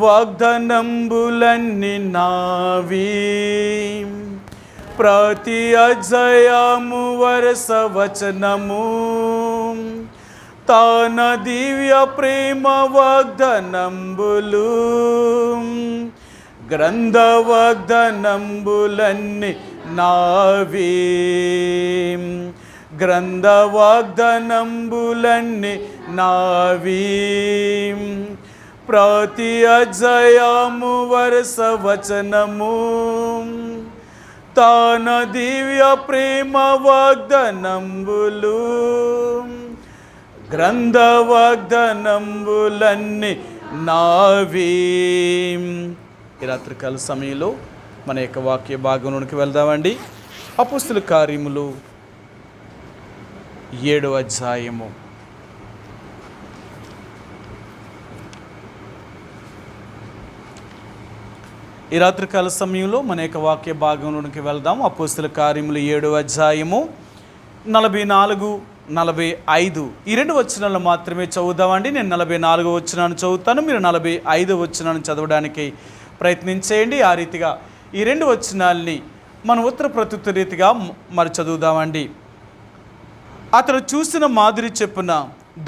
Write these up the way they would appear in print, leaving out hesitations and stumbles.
వాగ్దానంబులన్నీ నావి, ప్రతి అధ్యాయము వరుస వచనము తాన దివ్య ప్రేమ వాగ్దానంబులు, గ్రంథ వాగ్దానంబులన్నీ నావి, గ్రంథ వాగ్దానంబులన్నీ నావి, ప్రతి అధ్యాయము వరుస వచనము తాన దివ్య ప్రేమ వాగ్దానంబులు, గ్రంథ వాగ్దానంబులన్నీ నావి. ఈ రాత్రికాల సమయంలో మన యొక్క వాక్య భాగంలోనికి వెళ్దామండి. అపోస్తలుల కార్యములు 7వ అధ్యాయము. ఈ రాత్రికాల సమయంలో మన యొక్క వాక్య భాగంలోనికి వెళ్దాం. అపోస్తలుల కార్యములు 7వ అధ్యాయము 44, 45 ఈ 2 వచనాలు మాత్రమే చదువుదామండి. నేను 44వ వచనాన్ని చదువుతాను, మీరు 45వ వచనాన్ని చదవడానికి ప్రయత్నించేయండి. ఆ రీతిగా ఈ 2 వచనాల్ని మన ఉత్తర ప్రత్యుత్తర రీతిగా మరి చదువుదామండి. అతడు చూసిన మాదిరి చెప్పున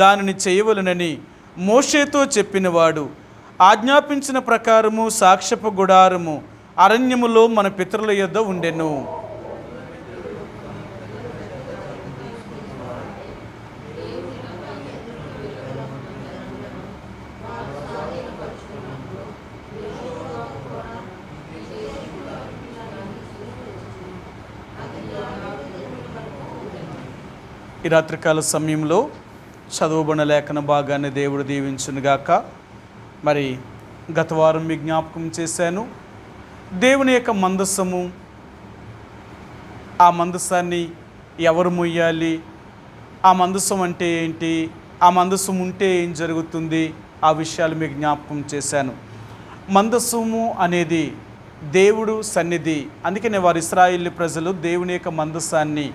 దానిని చేయవలనని మోషేతో చెప్పినవాడు ఆజ్ఞాపించిన ప్రకారము సాక్ష్యపు గుడారము అరణ్యములో మన పితరుల యొద్ద ఉండెను. ఈ రాత్రికాల సమయంలో చదువుబడిన లేఖన భాగాన్ని దేవుడు దీవించునుగాక. మరి గత వారం మీ జ్ఞాపకం చేశాను, దేవుని యొక్క మందస్సము, ఆ మందస్సాన్ని ఎవరు మొయ్యాలి, ఆ మందస్సం అంటే ఏంటి, ఆ మందస్సం ఉంటే ఏం జరుగుతుంది, ఆ విషయాలు మీకు జ్ఞాపకం చేశాను. మందస్సము అనేది దేవుడు సన్నిధి. అందుకనే వారు ఇశ్రాయేలు ప్రజలు దేవుని యొక్క మందస్సాన్ని,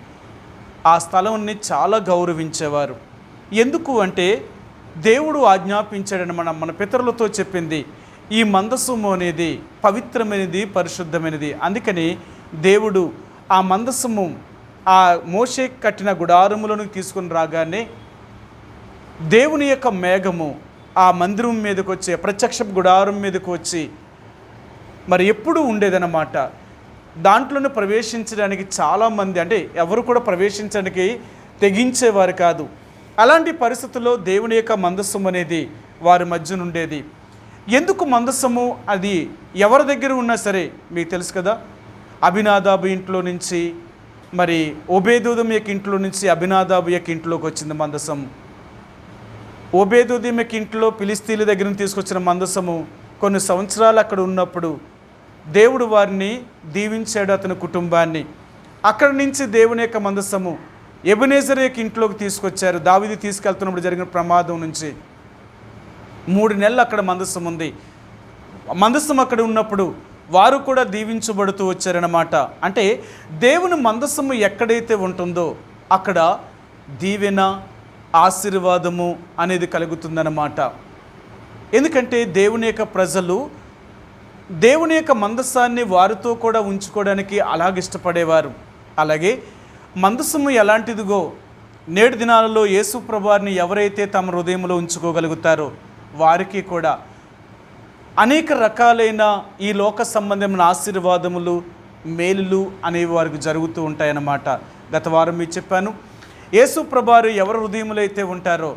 ఆ స్థలాన్ని చాలా గౌరవించేవారు. ఎందుకు అంటే దేవుడు ఆజ్ఞాపించాడని మన పితరులతో చెప్పింది. ఈ మందస్సము అనేది పవిత్రమైనది, పరిశుద్ధమైనది. అందుకని దేవుడు ఆ మందస్సము ఆ మోషే కట్టిన గుడారములను తీసుకుని రాగానే దేవుని యొక్క మేఘము ఆ మందిరం మీదకి వచ్చి, ప్రత్యక్ష గుడారం మీదకి వచ్చి మరి ఎప్పుడు ఉండేదన్నమాట. దాంట్లోనే ప్రవేశించడానికి చాలామంది, అంటే ఎవరు కూడా ప్రవేశించడానికి తెగించేవారు కాదు. అలాంటి పరిస్థితుల్లో దేవుని యొక్క మందస్సము అనేది వారి మధ్యన ఉండేది. ఎందుకు మందస్సము అది ఎవరి దగ్గర ఉన్నా సరే మీకు తెలుసు కదా, అబినాదాబు ఇంట్లో నుంచి మరి ఓబేదోదం యొక్క ఇంట్లో నుంచి అబినాదాబు యొక్క ఇంట్లోకి వచ్చింది మందస్సము. ఓబేదోదం యొక్క ఇంట్లో ఫిలిస్తీన్ల దగ్గర నుంచి తీసుకొచ్చిన మందస్సము కొన్ని సంవత్సరాలు అక్కడ ఉన్నప్పుడు దేవుడు వారిని దీవించాడు, అతని కుటుంబాన్ని. అక్కడి నుంచి దేవుని యొక్క మందస్సము ఎబెనేజర్ యొక్క ఇంట్లోకి తీసుకొచ్చారు. దావీదు తీసుకెళ్తున్నప్పుడు జరిగిన ప్రమాదం నుంచి 3 నెలలు అక్కడ మందస్సం ఉంది. మందస్సం అక్కడ ఉన్నప్పుడు వారు కూడా దీవించబడుతూ వచ్చారన్నమాట. అంటే దేవుని మందస్సము ఎక్కడైతే ఉంటుందో అక్కడ దీవెన, ఆశీర్వాదము అనేది కలుగుతుందన్నమాట. ఎందుకంటే దేవుని యొక్క ప్రజలు దేవుని యొక్క మందస్సాన్ని వారితో కూడా ఉంచుకోవడానికి అలాగిష్టపడేవారు. అలాగే మందస్సము ఎలాంటిదిగో నేటి దినాలలో యేసు ప్రభువారిని ఎవరైతే తమ హృదయంలో ఉంచుకోగలుగుతారో వారికి కూడా అనేక రకాలైన ఈ లోక సంబంధమైన ఆశీర్వాదములు, మేలులు అనేవి వారికి జరుగుతూ ఉంటాయన్నమాట. గత వారం మీకు చెప్పాను, యేసు ప్రభువారు ఎవరి హృదయంలో అయితే ఉంటారో,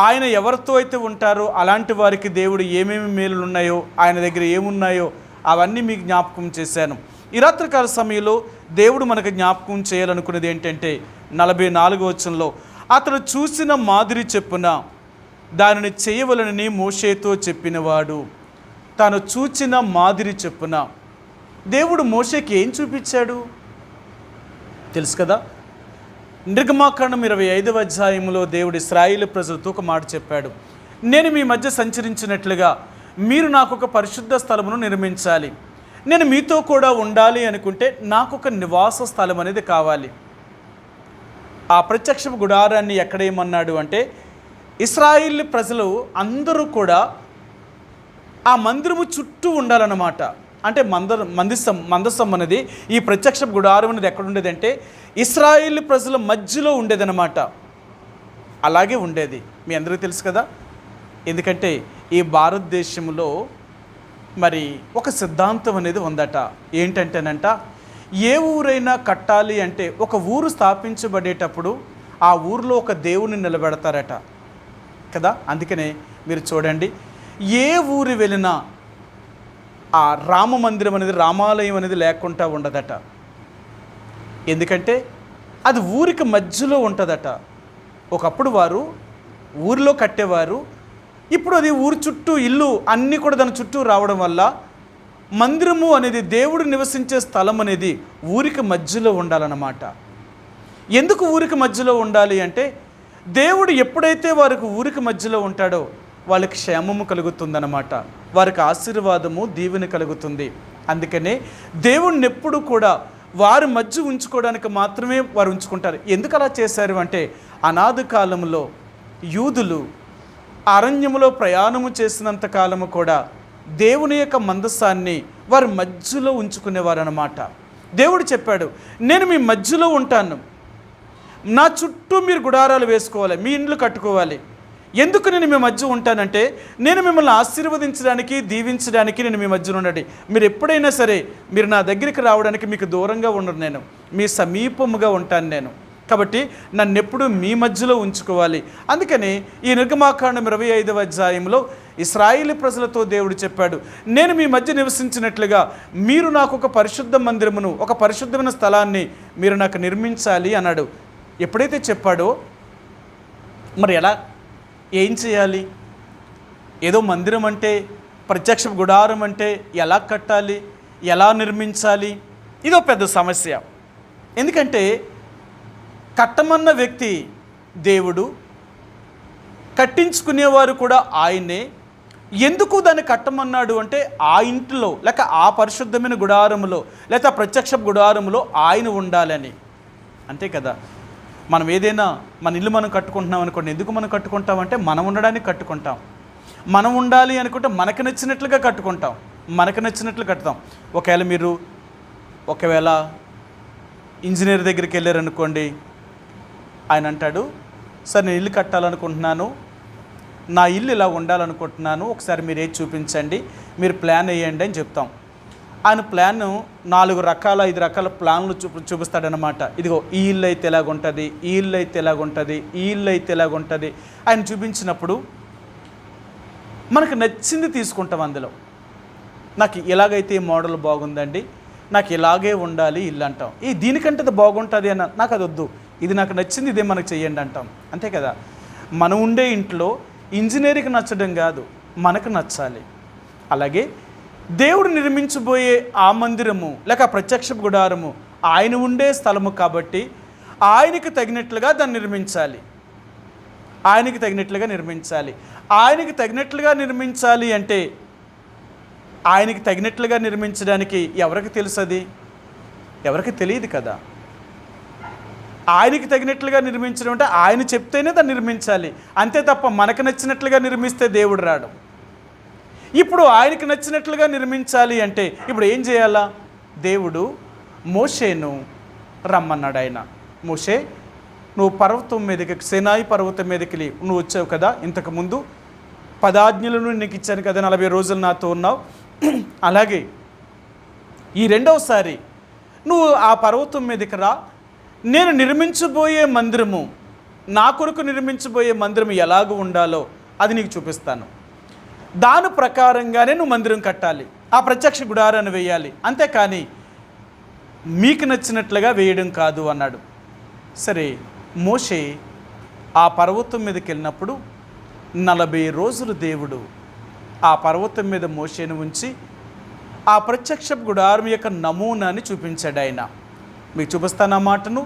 ఆయన ఎవరితో అయితే ఉంటారో అలాంటి వారికి దేవుడు ఏమేమి మేలులు ఉన్నాయో, ఆయన దగ్గర ఏమున్నాయో అవన్నీ మీకు జ్ఞాపకం చేశాను. ఈ రాత్రికాల సమయంలో దేవుడు మనకు జ్ఞాపకం చేయాలనుకున్నది ఏంటంటే 44వ వచనంలో అతడు చూసిన మాదిరి చెప్పున దానిని చేయవలనని మోషేతో చెప్పినవాడు. తాను చూచిన మాదిరి చెప్పున దేవుడు మోషేకి ఏం చూపించాడు తెలుసు కదా. నిర్గమాకాండం 25వ అధ్యాయంలో దేవుడు ఇశ్రాయేలు ప్రజలతో ఒక మాట చెప్పాడు. నేను మీ మధ్య సంచరించినట్లుగా మీరు నాకు ఒక పరిశుద్ధ స్థలమును నిర్మించాలి. నేను మీతో కూడా ఉండాలి అనుకుంటే నాకు ఒక నివాస స్థలం అనేది కావాలి. ఆ ప్రత్యక్ష గుడారాన్ని ఎక్కడేమన్నాడు అంటే ఇశ్రాయేలు ప్రజలు అందరూ కూడా ఆ మందిరము చుట్టూ ఉండాలన్నమాట. అంటే మందసం అనేది, ఈ ప్రత్యక్ష గుడారం అనేది ఎక్కడ ఉండేదంటే ఇశ్రాయేల్ ప్రజల మధ్యలో ఉండేదన్నమాట. అలాగే ఉండేది, మీ అందరికీ తెలుసు కదా. ఎందుకంటే ఈ భారతదేశంలో మరి ఒక సిద్ధాంతం అనేది ఉందట. ఏంటంటేనంట, ఏ ఊరైనా కట్టాలి అంటే ఒక ఊరు స్థాపించబడేటప్పుడు ఆ ఊరిలో ఒక దేవుని నిలబెడతారట కదా. అందుకనే మీరు చూడండి, ఏ ఊరు వెళ్ళినా ఆ రామ మందిరం అనేది, రామాలయం అనేది లేకుండా ఉండదట. ఎందుకంటే అది ఊరికి మధ్యలో ఉంటుందట. ఒకప్పుడు వారు ఊరిలో కట్టేవారు, ఇప్పుడు అది ఊరి చుట్టూ ఇల్లు అన్నీ కూడా దాని చుట్టూ రావడం వల్ల మందిరము అనేది, దేవుడు నివసించే స్థలం అనేది ఊరికి మధ్యలో ఉండాలన్నమాట. ఎందుకు ఊరికి మధ్యలో ఉండాలి అంటే, దేవుడు ఎప్పుడైతే వారికి ఊరికి మధ్యలో ఉంటాడో వాళ్ళకి క్షేమము కలుగుతుందన్నమాట, వారికి ఆశీర్వాదము దీవెన కలుగుతుంది. అందుకనే దేవుణ్ణి ఎప్పుడు కూడా వారి మధ్య ఉంచుకోవడానికి మాత్రమే వారు ఉంచుకుంటారు. ఎందుకు అలా చేశారు అంటే, అనాది కాలంలో యూదులు అరణ్యములో ప్రయాణము చేసినంత కాలము కూడా దేవుని యొక్క మందసాన్ని వారి మధ్యలో ఉంచుకునేవారు అన్నమాట. దేవుడు చెప్పాడు, నేను మీ మధ్యలో ఉంటాను, నా చుట్టూ మీరు గుడారాలు వేసుకోవాలి, మీ ఇండ్లు కట్టుకోవాలి. ఎందుకు నేను మీ మధ్య ఉంటానంటే, నేను మిమ్మల్ని ఆశీర్వదించడానికి, దీవించడానికి నేను మీ మధ్యలో ఉండండి. మీరు ఎప్పుడైనా సరే మీరు నా దగ్గరికి రావడానికి మీకు దూరంగా ఉండను, నేను మీ సమీపముగా ఉంటాను నేను. కాబట్టి నన్ను ఎప్పుడు మీ మధ్యలో ఉంచుకోవాలి. అందుకని ఈ నిర్గమాకాండం 25వ అధ్యాయంలో ఇశ్రాయేలు ప్రజలతో దేవుడు చెప్పాడు, నేను మీ మధ్య నివసించినట్లుగా మీరు నాకు ఒక పరిశుద్ధ మందిరమును, ఒక పరిశుద్ధమైన స్థలాన్ని మీరు నాకు నిర్మించాలి అన్నాడు. ఎప్పుడైతే చెప్పాడో మరి ఏం చేయాలి? ఏదో మందిరం అంటే, ప్రత్యక్ష గుడారం అంటే ఎలా కట్టాలి, ఎలా నిర్మించాలి? ఇదో పెద్ద సమస్య. ఎందుకంటే కట్టమన్న వ్యక్తి దేవుడు, కట్టించుకునేవారు కూడా ఆయనే. ఎందుకు దాన్ని కట్టమన్నాడు అంటే, ఆ ఇంటిలో లేక ఆ పరిశుద్ధమైన గుడారములో లేక ప్రత్యక్ష గుడారములో ఆయన ఉండాలని. అంతే కదా. మనం ఏదైనా మన ఇల్లు మనం కట్టుకుంటున్నాం అనుకోండి, ఎందుకు మనం కట్టుకుంటామంటే మనం ఉండడానికి కట్టుకుంటాం. మనం ఉండాలి అనుకుంటే మనకు నచ్చినట్లుగా కట్టుకుంటాం, మనకు నచ్చినట్లు కట్టుతాం. ఒకవేళ ఇంజనీర్ దగ్గరికి వెళ్ళారనుకోండి, ఆయన అంటాడు, సార్ నేను ఇల్లు కట్టాలనుకుంటున్నాను, నా ఇల్లు ఇలా ఉండాలనుకుంటున్నాను, ఒకసారి మీరు ఏది చూపించండి, మీరు ప్లాన్ వేయండి అని చెప్తాం. ఆయన ప్లాన్ 4 రకాల 5 రకాల ప్లాన్లు చూపిస్తాడనమాట. ఇదిగో ఈ ఇల్లు అయితే ఎలాగుంటుంది, ఈ ఇల్లు అయితే ఎలాగుంటుంది, ఈ ఇల్లు అయితే ఎలాగుంటుంది. ఆయన చూపించినప్పుడు మనకు నచ్చింది తీసుకుంటాం. అందులో నాకు ఇలాగైతే ఈ మోడల్ బాగుందండి, నాకు ఇలాగే ఉండాలి ఇల్లు అంటాం. దీనికంటే అది బాగుంటుంది అన్న, నాకు అది వద్దు, ఇది నాకు నచ్చింది, ఇదే మనకు చెయ్యండి అంటాం. అంతే కదా. మనం ఉండే ఇంట్లో ఇంజనీరింగ్ నచ్చడం కాదు, మనకు నచ్చాలి. అలాగే దేవుడు నిర్మించబోయే ఆ మందిరము లేక ప్రత్యక్ష గుడారము ఆయన ఉండే స్థలము కాబట్టి ఆయనకి తగినట్లుగా దాన్ని నిర్మించాలి. ఆయనకి తగినట్లుగా నిర్మించాలి. ఆయనకి తగినట్లుగా నిర్మించాలి అంటే, ఆయనకి తగినట్లుగా నిర్మించడానికి ఎవరికి తెలుసు? అది ఎవరికి తెలియదు కదా. ఆయనకి తగినట్లుగా నిర్మించడం అంటే ఆయన చెప్తేనే దాన్ని నిర్మించాలి. అంతే తప్ప మనకు నచ్చినట్లుగా నిర్మిస్తే దేవుడు రాడు. ఇప్పుడు ఆయనకి నచ్చినట్లుగా నిర్మించాలి అంటే ఇప్పుడు ఏం చేయాలా? దేవుడు మోషేను రమ్మన్నాడు. ఆయన, మోషే నువ్వు పర్వతం మీదకి, సినాయి పర్వతం మీదకి నువ్వు వచ్చావు కదా, ఇంతకుముందు 10 ఆజ్ఞలను నీకు ఇచ్చాను కదా, 40 రోజులు నాతో ఉన్నావు. అలాగే ఈ రెండవసారి నువ్వు ఆ పర్వతం మీదకి రా, నేను నిర్మించబోయే మందిరము, నా కొరకు నిర్మించబోయే మందిరము ఎలాగ ఉండాలో అది నీకు చూపిస్తాను. దాని ప్రకారంగానే నువ్వు మందిరం కట్టాలి, ఆ ప్రత్యక్ష గుడారాన్ని వేయాలి, అంతేకాని మీకు నచ్చినట్లుగా వేయడం కాదు అన్నాడు. సరే, మోషే ఆ పర్వతం మీదకి వెళ్ళినప్పుడు 40 రోజులు దేవుడు ఆ పర్వతం మీద మోషేను ఉంచి ఆ ప్రత్యక్ష గుడారం యొక్క నమూనాని చూపించాడు. ఆయన మీకు చూపిస్తాను ఆ మాటను.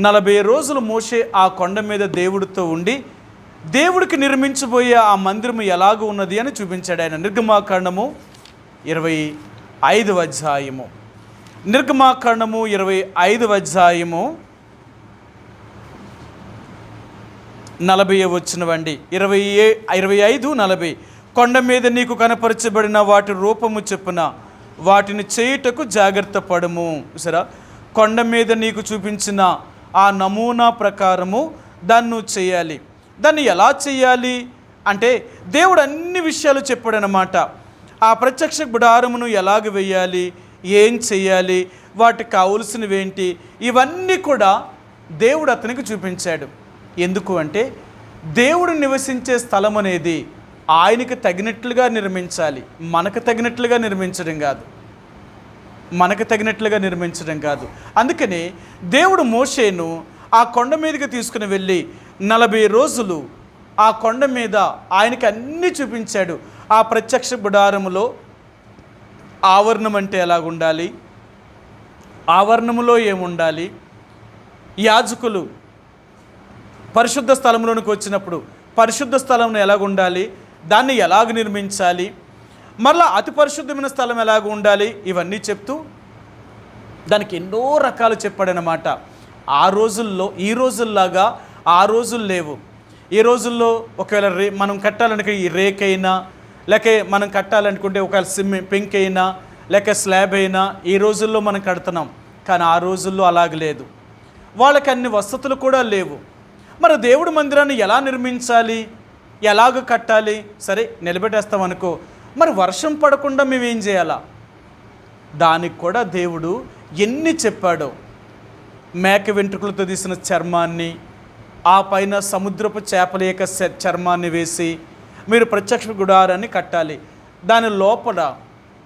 40 రోజులు మోషే ఆ కొండ మీద దేవుడితో ఉండి దేవుడికి నిర్మించబోయే ఆ మందిరము ఎలాగ ఉన్నది అని చూపించాడు ఆయన. నిర్గమాకాండము 25వ అధ్యాయము, నిర్గమాకాండము 25వ అధ్యాయము 40వ వచనం అండి. 25, 40. కొండ మీద నీకు కనపరచబడిన వాటి రూపము చెప్పున వాటిని చేయుటకు జాగ్రత్త పడము. సరే, కొండ మీద నీకు చూపించిన ఆ నమూనా ప్రకారము దాన్ని నువ్వు చేయాలి. దాన్ని ఎలా చేయాలి అంటే దేవుడు అన్ని విషయాలు చెప్పాడనమాట. ఆ ప్రత్యక్ష గుడారమును ఎలాగ వేయాలి, ఏం చెయ్యాలి, వాటికి కావలసినవేంటి, ఇవన్నీ కూడా దేవుడు అతనికి చూపించాడు. ఎందుకు అంటే దేవుడు నివసించే స్థలం అనేది ఆయనకు తగినట్లుగా నిర్మించాలి, మనకు తగినట్లుగా నిర్మించడం కాదు. అందుకని దేవుడు మోషేను ఆ కొండ మీదకి తీసుకుని వెళ్ళి 40 రోజులు ఆ కొండ మీద ఆయనకి అన్నీ చూపించాడు. ఆ ప్రత్యక్ష గుడారములో ఆవరణం అంటే ఎలాగుండాలి, ఆవరణములో ఏముండాలి, యాజకులు పరిశుద్ధ స్థలంలోనికి వచ్చినప్పుడు పరిశుద్ధ స్థలంలో ఎలాగుండాలి, దాన్ని ఎలాగ నిర్మించాలి, మరలా అతి పరిశుద్ధమైన స్థలం ఎలాగ ఉండాలి, ఇవన్నీ చెప్తూ దానికి ఎన్నో రకాలు చెప్పాడనమాట. ఆ రోజుల్లో ఈ రోజుల్లాగా ఆ రోజులు లేవు. ఈ రోజుల్లో ఒకవేళ మనం కట్టాలనుకుంటే ఈ రేకైనా, లేక మనం కట్టాలనుకుంటే ఒకవేళ పెంక్ అయినా, లేక స్లాబ్ అయినా ఈ రోజుల్లో మనం కడుతున్నాం. కానీ ఆ రోజుల్లో అలాగ లేదు. వాళ్ళకి అన్ని వసతులు కూడా లేవు. మరి దేవుడి మందిరాన్ని ఎలా నిర్మించాలి, ఎలాగ కట్టాలి? సరే, నిలబెట్టేస్తాం అనుకో, మరి వర్షం పడకుండా మేమేం చేయాలా? దానికి కూడా దేవుడు ఎన్ని చెప్పాడో. మేక వెంట్రుకలతో తీసిన చర్మాన్ని, ఆ పైన సముద్రపు చేపల యొక్క చర్మాన్ని వేసి మీరు ప్రత్యక్ష గుడారాన్ని కట్టాలి. దాని లోపల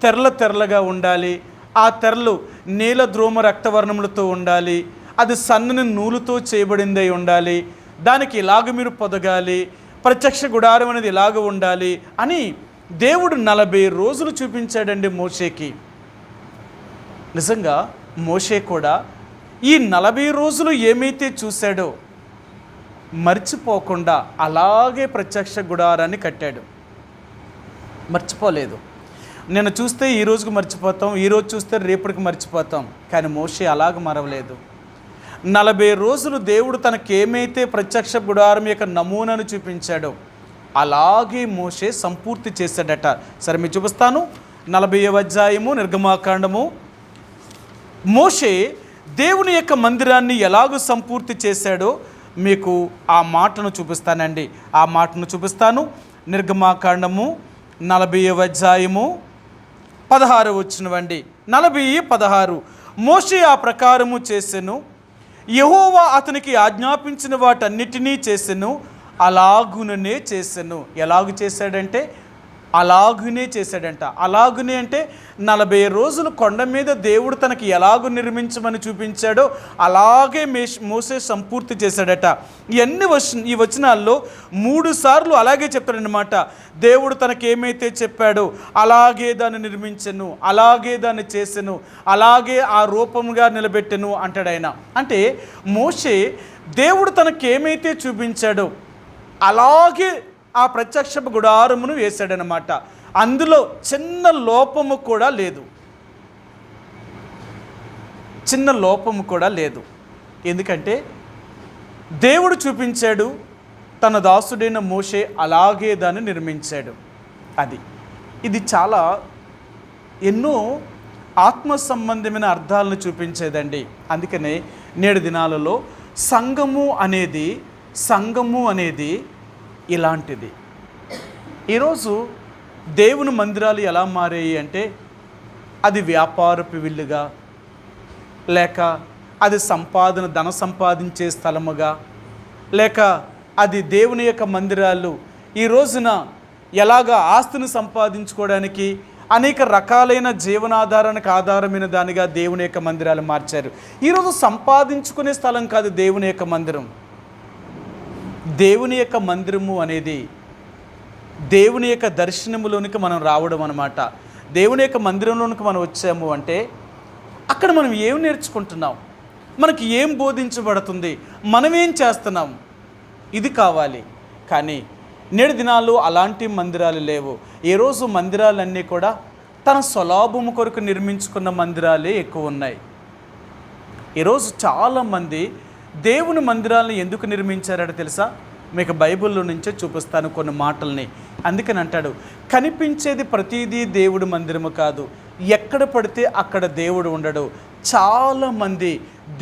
తెరలుగా ఉండాలి. ఆ తెరలు నీల ద్రోమ రక్తవర్ణములతో ఉండాలి. అది సన్నని నూలుతో చేయబడిందై ఉండాలి. దానికి ఇలాగ మీరు పొదగాలి. ప్రత్యక్ష గుడారం అనేది ఇలాగ ఉండాలి అని దేవుడు 40 రోజులు చూపించాడండి మోషేకి. నిజంగా మోషే కూడా ఈ 40 రోజులు ఏమైతే చూశాడో మర్చిపోకుండా అలాగే ప్రత్యక్ష గుడారాన్ని కట్టాడు. మర్చిపోలేదు. నిన్న చూస్తే ఈ రోజుకి మర్చిపోతాం, ఈరోజు చూస్తే రేపటికి మర్చిపోతాం. కానీ మోషే అలాగ మరవలేదు. 40 రోజులు దేవుడు తనకేమైతే ప్రత్యక్ష గుడారం యొక్క నమూనాను చూపించాడో అలాగే మోషే సంపూర్తి చేశాడట. సరే, మీకు చూపిస్తాను. 40వ అధ్యాయము నిర్గమాకాండము. మోషే దేవుని యొక్క మందిరాన్ని ఎలాగూ సంపూర్తి చేశాడో మీకు ఆ మాటను చూపిస్తానండి. ఆ మాటను చూపిస్తాను. నిర్గమాకాండము 40వ అధ్యాయము 16 వచ్చినవండి. 40:16. మోషే ఆ ప్రకారము చేసెను, యెహోవా అతనికి ఆజ్ఞాపించిన వాటన్నిటినీ చేసెను, అలాగునే చేసెను. ఎలాగు చేశాడంటే అలాగునే చేశాడంట. అలాగునే అంటే 40 రోజులు కొండ మీద దేవుడు తనకి ఎలాగూ నిర్మించమని చూపించాడో అలాగే మోసే సంపూర్తి చేశాడట. ఈ వచనాల్లో 3 సార్లు అలాగే చెప్తాడనమాట. దేవుడు తనకేమైతే చెప్పాడో అలాగే దాన్ని నిర్మించెను, అలాగే దాన్ని చేసెను, అలాగే ఆ రూపంగా నిలబెట్టెను అంటాడు ఆయన. అంటే మోషే దేవుడు తనకేమైతే చూపించాడో అలాగే ఆ ప్రత్యక్ష గుడారమును వేశాడనమాట. అందులో చిన్న లోపము కూడా లేదు. ఎందుకంటే దేవుడు చూపించాడు, తన దాసుడైన మోషే అలాగే దాన్ని నిర్మించాడు. ఇది చాలా ఎన్నో ఆత్మ సంబంధమైన అర్థాలను చూపించేదండి. అందుకనే నేడు దినాలలో సంఘము అనేది ఇలాంటిది. ఈరోజు దేవుని మందిరాలు ఎలా మారాయి అంటే అది వ్యాపారపు విల్లుగా, లేక అది ధన సంపాదించే స్థలముగా, లేక అది దేవుని యొక్క మందిరాలు ఈ రోజున ఎలాగా ఆస్తిని సంపాదించుకోవడానికి అనేక రకాలైన జీవనాధారానికి ఆధారమైన దానిగా దేవుని యొక్క మందిరాలు మార్చారు. ఈరోజు సంపాదించుకునే స్థలం కాదు దేవుని యొక్క మందిరం. దేవుని యొక్క మందిరము అనేది దేవుని యొక్క దర్శనములోనికి మనం రావడం అన్నమాట. దేవుని యొక్క మందిరంలోనికి మనం వచ్చాము అంటే అక్కడ మనం ఏం నేర్చుకుంటున్నాం, మనకి ఏం బోధించబడుతుంది, మనమేం చేస్తున్నాం, ఇది కావాలి. కానీ నేడు దినాల్లో అలాంటి మందిరాలు లేవు. ఈరోజు మందిరాలన్నీ కూడా తన స్వలాభము కొరకు నిర్మించుకున్న మందిరాలే ఎక్కువ ఉన్నాయి. ఈరోజు చాలామంది దేవుని మందిరాలను ఎందుకు నిర్మించారో తెలుసా? మీకు బైబిల్లో నుంచే చూపిస్తాను కొన్ని మాటల్ని. అందుకని అంటాడు, కనిపించేది ప్రతిదీ దేవుడు మందిరము కాదు, ఎక్కడ పడితే అక్కడ దేవుడు ఉండడు. చాలామంది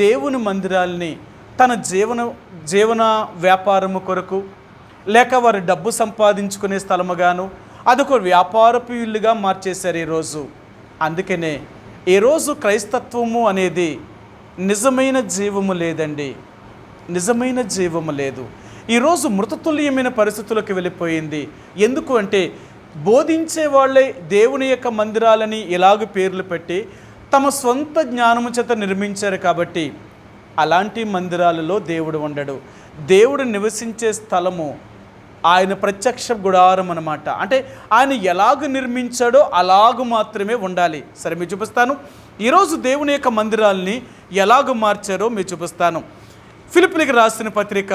దేవుని మందిరాల్ని తన జీవన వ్యాపారము కొరకు, లేక వారి డబ్బు సంపాదించుకునే స్థలముగాను, అదొక వ్యాపారపు ఇల్లుగా మార్చేశారు ఈరోజు. అందుకనే ఈరోజు క్రైస్తత్వము అనేది నిజమైన జీవము లేదండి, నిజమైన జీవము లేదు. ఈరోజు మృతతుల్యమైన పరిస్థితులకు వెళ్ళిపోయింది. ఎందుకు అంటే బోధించే వాళ్ళే దేవుని యొక్క మందిరాలని ఇలాగ పేర్లు పెట్టి తమ సొంత జ్ఞానము చేత నిర్మించారు. కాబట్టి అలాంటి మందిరాలలో దేవుడు ఉండడు. దేవుడు నివసించే స్థలము ఆయన ప్రత్యక్ష గుడారం అన్నమాట. అంటే ఆయన ఎలాగ నిర్మించాడో అలాగ మాత్రమే ఉండాలి. సరే, మీరు చూపిస్తాను ఈరోజు దేవుని యొక్క మందిరాల్ని ఎలాగ మార్చారో మీరు చూపిస్తాను. ఫిలిప్పీయులకు రాసిన పత్రిక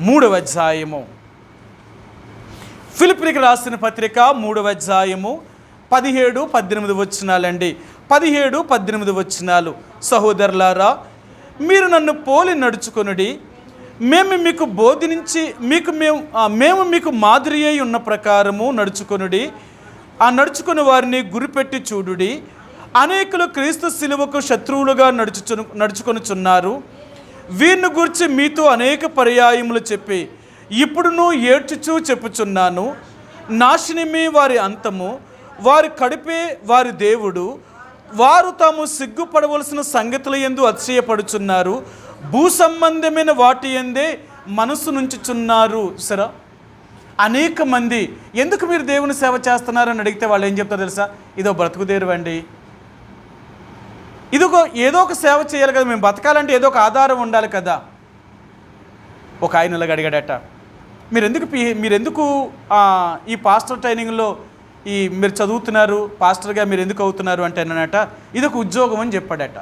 3వ అధ్యాయము, ఫిలిప్పీయులకు రాసిన పత్రిక 3వ అధ్యాయము 17-18 వచనాలండి. 17-18 వచనాలు. సహోదరులారా, మీరు నన్ను పోలి నడుచుకొనుడి, మేము మీకు బోధించి మేము మీకు మాదిరి అయి ఉన్న ప్రకారము నడుచుకొనుడి. ఆ నడుచుకుని వారిని గురిపెట్టి చూడుడి. అనేకులు క్రీస్తు శిలువకు శత్రువులుగా నడుచుకొనుచున్నారు. వీరిని గురించి మీతో అనేక పర్యాయములు చెప్పి ఇప్పుడును ఏడ్చుచూ చెప్పుచున్నాను. నాశనమే వారి అంతము, వారి కడుపే వారి దేవుడు. వారు తాము సిగ్గుపడవలసిన సంగతుల యందు అతిశయపడుచున్నారు, భూ సంబంధమైన వాటి యందే మనసు నుంచుచున్నారు. సరే, అనేక మంది ఎందుకు మీరు దేవుని సేవ చేస్తున్నారని అడిగితే వాళ్ళు ఏం చెప్తారు తెలుసా? ఇదో బ్రతుకుదేరు అండి, ఇదిగో ఏదో ఒక సేవ చేయాలి కదా, మేము బతకాలంటే ఏదో ఒక ఆధారం ఉండాలి కదా. ఒక ఆయన ఇలాగ అడిగాడట, మీరెందుకు ఈ పాస్టర్ ట్రైనింగ్లో మీరు చదువుతున్నారు, పాస్టర్గా మీరు ఎందుకు అవుతున్నారు అంటే అన్నట, ఇదొక ఉద్యోగం అని చెప్పాడట.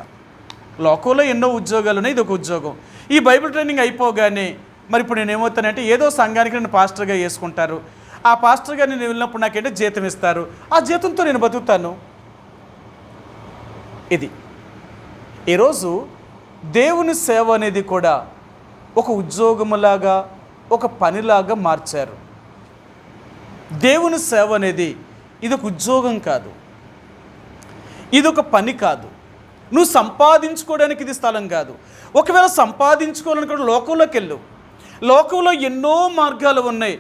లోకంలో ఎన్నో ఉద్యోగాలు ఉన్నాయి, ఇదొక ఉద్యోగం. ఈ బైబిల్ ట్రైనింగ్ అయిపోగానే మరి ఇప్పుడు నేను ఏమవుతానంటే ఏదో సంఘానికి నన్ను పాస్టర్గా వేసుకుంటారు. ఆ పాస్టర్గా నేను వెళ్ళినప్పుడు నాకేంటో జీతం ఇస్తారు, ఆ జీతంతో నేను బతుకుతాను. ఇది ఈరోజు దేవుని సేవ అనేది కూడా ఒక ఉద్యోగములాగా, ఒక పనిలాగా మార్చారు. దేవుని సేవ అనేది ఇదొక ఉద్యోగం కాదు, ఇదొక పని కాదు, నువ్వు సంపాదించుకోవడానికి ఇది స్థలం కాదు. ఒకవేళ సంపాదించుకోవాలనుకుంటే లోకంలోకి వెళ్ళు, లోకంలో ఎన్నో మార్గాలు ఉన్నాయి,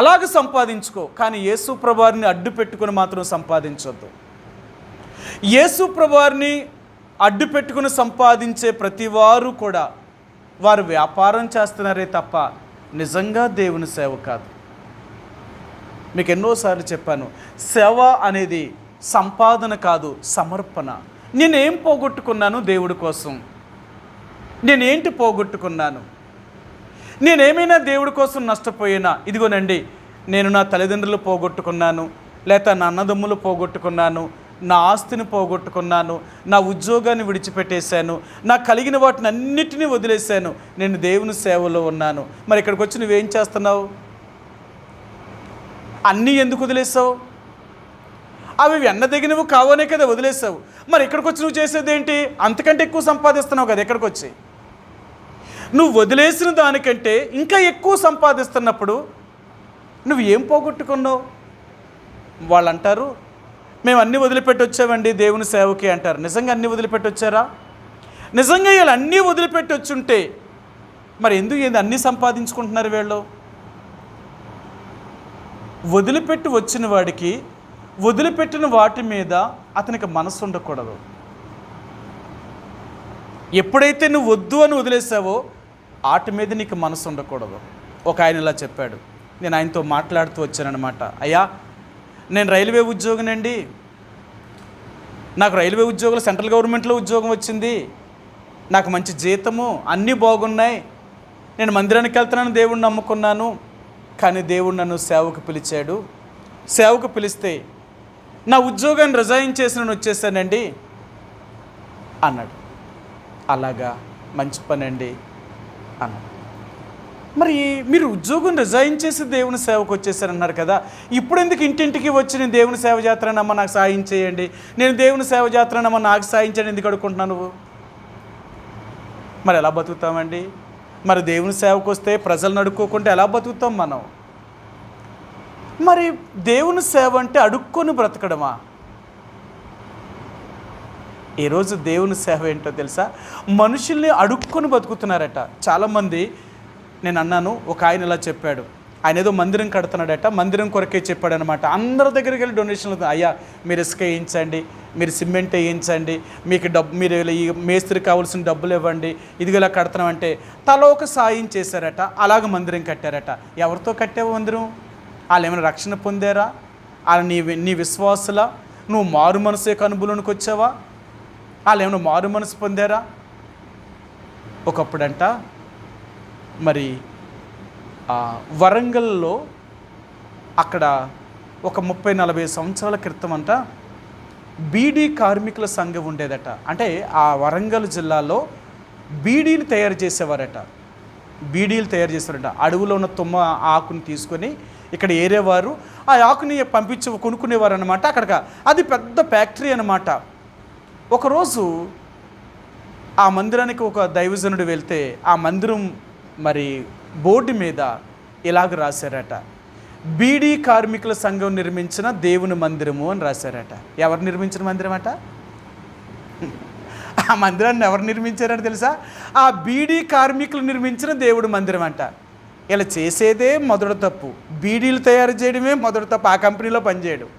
అలాగ సంపాదించుకో. కానీ యేసు ప్రభువారిని అడ్డు పెట్టుకుని మాత్రం సంపాదించొద్దు. యేసు ప్రభువారిని అడ్డు పెట్టుకుని సంపాదించే ప్రతి వారు కూడా వారు వ్యాపారం చేస్తున్నారే తప్ప నిజంగా దేవుని సేవ కాదు. మీకు ఎన్నోసార్లు చెప్పాను, సేవ అనేది సంపాదన కాదు, సమర్పణ. నేనేం పోగొట్టుకున్నాను దేవుడి కోసం? నేనేంటి పోగొట్టుకున్నాను? నేనేమైనా దేవుడి కోసం నష్టపోయినా? ఇదిగోనండి, నేను నా తల్లిదండ్రులు పోగొట్టుకున్నాను, లేక నా అన్నదమ్ములు పోగొట్టుకున్నాను, నా ఆస్తిని పోగొట్టుకున్నాను, నా ఉద్యోగాన్ని విడిచిపెట్టేశాను, నాకు కలిగిన వాటిని అన్నిటినీ వదిలేశాను, నేను దేవుని సేవలో ఉన్నాను. మరి ఇక్కడికి వచ్చి నువ్వేం చేస్తున్నావు? అన్నీ ఎందుకు వదిలేసావు? అవి వెన్నదగినవి కావనే కదా వదిలేసావు. మరి ఇక్కడికి వచ్చి నువ్వు చేసేది ఏంటి? అంతకంటే ఎక్కువ సంపాదిస్తున్నావు కదా. ఇక్కడికి వచ్చి నువ్వు వదిలేసిన దానికంటే ఇంకా ఎక్కువ సంపాదిస్తున్నప్పుడు నువ్వు ఏం పోగొట్టుకున్నావు? వాళ్ళు అంటారు, మేము అన్నీ వదిలిపెట్టి వచ్చామండి దేవుని సేవకి అంటారు. నిజంగా అన్నీ వదిలిపెట్టి వచ్చారా? నిజంగా వీళ్ళు అన్నీ వదిలిపెట్టి వచ్చుంటే మరి ఎందుకు అన్నీ సంపాదించుకుంటున్నారు వీళ్ళు? వదిలిపెట్టి వచ్చిన వాడికి వదిలిపెట్టిన వాటి మీద అతనికి మనసు ఉండకూడదు. ఎప్పుడైతే నువ్వు వద్దు అని వదిలేసావో వాటి మీద నీకు మనసు ఉండకూడదు. ఒక ఆయన ఇలా చెప్పాడు, నేను ఆయనతో మాట్లాడుతూ వచ్చానన్నమాట. అయ్యా, నేను రైల్వే ఉద్యోగినండి, నాకు రైల్వే ఉద్యోగులు సెంట్రల్ గవర్నమెంట్లో ఉద్యోగం వచ్చింది, నాకు మంచి జీతము, అన్నీ బాగున్నాయి, నేను మందిరానికి వెళ్తున్నాను, దేవుడిని నమ్ముకున్నాను. కానీ దేవుడు నన్ను సేవకు పిలిచాడు, సేవకు పిలిస్తే నా ఉద్యోగాన్ని రిజైన్ చేసి నేను వచ్చేసానండి అన్నాడు. అలాగా, మంచి పని అండి అన్నాడు. మరి మీరు ఉద్యోగం రిజైన్ చేసి దేవుని సేవకు వచ్చేసారన్నారు కదా, ఇప్పుడు ఎందుకు ఇంటింటికి వచ్చి నేను దేవుని సేవ చేస్తున్నానమ్మా నాకు సాయం చేయండి, నేను దేవుని సేవ చేస్తున్నానమ్మా నాకు సాయం చేయండి ఎందుకు అడుక్కుంటున్నావు నువ్వు? మరి ఎలా బతుకుతామండి? మరి దేవుని సేవకు వస్తే ప్రజలను అడుక్కోకుండా ఎలా బతుకుతాం మనం? మరి దేవుని సేవ అంటే అడుక్కొని బ్రతకడమా? ఈరోజు దేవుని సేవ ఏంటో తెలుసా? మనుషుల్ని అడుక్కొని బతుకుతున్నారట చాలామంది. నేను అన్నాను, ఒక ఆయన ఇలా చెప్పాడు, ఆయన ఏదో మందిరం కడుతున్నాడట, మందిరం కొరకే చెప్పాడు అనమాట. అందరి దగ్గరికి వెళ్ళి డొనేషన్లు, అయ్యా మీరు ఇసుక వేయించండి, మీరు సిమెంట్ వేయించండి, మీకు మీరు ఈ మేస్త్రి కావాల్సిన డబ్బులు ఇవ్వండి, ఇదిగో ఇలా కడుతున్నామంటే తల ఒక సాయం చేశారట. అలాగ మందిరం కట్టారట. ఎవరితో కట్టావు మందిరం? వాళ్ళు ఏమైనా రక్షణ పొందారా? వాళ్ళు నీ విశ్వాసులా? నువ్వు మారు మనసు యొక్క అనుభవంలోనికి వచ్చావా? వాళ్ళు ఏమైనా మారు మనసు పొందారా? ఒకప్పుడంట మరి వరంగల్లో అక్కడ ఒక 30-40 సంవత్సరాల క్రితం అంట బీడీ కార్మికుల సంఘం ఉండేదట. అంటే ఆ వరంగల్ జిల్లాలో బీడీలు తయారు చేసేవారట. బీడీలు తయారు చేసేవారట. అడవిలో ఉన్న తుమ్మ ఆకుని తీసుకొని ఇక్కడ ఏరేవారు, ఆ ఆకుని పంపించి కొనుక్కునేవారు అనమాట. అక్కడికి అది పెద్ద ఫ్యాక్టరీ అనమాట. ఒకరోజు ఆ మందిరానికి ఒక దైవజనుడు వెళ్తే ఆ మందిరం మరి బోర్డు మీద ఇలాగ రాశారట, బీడీ కార్మికుల సంఘం నిర్మించిన దేవుని మందిరము అని రాశారట. ఎవరు నిర్మించిన మందిరం అట? ఆ మందిరాన్ని ఎవరు నిర్మించారట తెలుసా? ఆ బీడీ కార్మికులు నిర్మించిన దేవుడి మందిరం అంట. ఇలా చేసేదే మొదటి తప్పు. బీడీలు తయారు చేయడమే మొదటి తప్పు, ఆ కంపెనీలో పనిచేయడం.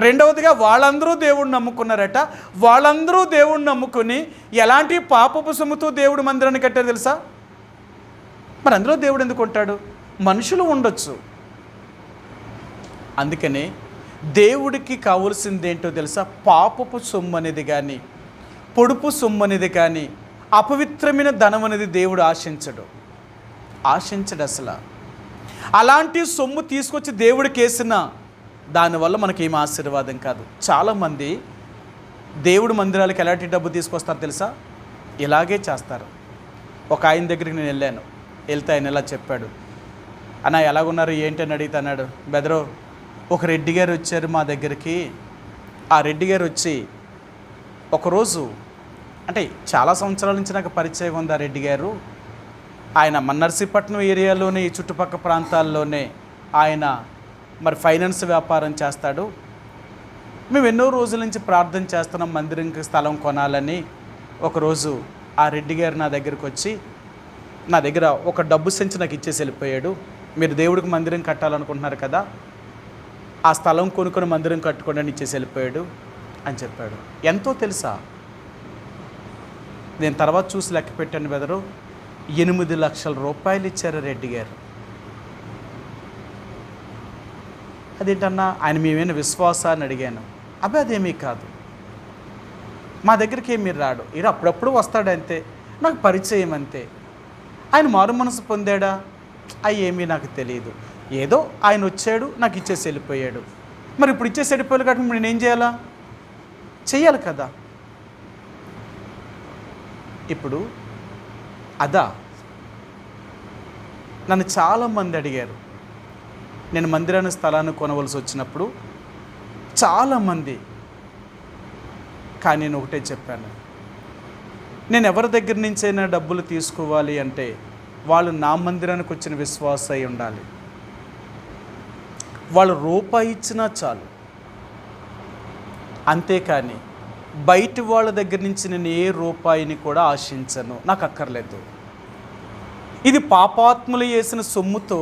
రెండవదిగా వాళ్ళందరూ దేవుడిని నమ్ముకున్నారట. వాళ్ళందరూ దేవుడిని నమ్ముకుని ఎలాంటి పాపపు సొమ్ముతో దేవుడు మందిరాన్ని కట్టారు తెలుసా? మరి అందులో దేవుడు ఎందుకు ఉంటాడు? మనుషులు ఉండొచ్చు. అందుకనే దేవుడికి కావలసింది ఏంటో తెలుసా? పాపపు సొమ్ము అనేది కానీ, పొడుపు సొమ్ము అనేది కానీ, అపవిత్రమైన ధనం అనేది దేవుడు ఆశించడు అసలు. అలాంటి సొమ్ము తీసుకొచ్చి దేవుడికి వేసిన దానివల్ల మనకేం ఆశీర్వాదం కాదు. చాలామంది దేవుడు మందిరాలకు ఎలాంటి డబ్బు తీసుకొస్తారు తెలుసా? ఇలాగే చేస్తారు. ఒక ఆయన దగ్గరికి నేను వెళ్ళాను. వెళ్తే ఆయన ఇలా చెప్పాడు, అన్న ఎలాగున్నారు ఏంటి అని అడిగితే అన్నాడు, బెదరో ఒక రెడ్డి గారు వచ్చారు మా దగ్గరికి. ఆ రెడ్డి గారు వచ్చి ఒకరోజు, అంటే చాలా సంవత్సరాల నుంచి నాకు పరిచయం ఉంది ఆ రెడ్డి గారు. ఆయన మన నర్సీపట్నం ఏరియాలోనే, ఈ చుట్టుపక్కల ప్రాంతాల్లోనే ఆయన మరి ఫైనాన్స్ వ్యాపారం చేస్తాడు. మేము ఎన్నో రోజుల నుంచి ప్రార్థన చేస్తున్నాం మందిరంకి స్థలం కొనాలని. ఒకరోజు ఆ రెడ్డి గారు నా దగ్గరికి వచ్చి, నా దగ్గర ఒక డబ్బు సంచి నాకు ఇచ్చేసి వెళ్ళిపోయాడు. మీరు దేవుడికి మందిరం కట్టాలనుకుంటున్నారు కదా, ఆ స్థలం కొనుక్కొని మందిరం కట్టుకోండి అని ఇచ్చేసి వెళ్ళిపోయాడు అని చెప్పాడు. ఎంతో తెలుసా? నేను తర్వాత చూసి లెక్క పెట్టాను బెదరు, 8 లక్షల రూపాయలు ఇచ్చారు రెడ్డి గారు. అదేంటన్నా ఆయన మేమైనా విశ్వాసాన్ని అడిగాను. అబ్బాయి అదేమీ కాదు, మా దగ్గరికి ఏమీ రాడు, ఈయన అప్పుడప్పుడు వస్తాడు అంతే, నాకు పరిచయం అంతే. ఆయన మారు మనసు పొందాడా? అవి ఏమీ నాకు తెలియదు. ఏదో ఆయన వచ్చాడు, నాకు ఇచ్చేసి వెళ్ళిపోయాడు. మరి ఇప్పుడు ఇచ్చేసి వెళ్ళిపోయాడు కాబట్టి నేనేం చేయాలా? చెయ్యాలి కదా. ఇప్పుడు అదా నన్ను చాలామంది అడిగారు. నేను మందిరాన్ని స్థలాన్ని కొనవలసి వచ్చినప్పుడు చాలామంది, కానీ నేను ఒకటే చెప్పాను, నేను ఎవరి దగ్గర నుంచైనా డబ్బులు తీసుకోవాలి అంటే వాళ్ళు నా మందిరానికి వచ్చిన విశ్వాస అయి ఉండాలి. వాళ్ళు రూపాయి ఇచ్చినా చాలు, అంతేకాని బయట వాళ్ళ దగ్గర నుంచి నేను ఏ రూపాయిని కూడా ఆశించను, నాకు అక్కర్లేదు. ఇది పాపాత్ములు చేసిన సొమ్ముతో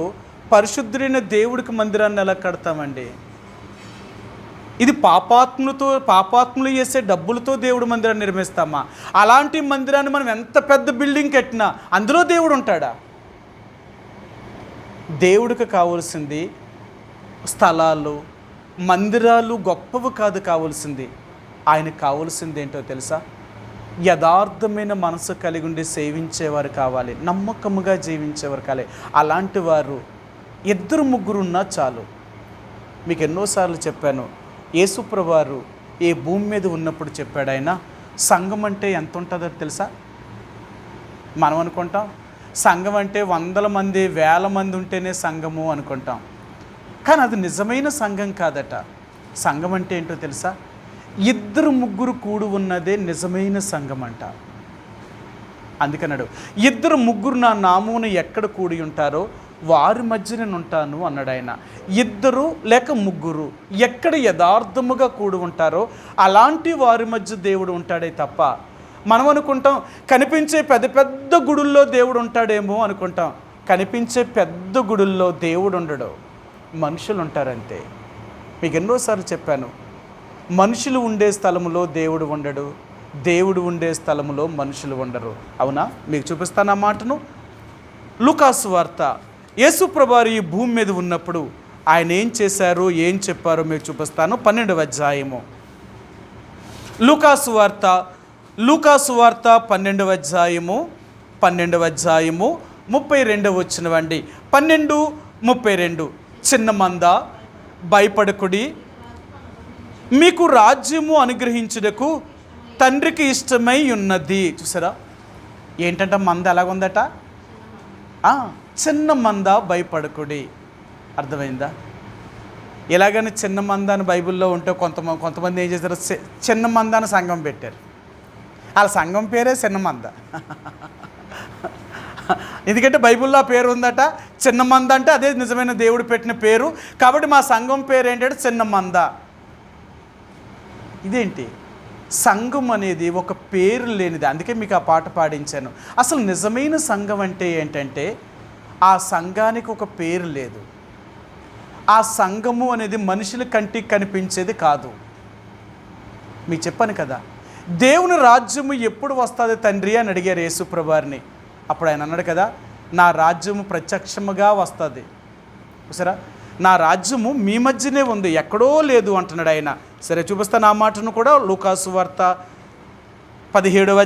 పరిశుద్ధుడైన దేవుడికి మందిరాన్ని ఎలా కడతామండి? ఇది పాపాత్ములు చేసే డబ్బులతో దేవుడు మందిరాన్ని నిర్మిస్తామా? అలాంటి మందిరాన్ని మనం ఎంత పెద్ద బిల్డింగ్ కట్టినా అందులో దేవుడు ఉంటాడా? దేవుడికి కావాల్సింది స్థలాలు, మందిరాలు గొప్పవి కాదు కావాల్సింది. ఆయనకు కావాల్సింది ఏంటో తెలుసా? యథార్థమైన మనసు కలిగి ఉండి సేవించేవారు కావాలి, నమ్మకముగా జీవించేవారు కావాలి. అలాంటి వారు 2-3 ఉన్నా చాలు. మీకు ఎన్నోసార్లు చెప్పాను, యేసుప్రభువారు ఈ భూమి మీద ఉన్నప్పుడు చెప్పాడు ఆయన, సంఘం అంటే ఎంత ఉంటుందో తెలుసా? మనం అనుకుంటాం సంఘం అంటే 100 మంది 1000 మంది ఉంటేనే సంఘము అనుకుంటాం, కానీ అది నిజమైన సంఘం కాదట. సంఘం అంటే ఏంటో తెలుసా? 2-3 కూడి ఉన్నదే నిజమైన సంఘం అంట. అందుకన్నాడు, ఇద్దరు ముగ్గురు నా నామమున ఎక్కడ కూడి ఉంటారో వారి మధ్య నేను ఉంటాను అన్నాడు ఆయన. ఇద్దరు లేక ముగ్గురు ఎక్కడ యథార్థముగా కూడి ఉంటారో అలాంటి వారి మధ్య దేవుడు ఉంటాడే తప్ప, మనం అనుకుంటాం కనిపించే పెద్ద పెద్ద గుడుల్లో దేవుడు ఉంటాడేమో అనుకుంటాం. కనిపించే పెద్ద గుడుల్లో దేవుడు ఉండడు, మనుషులు ఉంటారంతే. మీకు ఎన్నోసార్లు చెప్పాను, మనుషులు ఉండే స్థలములో దేవుడు ఉండడు, దేవుడు ఉండే స్థలములో మనుషులు ఉండరు. అవునా? మీకు చూపిస్తాను ఆ మాటను. లూకాసు వార్త, యేసు ప్రభువారు ఈ భూమి మీద ఉన్నప్పుడు ఆయన ఏం చేశారో ఏం చెప్పారో మీకు చూపిస్తాను. 12వ అధ్యాయము లూకాసు వార్త 12వ అధ్యాయము 32వ వచనమండి. 12:32. చిన్న మంద, భయపడకుడి, మీకు రాజ్యము అనుగ్రహించుటకు తండ్రికి ఇష్టమై ఉన్నది. చూసారా ఏంటంట మంద ఎలాగుందట? చిన్న మంద, భయపడకుడి. అర్థమైందా? ఎలాగని చిన్న మంద అని బైబిల్లో ఉంటే కొంతమంది ఏం చేశారు, చిన్న మంద అని సంఘం పెట్టారు. వాళ్ళ సంఘం పేరే చిన్న మంద. ఎందుకంటే బైబిల్లో ఆ పేరు ఉందట, చిన్న మంద అంటే అదే నిజమైన దేవుడు పెట్టిన పేరు. కాబట్టి మా సంఘం పేరు ఏంటంటే చిన్న మంద. ఇదేంటి? సంఘం అనేది ఒక పేరు లేనిది. అందుకే మీకు ఆ పాట పాడించాను. అసలు నిజమైన సంఘం అంటే ఏంటంటే ఆ సంఘానికి ఒక పేరు లేదు. ఆ సంఘము అనేది మనుషుల కంటికి కనిపించేది కాదు. మీకు చెప్పాను కదా, దేవుని రాజ్యము ఎప్పుడు వస్తుంది తండ్రి అని అడిగారు యేసు ప్రభువారిని. అప్పుడు ఆయన అన్నాడు కదా, నా రాజ్యము ప్రత్యక్షముగా వస్తుంది. సరే, నా రాజ్యము మీ మధ్యనే ఉంది, ఎక్కడో లేదు అంటున్నాడు ఆయన. సరే, చూపిస్తాను ఆ మాటను కూడా. లూకాసు వార్త 17వ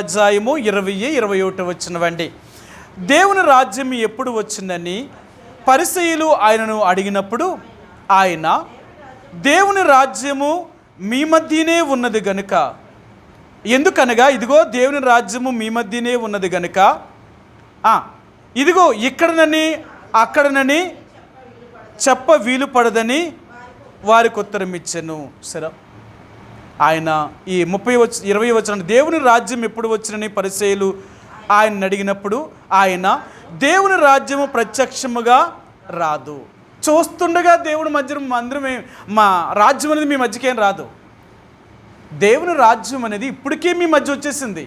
అధ్యాయము 20-21 వచ్చినవండి. దేవుని రాజ్యం ఎప్పుడు వచ్చిందని పరిసయ్యులు ఆయనను అడిగినప్పుడు ఆయన, దేవుని రాజ్యము మీ మధ్యనే ఉన్నది గనుక, ఎందుకనగా ఇదిగో దేవుని రాజ్యము మీ మధ్యనే ఉన్నది గనుక, ఇదిగో ఇక్కడనని అక్కడనని చెప్ప వీలు పడదని వారికి ఉత్తరం ఇచ్చాను. సరే, ఆయన ఈ 20 వచనం, దేవుని రాజ్యం ఎప్పుడు వచ్చినని పరిసయ్యులు ఆయన అడిగినప్పుడు ఆయన, దేవుని రాజ్యము ప్రత్యక్షముగా రాదు. చూస్తుండగా దేవుని మందిరమే, మా రాజ్యం అనేది మీ మధ్యకేం రాదు. దేవుని రాజ్యం అనేది ఇప్పటికే మీ మధ్య వచ్చేసింది.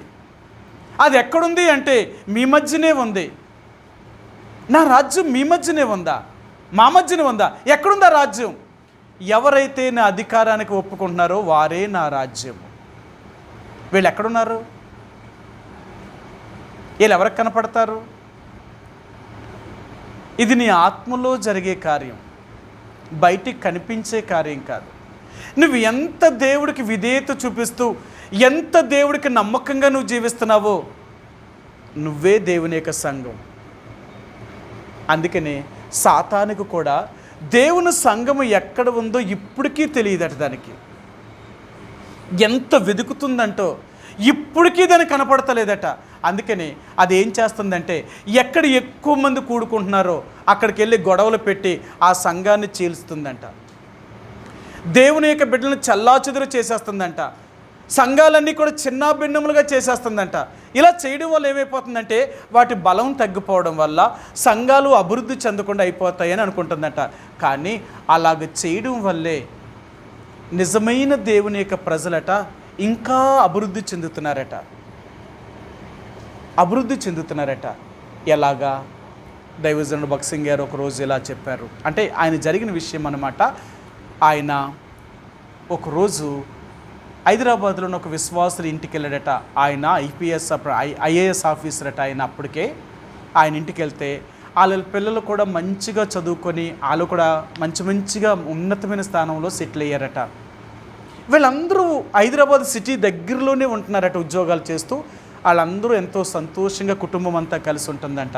అది ఎక్కడుంది అంటే మీ మధ్యనే ఉంది. నా రాజ్యం మీ మధ్యనే ఉందా? మా మధ్యనే ఉందా? ఎక్కడుందా రాజ్యం? ఎవరైతే నా అధికారానికి ఒప్పుకుంటున్నారో వారే నా రాజ్యము. వీళ్ళు ఎక్కడున్నారు? వీళ్ళు ఎవరికి కనపడతారు? ఇది నీ ఆత్మలో జరిగే కార్యం, బయటికి కనిపించే కార్యం కాదు. నువ్వు ఎంత దేవుడికి విధేయత చూపిస్తూ, ఎంత దేవుడికి నమ్మకంగా నువ్వు జీవిస్తున్నావో నువ్వే దేవుని యొక్క సంఘం. అందుకనే సాతానుకు కూడా దేవుని సంఘము ఎక్కడ ఉందో ఇప్పటికీ తెలియదట. దానికి ఎంత వెతుకుతుందంటో ఇప్పటికీ దానికి కనపడతలేదట. అందుకని అది ఏం చేస్తుందంటే, ఎక్కడ ఎక్కువ మంది కూడుకుంటున్నారో అక్కడికి వెళ్ళి గొడవలు పెట్టి ఆ సంఘాన్ని చీల్స్తుందంట. దేవుని యొక్క బిడ్డలను చల్లాచెదురు చేసేస్తుందంట. సంఘాలన్నీ కూడా చిన్న భిన్నములుగా చేసేస్తుందంట. ఇలా చేయడం వల్ల ఏమైపోతుందంటే వాటి బలం తగ్గిపోవడం వల్ల సంఘాలు అభివృద్ధి చెందకుండా అయిపోతాయని అనుకుంటుందంట. కానీ అలాగ చేయడం వల్లే నిజమైన దేవుని యొక్క ప్రజలట ఇంకా అభివృద్ధి చెందుతున్నారట. ఎలాగా? దైవజనుడు భక్సింగ్ గారు ఒకరోజు ఇలా చెప్పారు. అంటే ఆయన జరిగిన విషయం అన్నమాట. ఆయన ఒకరోజు హైదరాబాద్లో ఒక విశ్వాసుల ఇంటికి వెళ్ళాడట. ఆయన ఐఏఎస్ ఆఫీసర్ అట. ఆయన అప్పటికే ఆయన ఇంటికి వెళ్తే వాళ్ళ పిల్లలు కూడా మంచిగా చదువుకొని వాళ్ళు కూడా మంచిగా ఉన్నతమైన స్థానంలో సెటిల్ అయ్యారట. వీళ్ళందరూ హైదరాబాద్ సిటీ దగ్గరలోనే ఉంటున్నారట, ఉద్యోగాలు చేస్తూ. వాళ్ళందరూ ఎంతో సంతోషంగా కుటుంబం అంతా కలిసి ఉంటుందంట.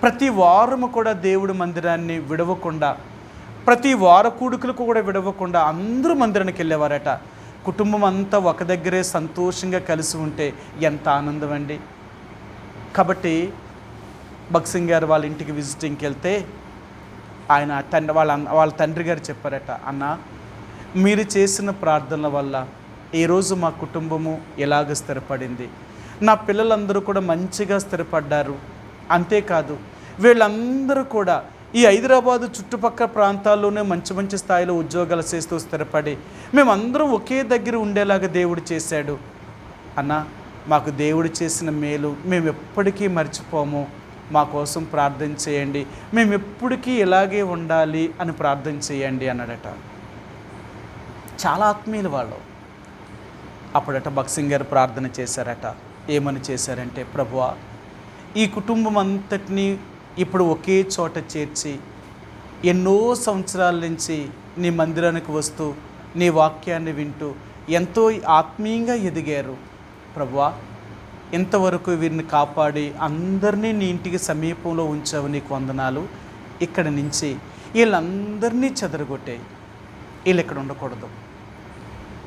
ప్రతి వారము కూడా దేవుడి మందిరాన్ని విడవకుండా, ప్రతి వార కూడుకులకు కూడా విడవకుండా అందరూ మందిరానికి వెళ్ళేవారట. కుటుంబం అంతా ఒక దగ్గరే సంతోషంగా కలిసి ఉంటే ఎంత ఆనందం అండి. కాబట్టి భక్సింగ్ గారు వాళ్ళ ఇంటికి విజిటింగ్కి వెళ్తే ఆయన వాళ్ళ తండ్రి గారు చెప్పారట, అన్న మీరు చేసిన ప్రార్థనల వల్ల ఈరోజు మా కుటుంబము ఎలాగ స్థిరపడింది, నా పిల్లలందరూ కూడా మంచిగా స్థిరపడ్డారు. అంతేకాదు వీళ్ళందరూ కూడా ఈ హైదరాబాదు చుట్టుపక్కల ప్రాంతాల్లోనే మంచి మంచి స్థాయిలో ఉద్యోగాలు చేస్తూ స్థిరపడి మేమందరం ఒకే దగ్గర ఉండేలాగా దేవుడు చేశాడు. అన్న, మాకు దేవుడు చేసిన మేలు మేము ఎప్పటికీ మర్చిపోము, మా కోసం ప్రార్థన చేయండి, మేము ఎప్పటికీ ఇలాగే ఉండాలి అని ప్రార్థన చేయండి అన్నాడట. చాలా ఆత్మీయులు వాళ్ళు. అప్పుడట భక్సింగ్ గారు ప్రార్థన చేశారట. ఏమని చేశారంటే, ప్రభువా, ఈ కుటుంబం అంతటినీ ఇప్పుడు ఒకే చోట చేర్చి ఎన్నో సంవత్సరాల నుంచి నీ మందిరానికి వస్తూ నీ వాక్యాన్ని వింటూ ఎంతో ఆత్మీయంగా ఎదిగారు. ప్రభువా, ఇంతవరకు వీరిని కాపాడి అందరినీ నీ ఇంటికి సమీపంలో ఉంచావు, నీకు వందనాలు. ఇక్కడి నుంచి వీళ్ళందరినీ చెదరగొట్టే, వీళ్ళు ఇక్కడ ఉండకూడదు,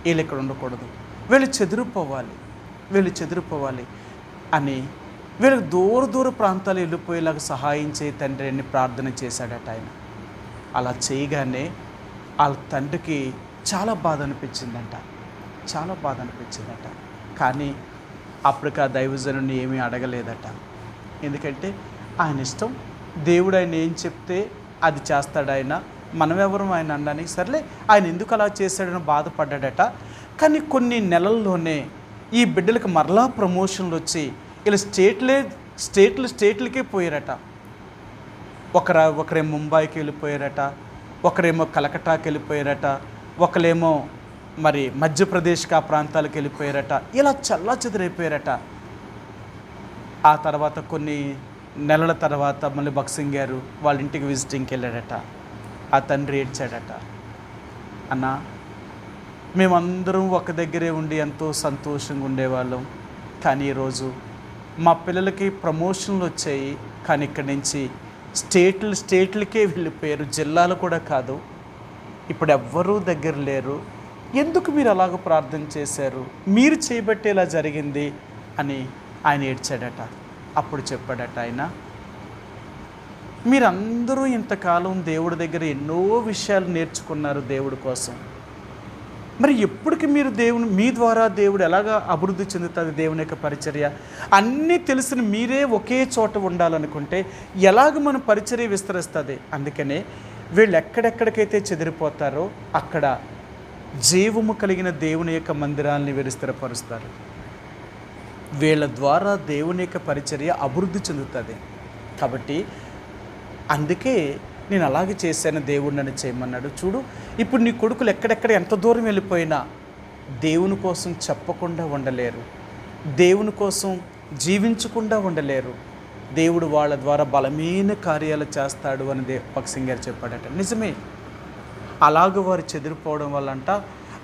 వీళ్ళు ఇక్కడ ఉండకూడదు, వీళ్ళు చెదిరిపోవాలి అని వీళ్ళకి దూర ప్రాంతాలు వెళ్ళిపోయేలాగా సహాయం చేయి తండ్రి అని ప్రార్థన చేశాడట ఆయన. అలా చేయగానే వాళ్ళ తండ్రికి చాలా బాధ అనిపించిందట. కానీ అప్పటికి ఆ దైవజనుని ఏమీ అడగలేదట. ఎందుకంటే ఆయన ఇష్టం, దేవుడు ఆయన ఏం చెప్తే అది చేస్తాడు. ఆయన మనమెవరు ఆయన అనడానికి, సర్లే ఆయన ఎందుకు అలా చేశాడని బాధపడ్డాడట. కానీ కొన్ని నెలల్లోనే ఈ బిడ్డలకు మరలా ప్రమోషన్లు వచ్చి వీళ్ళు స్టేట్లకే పోయారట. ఒకరేమో ముంబైకి వెళ్ళిపోయారట, ఒకరేమో కలకట్టాకి వెళ్ళిపోయారట, ఒకరేమో మరి మధ్యప్రదేశ్కి ఆ ప్రాంతాలకు వెళ్ళిపోయారట. ఇలా చల్లా చెదిరైపోయారట. ఆ తర్వాత కొన్ని నెలల తర్వాత మళ్ళీ భక్సింగ్ గారు వాళ్ళ ఇంటికి విజిటింగ్కి వెళ్ళాడట. ఆ తండ్రి ఏడ్చాడట, అన్న, మేమందరం ఒక దగ్గరే ఉండి ఎంతో సంతోషంగా ఉండేవాళ్ళం, కానీ ఈరోజు మా పిల్లలకి ప్రమోషన్లు వచ్చాయి, కానీ ఇక్కడి నుంచి స్టేట్లకే వెళ్ళిపోయారు, జిల్లాలు కూడా కాదు, ఇప్పుడు ఎవ్వరూ దగ్గర లేరు. ఎందుకు మీరు అలాగ ప్రార్థన చేశారు, మీరు చేయబట్టే ఇలా జరిగింది అని ఆయన ఏడ్చాడట. అప్పుడు చెప్పాడట ఆయన, మీరందరూ ఇంతకాలం దేవుడి దగ్గర ఎన్నో విషయాలు నేర్చుకున్నారు దేవుడి కోసం, మరి ఎప్పటికి మీరు మీ ద్వారా దేవుడు ఎలాగా అభివృద్ధి చెందుతుంది, దేవుని యొక్క పరిచర్య అన్నీ తెలిసిన మీరే ఒకే చోట ఉండాలనుకుంటే ఎలాగ మన పరిచర్య విస్తరిస్తుంది. అందుకనే వీళ్ళు ఎక్కడెక్కడికైతే చెదిరిపోతారో అక్కడ జీవము కలిగిన దేవుని యొక్క మందిరాలని వీరు స్థిరపరుస్తారు. వీళ్ళ ద్వారా దేవుని యొక్క పరిచర్య అభివృద్ధి చెందుతుంది. కాబట్టి అందుకే నేను అలాగే చేశాను, దేవుడు నన్ను చేయమన్నాడు. చూడు, ఇప్పుడు నీ కొడుకులు ఎక్కడెక్కడ ఎంత దూరం వెళ్ళిపోయినా దేవుని కోసం చెప్పకుండా ఉండలేరు, దేవుని కోసం జీవించకుండా ఉండలేరు. దేవుడు వాళ్ళ ద్వారా బలమైన కార్యాలు చేస్తాడు అని భక్సింగ్ గారు చెప్పాడట. నిజమే, అలాగ వారు చెదిరిపోవడం వల్లంట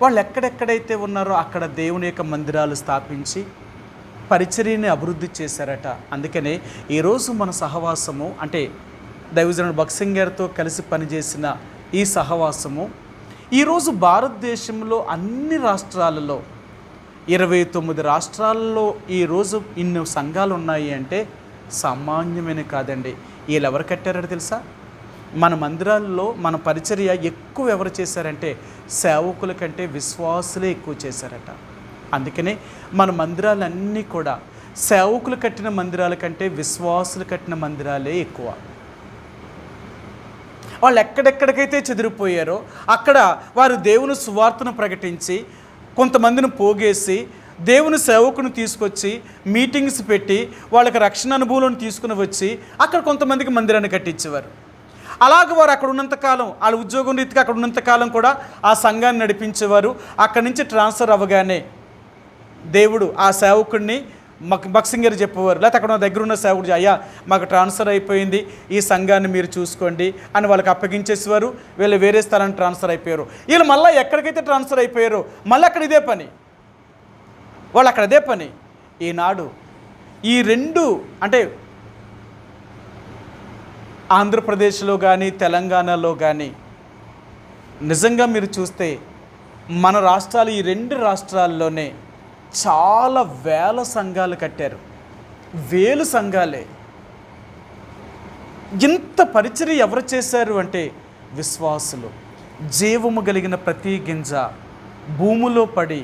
వాళ్ళు ఎక్కడెక్కడైతే ఉన్నారో అక్కడ దేవుని యొక్క మందిరాలు స్థాపించి పరిచర్యని అభివృద్ధి చేశారట. అందుకనే ఈరోజు మన సహవాసము, అంటే దైవజనుడు భక్సింగ్ గారితో కలిసి పనిచేసిన ఈ సహవాసము ఈరోజు భారతదేశంలో అన్ని రాష్ట్రాలలో 29 రాష్ట్రాల్లో ఈరోజు ఇన్ని సంఘాలు ఉన్నాయి అంటే సామాన్యమైన కాదండి. వీళ్ళు ఎవరు కట్టారో తెలుసా? మన మందిరాల్లో మన పరిచర్య ఎక్కువ ఎవరు చేశారంటే సేవకుల కంటే విశ్వాసులే ఎక్కువ చేశారట. అందుకనే మన మందిరాలన్నీ కూడా సేవకులు కట్టిన మందిరాల కంటే విశ్వాసులు కట్టిన మందిరాలే ఎక్కువ. వాళ్ళు ఎక్కడెక్కడికైతే చెదిరిపోయారో అక్కడ వారు దేవుని సువార్తను ప్రకటించి కొంతమందిని పోగేసి దేవుని సేవకుని తీసుకొచ్చి మీటింగ్స్ పెట్టి వాళ్ళకి రక్షణ అనుభవాలను తీసుకుని వచ్చి అక్కడ కొంతమందికి మందిరాన్ని కట్టించేవారు. అలాగ వారు అక్కడ ఉన్నంతకాలం, వాళ్ళ ఉద్యోగం రీతిగా అక్కడ ఉన్నంతకాలం కూడా ఆ సంఘాన్ని నడిపించేవారు. అక్కడి నుంచి ట్రాన్స్ఫర్ అవ్వగానే దేవుడు ఆ సేవకుడిని భక్సింగ్ గారు చెప్పేవారు, లేకపోతే అక్కడ దగ్గర ఉన్న సేవకుడు, అయ్యా మాకు ట్రాన్స్ఫర్ అయిపోయింది, ఈ సంఘాన్ని మీరు చూసుకోండి అని వాళ్ళకి అప్పగించేసేవారు. వీళ్ళు వేరే స్థలానికి ట్రాన్స్ఫర్ అయిపోయారు. వీళ్ళు మళ్ళీ ఎక్కడికైతే ట్రాన్స్ఫర్ అయిపోయారో మళ్ళీ అక్కడ ఇదే పని, వాళ్ళు అక్కడ అదే పని. ఈనాడు ఈ రెండు, అంటే ఆంధ్రప్రదేశ్లో కానీ తెలంగాణలో కానీ నిజంగా మీరు చూస్తే మన రాష్ట్రాలు, ఈ 2 రాష్ట్రాల్లోనే చాలా వేల సంఘాలు కట్టారు, వేలు సంఘాలే. ఇంత పరిచర్య ఎవరు చేశారు అంటే విశ్వాసులు. జీవము కలిగిన ప్రతి గింజ భూమిలో పడి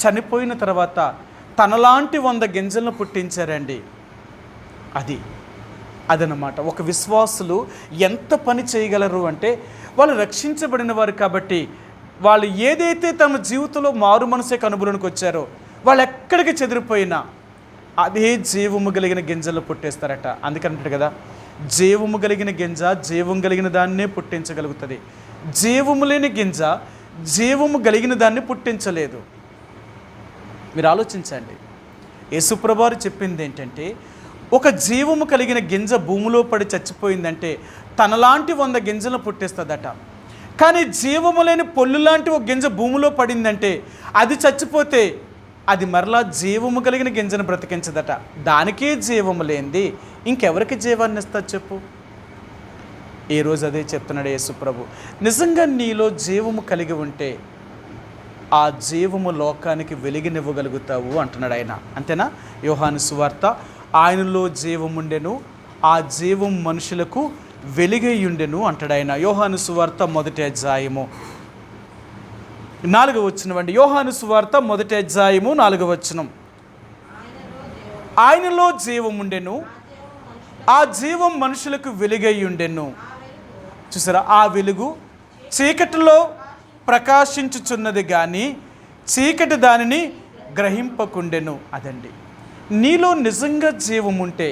చనిపోయిన తర్వాత తనలాంటి 100 గింజలను పుట్టించారండి. అదనమాట ఒక విశ్వాసులు ఎంత పని చేయగలరు అంటే, వాళ్ళు రక్షించబడిన వారు కాబట్టి వాళ్ళు ఏదైతే తమ జీవితంలో మారు మనసే అనుభవానికి వచ్చారో వాళ్ళు ఎక్కడికి చెదిరిపోయినా అదే జీవము కలిగిన గింజలు పుట్టేస్తారట. అందుకంటాడు కదా, జీవము కలిగిన గింజ జీవం కలిగిన దాన్నే పుట్టించగలుగుతుంది, జీవము లేని గింజ జీవము కలిగిన దాన్ని పుట్టించలేదు. మీరు ఆలోచించండి. యేసుప్రభువారు చెప్పింది ఏంటంటే, ఒక జీవము కలిగిన గింజ భూమిలో పడి చచ్చిపోయిందంటే తనలాంటి 100 గింజలను పుట్టిస్తుందట. కానీ జీవము లేని పొల్లు లాంటి ఒక గింజ భూమిలో పడిందంటే అది చచ్చిపోతే అది మరలా జీవము కలిగిన గింజను బ్రతికించదట. దానికే జీవము లేనిది ఇంకెవరికి జీవాన్ని ఇస్తుంది చెప్పు? ఈరోజు అదే చెప్తున్నాడు యేసుప్రభు. నిజంగా నీలో జీవము కలిగి ఉంటే ఆ జీవము లోకానికి వెలిగినివ్వగలుగుతావు అంటున్నాడు ఆయన. అంతేనా? యోహాను సువార్త, ఆయనలో జీవముండెను, ఆ జీవం మనుషులకు వెలుగయ్యుండెను అంటాడు ఆయన. యోహాను సువార్త 1వ అధ్యాయము 4వ వచనం అండి. యోహాను సువార్త 1వ అధ్యాయము 4వ వచనం. ఆయనలో జీవముండెను, ఆ జీవం మనుషులకు వెలుగయ్యుండెను. చూసారా? ఆ వెలుగు చీకటిలో ప్రకాశించుచున్నది కానీ చీకటి దానిని గ్రహింపకుండెను. అదండి, నీలో నిజంగా జీవం ఉంటే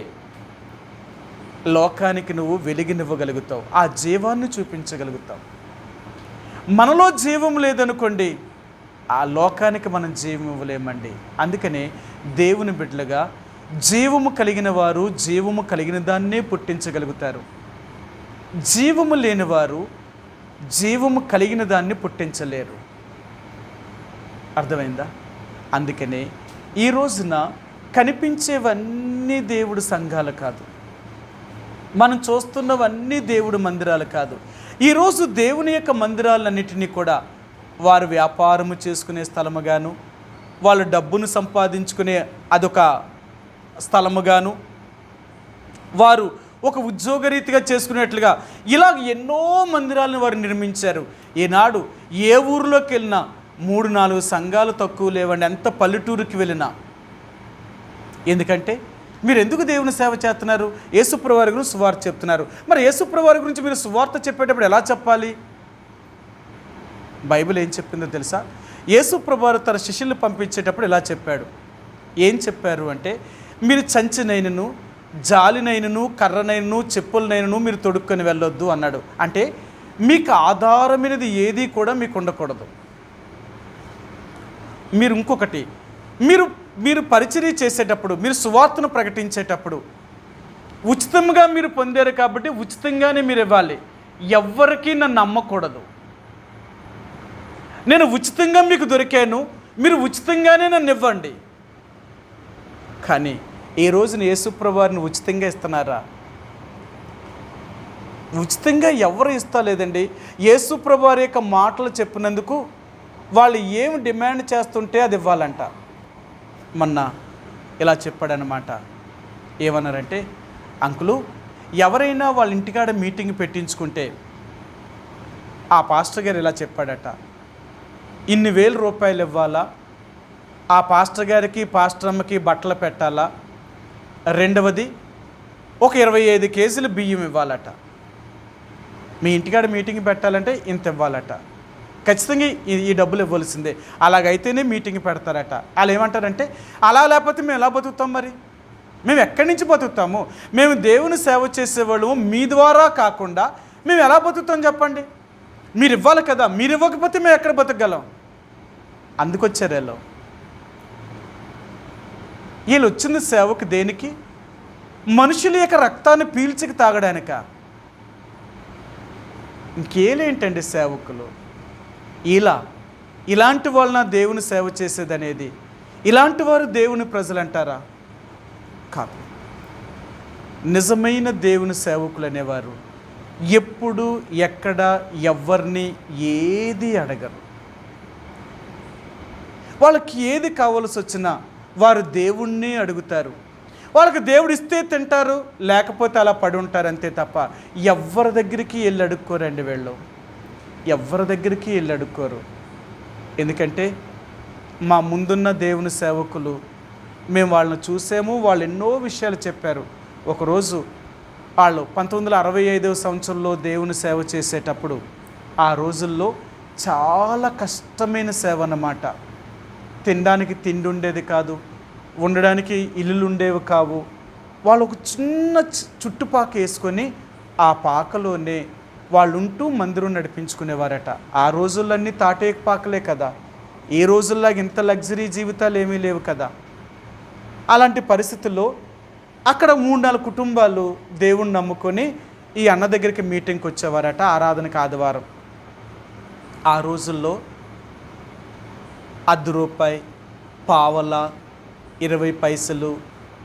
లోకానికి నువ్వు వెలిగినివ్వగలుగుతావు, ఆ జీవాన్ని చూపించగలుగుతావు. మనలో జీవం లేదనుకోండి, ఆ లోకానికి మనం జీవం ఇవ్వలేమండి. అందుకనే దేవుని బిడ్డలుగా జీవము కలిగిన వారు జీవము కలిగిన దాన్నే పుట్టించగలుగుతారు. జీవము లేనివారు జీవము కలిగిన దాన్ని పుట్టించలేరు. అర్థమైందా? అందుకనే ఈ రోజున కనిపించేవన్నీ దేవుడు సంఘాలు కాదు, మనం చూస్తున్నవన్నీ దేవుడు మందిరాలు కాదు. ఈరోజు దేవుని యొక్క మందిరాలన్నిటినీ కూడా వారు వ్యాపారము చేసుకునే స్థలముగాను, వాళ్ళు డబ్బును సంపాదించుకునే అదొక స్థలముగాను, వారు ఒక ఉద్యోగరీతిగా చేసుకునేట్లుగా ఇలా ఎన్నో మందిరాలను వారు నిర్మించారు. ఈనాడు ఏ ఊరిలోకి వెళ్ళినా 3-4 సంఘాలు తక్కువ లేవండి, ఎంత పల్లెటూరుకి వెళ్ళినా. ఎందుకంటే మీరు ఎందుకు దేవుని సేవ చేస్తున్నారు? యేసుప్రభువారి గురించి సువార్త చెప్తున్నారు. మరి యేసుప్రభువారి గురించి మీరు సువార్త చెప్పేటప్పుడు ఎలా చెప్పాలి? బైబిల్ ఏం చెప్పిందో తెలుసా? యేసుప్రభువారు తన శిష్యుల్ని పంపించేటప్పుడు ఇలా చెప్పాడు. ఏం చెప్పారు అంటే, మీరు చంచినైనను జాలినైనను కర్రనైనను చెప్పులనైనను మీరు తొడుక్కొని వెళ్ళొద్దు అన్నాడు. అంటే మీకు ఆధారమైనది ఏది కూడా మీకు ఉండకూడదు. మీరు ఇంకొకటి, మీరు పరిచర్య చేసేటప్పుడు, మీరు సువార్తను ప్రకటించేటప్పుడు ఉచితంగా మీరు పొందారు కాబట్టి ఉచితంగానే మీరు ఇవ్వాలి. ఎవ్వరికీ నన్ను నమ్మకూడదు. నేను ఉచితంగా మీకు దొరికాను, మీరు ఉచితంగానే నన్ను ఇవ్వండి. కానీ ఈ రోజున యేసుప్రభువారిని ఉచితంగా ఇస్తున్నారా? ఉచితంగా ఎవరు ఇస్తలేదండి. యేసుప్రభువారి యొక్క మాటలు చెప్పినందుకు వాళ్ళు ఏమి డిమాండ్ చేస్తుంటే అది ఇవ్వాలంట. మొన్న ఇలా చెప్పాడనమాట. ఏమన్నారంటే, అంకులు ఎవరైనా వాళ్ళ ఇంటికాడ మీటింగ్ పెట్టించుకుంటే ఆ పాస్టర్ గారు ఇలా చెప్పాడట, ఇన్ని వేల రూపాయలు ఇవ్వాలా, ఆ పాస్టర్ గారికి పాస్టర్ అమ్మకి బట్టలు పెట్టాలా, రెండవది ఒక 25 కేజీలు బియ్యం ఇవ్వాలట. మీ ఇంటికాడ మీటింగ్ పెట్టాలంటే ఇంత ఇవ్వాలట, ఖచ్చితంగా ఈ డబ్బులు ఇవ్వాల్సిందే, అలాగైతేనే మీటింగ్ పెడతారట. వాళ్ళు ఏమంటారంటే, అలా లేకపోతే మేము ఎలా బతుకుతాం? మరి మేము ఎక్కడి నుంచి బతుకుతాము? మేము దేవుని సేవ చేసేవాళ్ళము మీ ద్వారా కాకుండా మేము ఎలా బతుకుతాం చెప్పండి? మీరు ఇవ్వాలి కదా, మీరు ఇవ్వకపోతే మేము ఎక్కడ బతకగలం? అందుకొచ్చారు వీళ్ళు వచ్చింది సేవకు దేనికి? మనుషుల యొక్క రక్తాన్ని పీల్చికి తాగడానిక? ఇంకేలేంటండి సేవకులు? ఇలాంటి వాళ్ళన దేవుని సేవ చేసేది అనేది? ఇలాంటి వారు దేవుని ప్రజలు అంటారా? కాదు. నిజమైన దేవుని సేవకులు అనేవారు ఎప్పుడు ఎక్కడ ఎవరిని ఏది అడగరు. వాళ్ళకి ఏది కావాల్సి వచ్చినా వారు దేవుణ్ణి అడుగుతారు. వాళ్ళకి దేవుడు ఇస్తే తింటారు, లేకపోతే అలా పడి ఉంటారు అంతే తప్ప ఎవరి దగ్గరికి వెళ్ళి అడుక్కోరండి. వీళ్ళు ఎవరి దగ్గరికి వెళ్ళి అడుక్కోరు. ఎందుకంటే మా ముందున్న దేవుని సేవకులు, మేము వాళ్ళని చూసాము, వాళ్ళు ఎన్నో విషయాలు చెప్పారు. ఒకరోజు వాళ్ళు 1965 సంవత్సరంలో దేవుని సేవ చేసేటప్పుడు, ఆ రోజుల్లో చాలా కష్టమైన సేవ అన్నమాట. తినడానికి తిండి ఉండేది కాదు, ఉండడానికి ఇల్లులు ఉండేవి కావు. వాళ్ళు ఒక చిన్న చుట్టుపాక వేసుకొని ఆ పాకలోనే వాళ్ళుంటూ మందిరం నడిపించుకునేవారట. ఆ రోజులన్నీ తాటేక పాకలే కదా, ఏ రోజుల్లాగా ఇంత లగ్జరీ జీవితాలు ఏమీ లేవు కదా. అలాంటి పరిస్థితుల్లో అక్కడ 3-4 కుటుంబాలు దేవుణ్ణి నమ్ముకొని ఈ అన్న దగ్గరికి మీటింగ్కి వచ్చేవారట, ఆరాధనకి ఆదివారం. ఆ రోజుల్లో ₹10, పావల, 20 పైసలు,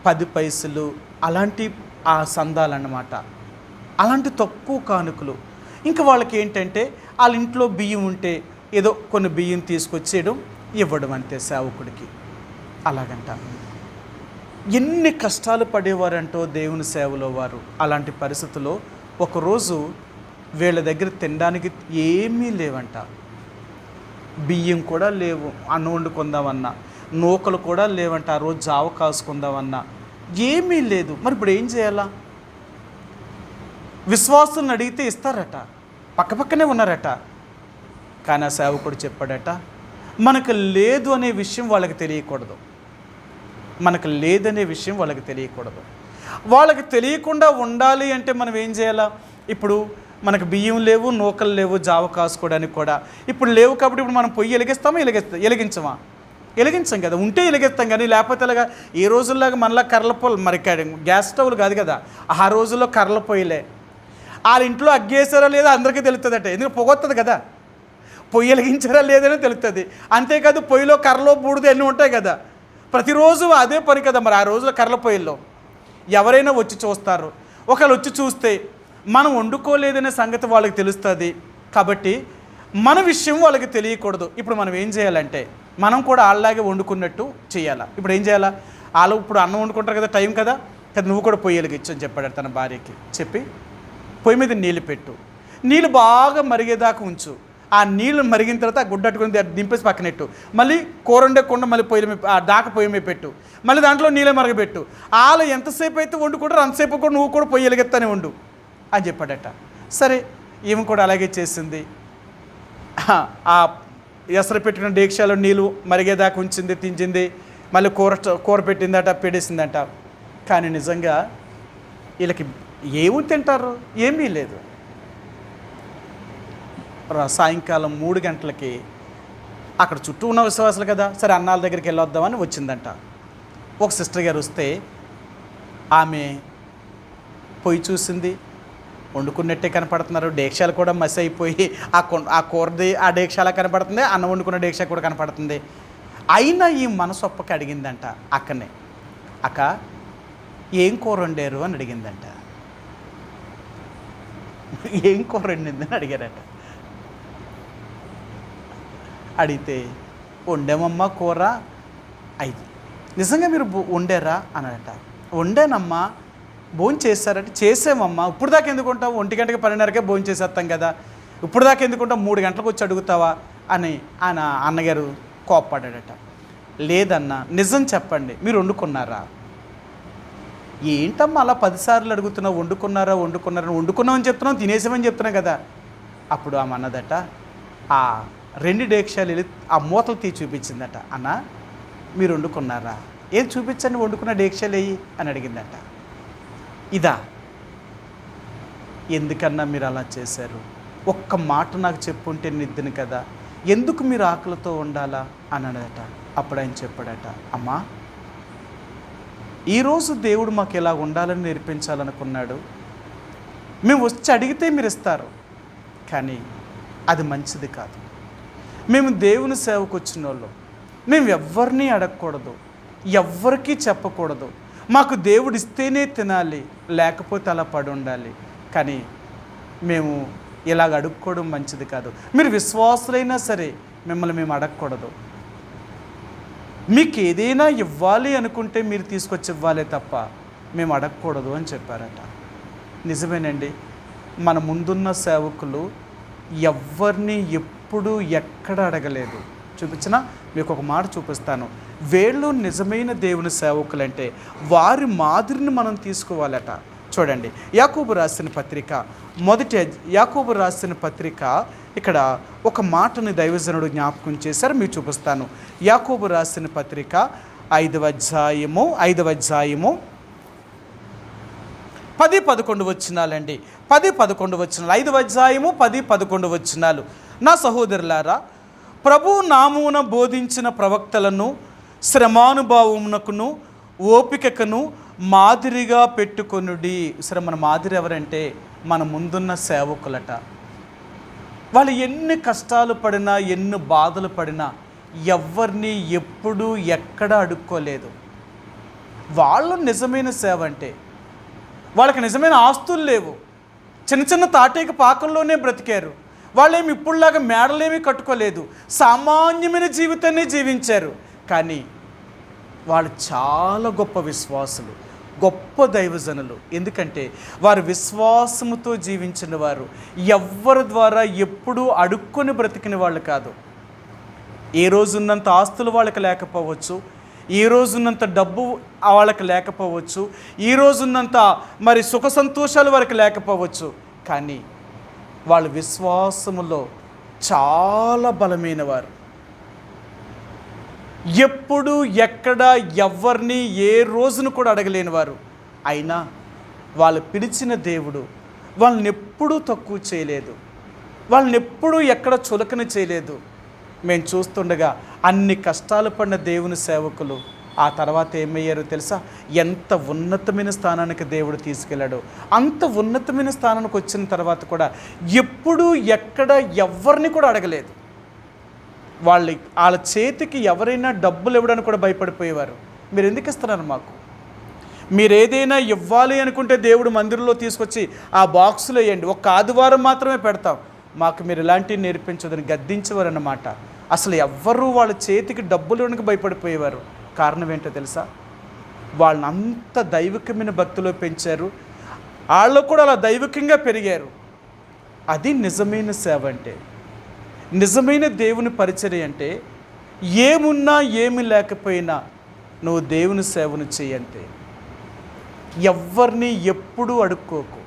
10 పైసలు అలాంటి ఆ సందాలన్నమాట. అలాంటి తక్కువ కానుకలు. ఇంకా వాళ్ళకి ఏంటంటే వాళ్ళ ఇంట్లో బియ్యం ఉంటే ఏదో కొన్ని బియ్యం తీసుకొచ్చేయడం, ఇవ్వడం అంతే సేవకుడికి. అలాగంట ఎన్ని కష్టాలు పడేవారంటో దేవుని సేవలో వారు. అలాంటి పరిస్థితుల్లో ఒకరోజు వీళ్ళ దగ్గర తినడానికి ఏమీ లేవంట. బియ్యం కూడా లేవు, అన్నం వండుకుందామన్నా. నూకలు కూడా లేవంట, ఆ రోజు జావ కాసుకుందామన్నా ఏమీ లేదు. మరి ఇప్పుడు ఏం చేయాలా? విశ్వాసులను అడిగితే ఇస్తారట, పక్కపక్కనే ఉన్నారట. కానీ ఆ సేవకుడు చెప్పాడట, మనకు లేదు అనే విషయం వాళ్ళకి తెలియకూడదు. మనకు లేదనే విషయం వాళ్ళకి తెలియకూడదు. వాళ్ళకి తెలియకుండా ఉండాలి అంటే మనం ఏం చేయాలా? ఇప్పుడు మనకు బియ్యం లేవు, నూకలు లేవు, జావ కాసుకోవడానికి కూడా ఇప్పుడు లేవు. కాబట్టి ఇప్పుడు మనం పొయ్యి వెలిగించమా? వెలిగించాం కదా. ఉంటే వెలిగిస్తాం, కానీ లేకపోతే అలాగా ఈ రోజుల్లాగా మనలా కర్రల పొయ్యిలు, మరి గ్యాస్ స్టవ్లు కాదు కదా, ఆ రోజుల్లో కర్రల పొయ్యిలే. వాళ్ళ ఇంట్లో అగ్గేసారా లేదా అందరికీ తెలుస్తుందట, ఎందుకు పొగొస్తుంది కదా. పొయ్యి వెలిగించారా లేదని తెలుస్తుంది. అంతేకాదు పొయ్యిలో కర్రలో బూడిద అన్నీ ఉంటాయి కదా, ప్రతిరోజు అదే పని కదా. మరి ఆ రోజుల్లో కర్రల పొయ్యిల్లో ఎవరైనా వచ్చి చూస్తారు. ఒకళ్ళు వచ్చి చూస్తే మనం వండుకోలేదనే సంగతి వాళ్ళకి తెలుస్తుంది. కాబట్టి మన విషయం వాళ్ళకి తెలియకూడదు. ఇప్పుడు మనం ఏం చేయాలంటే మనం కూడా వాళ్ళలాగే వండుకున్నట్టు చేయాలా. ఇప్పుడు ఏం చేయాలా? వాళ్ళు ఇప్పుడు అన్నం వండుకుంటారు కదా, టైం కదా, నువ్వు కూడా పొయ్యి వెలిగించు అని చెప్పాడు తన భార్యకి. చెప్పి పొయ్యి మీద నీళ్ళు పెట్టు, నీళ్ళు బాగా మరిగేదాకా ఉంచు. ఆ నీళ్ళు మరిగిన తర్వాత ఆ గుడ్డట్టుకుని దింపేసి పక్కనెట్టు. మళ్ళీ కూర వండే కుండ మళ్ళీ పొయ్యి మీద, ఆ దాకా పొయ్యి మీద పెట్టు. మళ్ళీ దాంట్లో నీళ్ళే మరగబెట్టు. వాళ్ళు ఎంతసేపు అయితే వండుకుంటారో అంతసేపు కూడా నువ్వు కూడా పొయ్యి వెలిగిస్తానే ఉండు అని చెప్పాడట. సరే, ఈమె కూడా అలాగే చేసింది. ఆ ఎసరు పెట్టిన డేక్షాలో నీళ్ళు మరిగేదాకా ఉంచింది, తించింది. మళ్ళీ కూర పెట్టిందట, పెడేసిందట. కానీ నిజంగా వీళ్ళకి ఏమి తింటారు? ఏమీ లేదు. సాయంకాలం 3 గంటలకి అక్కడ చుట్టూ ఉన్న విశ్వాసాలు కదా, సరే అన్నాల దగ్గరికి వెళ్ళొద్దామని వచ్చిందంట. ఒక సిస్టర్ గారు వస్తే ఆమె పొయ్యి చూసింది, వండుకున్నట్టే కనపడుతున్నారు. డేక్షాలు కూడా మసి అయిపోయి ఆ కూరది ఆ డేక్షాల కనపడుతుంది, అన్నం వండుకున్న డేక్షా కూడా కనపడుతుంది. అయినా ఈ మనసు ఒప్పకి అడిగిందంట అక్కనే, అక్క ఏం కూర వండారు అని అడిగిందంట. ఏం కూర వండిందని అడిగారట. అడిగితే వండామమ్మా కూర. అయితే నిజంగా మీరు వండారా అన్నాడట. వండానమ్మా. భోజనం చేస్తారంటే చేసామమ్మా. ఇప్పుడు దాకా ఎందుకు ఉంటావు? 1 గంటకి 12:30కే భోజనం చేసేస్తాం కదా, ఇప్పుడు దాకా ఎందుకుంటావు? 3 గంటలకు వచ్చి అడుగుతావా అని ఆయన అన్నగారు కోప్పడ్డాడట. లేదన్నా, నిజం చెప్పండి, మీరు వండుకున్నారా? ఏంటమ్మా అలా 10 సార్లు అడుగుతున్నావు? వండుకున్నామని చెప్తున్నావు, తినేసామని చెప్తున్నావు కదా. అప్పుడు ఆమె అన్నదట, ఆ 2 డేక్షాలు వెళ్ళి ఆ మూతలు తీసి చూపించిందట. అన్న మీరు వండుకున్నారా? ఏం చూపించండి, వండుకున్న డేక్షాలు వేయి అని అడిగిందట. ఇదా? ఎందుకన్నా మీరు అలా చేశారు? ఒక్క మాట నాకు చెప్పుంటే నిద్దును కదా, ఎందుకు మీరు ఆకలితో ఉండాలా అని అన్నదట. అప్పుడు ఆయన చెప్పాడట, అమ్మా ఈరోజు దేవుడు మాకు ఇలా ఉండాలని నేర్పించాలనుకున్నాడు. మేము వచ్చి అడిగితే మీరు ఇస్తారు, కానీ అది మంచిది కాదు. మేము దేవుని సేవకు వచ్చిన వాళ్ళు, మేము ఎవరిని అడగకూడదు, ఎవ్వరికీ చెప్పకూడదు. మాకు దేవుడు ఇస్తేనే తినాలి, లేకపోతే అలా పడి ఉండాలి. కానీ మేము ఇలాగ అడుక్కోవడం మంచిది కాదు. మీరు విశ్వాసులైనా సరే మిమ్మల్ని మేము అడగకూడదు. మీకు ఏదైనా ఇవ్వాలి అనుకుంటే మీరు తీసుకొచ్చి ఇవ్వాలే తప్ప మేము అడగకూడదు అని చెప్పారట. నిజమేనండి, మన ముందున్న సేవకులు ఎవ్వరిని ఎప్పుడూ ఎక్కడ అడగలేదు. చూపించినా మీకు ఒక మాట చూపిస్తాను. వీళ్ళు నిజమైన దేవుని సేవకులంటే వారి మాదిరిని మనం తీసుకోవాలట. చూడండి, యాకోబు రాసిన పత్రిక యాకోబు రాసిన పత్రిక ఇక్కడ ఒక మాటని దైవజనుడు జ్ఞాపకం చేశారు, మీకు చూపిస్తాను. యాకోబు రాసిన పత్రిక 5వ అధ్యాయము 10-11 వచనాలండి. 10-11 వచనాలు, 5వ అధ్యాయము 10-11 వచనాలు. నా సహోదరులారా, ప్రభు నామమున బోధించిన ప్రవక్తలను శ్రమానుభవమునకును ఓపికకును మాదిరిగా పెట్టుకొనుడి. సరే, మన మాదిరి ఎవరంటే మన ముందున్న సేవకులట. వాళ్ళు ఎన్ని కష్టాలు పడినా, ఎన్ని బాధలు పడినా ఎవరిని ఎప్పుడూ ఎక్కడ అడుక్కోలేదు. వాళ్ళు నిజమైన సేవ అంటే. వాళ్ళకి నిజమైన ఆస్తులు లేవు, చిన్న చిన్న తాటేక పాకల్లోనే బ్రతికారు. వాళ్ళేమి ఇప్పుడులాగా మేడలేమీ కట్టుకోలేదు, సామాన్యమైన జీవితాన్ని జీవించారు. కానీ వాళ్ళు చాలా గొప్ప విశ్వాసులు, గొప్ప దైవజనులు. ఎందుకంటే వారు విశ్వాసముతో జీవించిన వారు, ఎవ్వరి ద్వారా ఎప్పుడూ అడుక్కొని బ్రతికిన వాళ్ళు కాదు. ఏ రోజున్నంత ఆస్తులు వాళ్ళకి లేకపోవచ్చు, ఈ రోజున్నంత డబ్బు వాళ్ళకి లేకపోవచ్చు, ఈ రోజున్నంత మరి సుఖ సంతోషాలు వారికి లేకపోవచ్చు. కానీ వాళ్ళ విశ్వాసములో చాలా బలమైన వారు. ఎప్పుడు ఎక్కడ ఎవరిని ఏ రోజును కూడా అడగలేని వారు. అయినా వాళ్ళు పిలిచిన దేవుడు వాళ్ళని ఎప్పుడూ తక్కువ చేయలేదు, వాళ్ళని ఎప్పుడూ ఎక్కడ చులకన చేయలేదు. మేము చూస్తుండగా అన్ని కష్టాలు పడిన దేవుని సేవకులు ఆ తర్వాత ఏమయ్యారో తెలుసా? ఎంత ఉన్నతమైన స్థానానికి దేవుడు తీసుకెళ్ళాడు. అంత ఉన్నతమైన స్థానానికి వచ్చిన తర్వాత కూడా ఎప్పుడూ ఎక్కడ ఎవరిని కూడా అడగలేదు. వాళ్ళ చేతికి ఎవరైనా డబ్బులు ఇవ్వడానికి కూడా భయపడిపోయేవారు. మీరు ఎందుకు ఇస్తున్నారు మాకు? మీరు ఏదైనా ఇవ్వాలి అనుకుంటే దేవుడు మందిరంలో తీసుకొచ్చి ఆ బాక్సులో వేయండి, ఒక్క ఆదివారం మాత్రమే పెడతాం, మాకు మీరు ఇలాంటివి నేర్పించదని గద్దించేవారు అన్నమాట. అసలు ఎవ్వరూ వాళ్ళ చేతికి డబ్బులు ఇవ్వడానికి భయపడిపోయేవారు. కారణం ఏంటో తెలుసా? వాళ్ళని అంత దైవికమైన భక్తిలో పెంచారు, వాళ్ళు కూడా అలా దైవికంగా పెరిగారు. అది నిజమైన సేవ అంటే. నిజమైన దేవుని పరిచర్య అంటే ఏమున్నా ఏమి లేకపోయినా నువ్వు దేవుని సేవను చేయంతే. ఎవరిని ఎప్పుడూ అడుక్కోకు,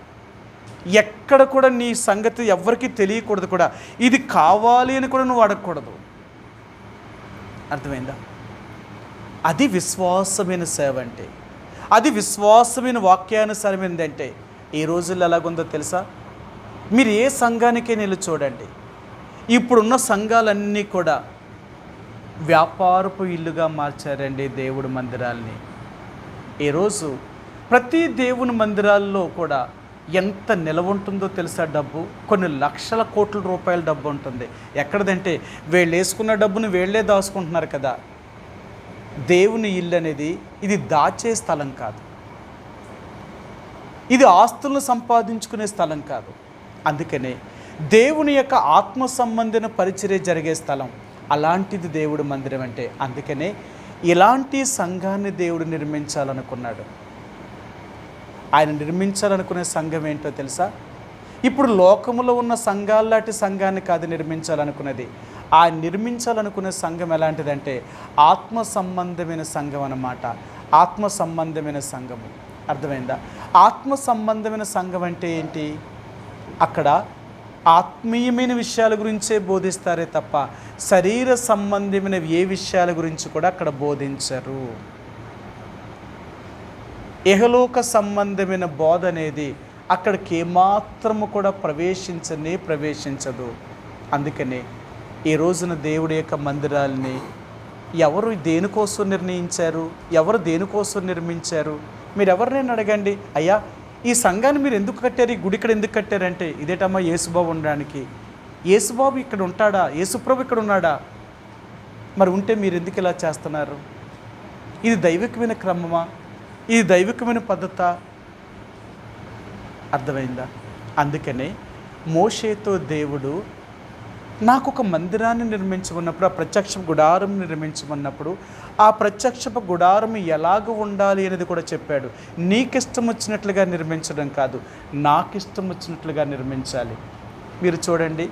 ఎక్కడ కూడా నీ సంగతి ఎవరికి తెలియకూడదు కూడా. ఇది కావాలి అని కూడా నువ్వు అడగకూడదు. అర్థమైందా? అది విశ్వాసమైన సేవ అంటే, అది విశ్వాసమైన వాక్యానుసారమైనది అంటే. ఈ రోజుల్లో ఎలాగుందో తెలుసా? మీరు ఏ సంఘానికే నిలు చూడండి, ఇప్పుడున్న సంఘాలన్నీ కూడా వ్యాపారపు ఇల్లుగా మార్చారండి దేవుడి మందిరాల్ని. ఈరోజు ప్రతి దేవుని మందిరాల్లో కూడా ఎంత నిలవ ఉంటుందో తెలుసా? డబ్బు కొన్ని లక్షల కోట్ల రూపాయల డబ్బు ఉంటుంది. ఎక్కడదంటే వీళ్ళు వేసుకున్న డబ్బును వీళ్ళే దాచుకుంటున్నారు కదా. దేవుని ఇల్లు అనేది ఇది దాచే స్థలం కాదు, ఇది ఆస్తులను సంపాదించుకునే స్థలం కాదు. అందుకనే దేవుని యొక్క ఆత్మ సంబంధిన పరిచర్య జరిగే స్థలం అలాంటిది దేవుడి మందిరం అంటే. అందుకనే ఇలాంటి సంఘాన్ని దేవుడు నిర్మించాలనుకున్నాడు. ఆయన నిర్మించాలనుకునే సంఘం ఏంటో తెలుసా? ఇప్పుడు లోకములో ఉన్న సంఘాల్లాంటి సంఘాన్ని కాదు నిర్మించాలనుకున్నది. ఆయన నిర్మించాలనుకునే సంఘం ఎలాంటిదంటే ఆత్మ సంబంధమైన సంఘం అన్నమాట. ఆత్మ సంబంధమైన సంఘము. అర్థమైందా? ఆత్మ సంబంధమైన సంఘం అంటే ఏంటి? అక్కడ ఆత్మీయమైన విషయాల గురించే బోధిస్తారే తప్ప శరీర సంబంధమైన ఏ విషయాల గురించి కూడా అక్కడ బోధించరు. ఇహలోక సంబంధమైన బోధ అనేది అక్కడికి ఏమాత్రము కూడా ప్రవేశించదు. అందుకనే ఈ రోజున దేవుడి యొక్క మందిరాలని ఎవరు దేనికోసం నిర్ణయించారు, ఎవరు దేనికోసం నిర్మించారు? మీరు ఎవరినైనా అడగండి, అయ్యా ఈ సంఘాన్ని మీరు ఎందుకు కట్టారు, ఈ గుడి ఇక్కడ ఎందుకు కట్టారంటే, ఇదేటమ్మా యేసుబాబు ఉండడానికి. యేసుబాబు ఇక్కడ ఉంటాడా? యేసుప్రభు ఇక్కడ ఉన్నాడా? మరి ఉంటే మీరు ఎందుకు ఇలా చేస్తున్నారు? ఇది దైవికమైన క్రమమా? ఇది దైవికమైన పద్ధత? అర్థమైందా? అందుకనే మోషేతో దేవుడు నాకు ఒక మందిరాన్ని నిర్మించమన్నప్పుడు, ఆ ప్రత్యక్ష గుడారం నిర్మించమన్నప్పుడు, ఆ ప్రత్యక్షపు గుడారం ఎలాగ ఉండాలి అనేది కూడా చెప్పాడు. నీకిష్టం వచ్చినట్లుగా నిర్మించడం కాదు, నాకు ఇష్టం వచ్చినట్లుగా నిర్మించాలి. మీరు చూడండి,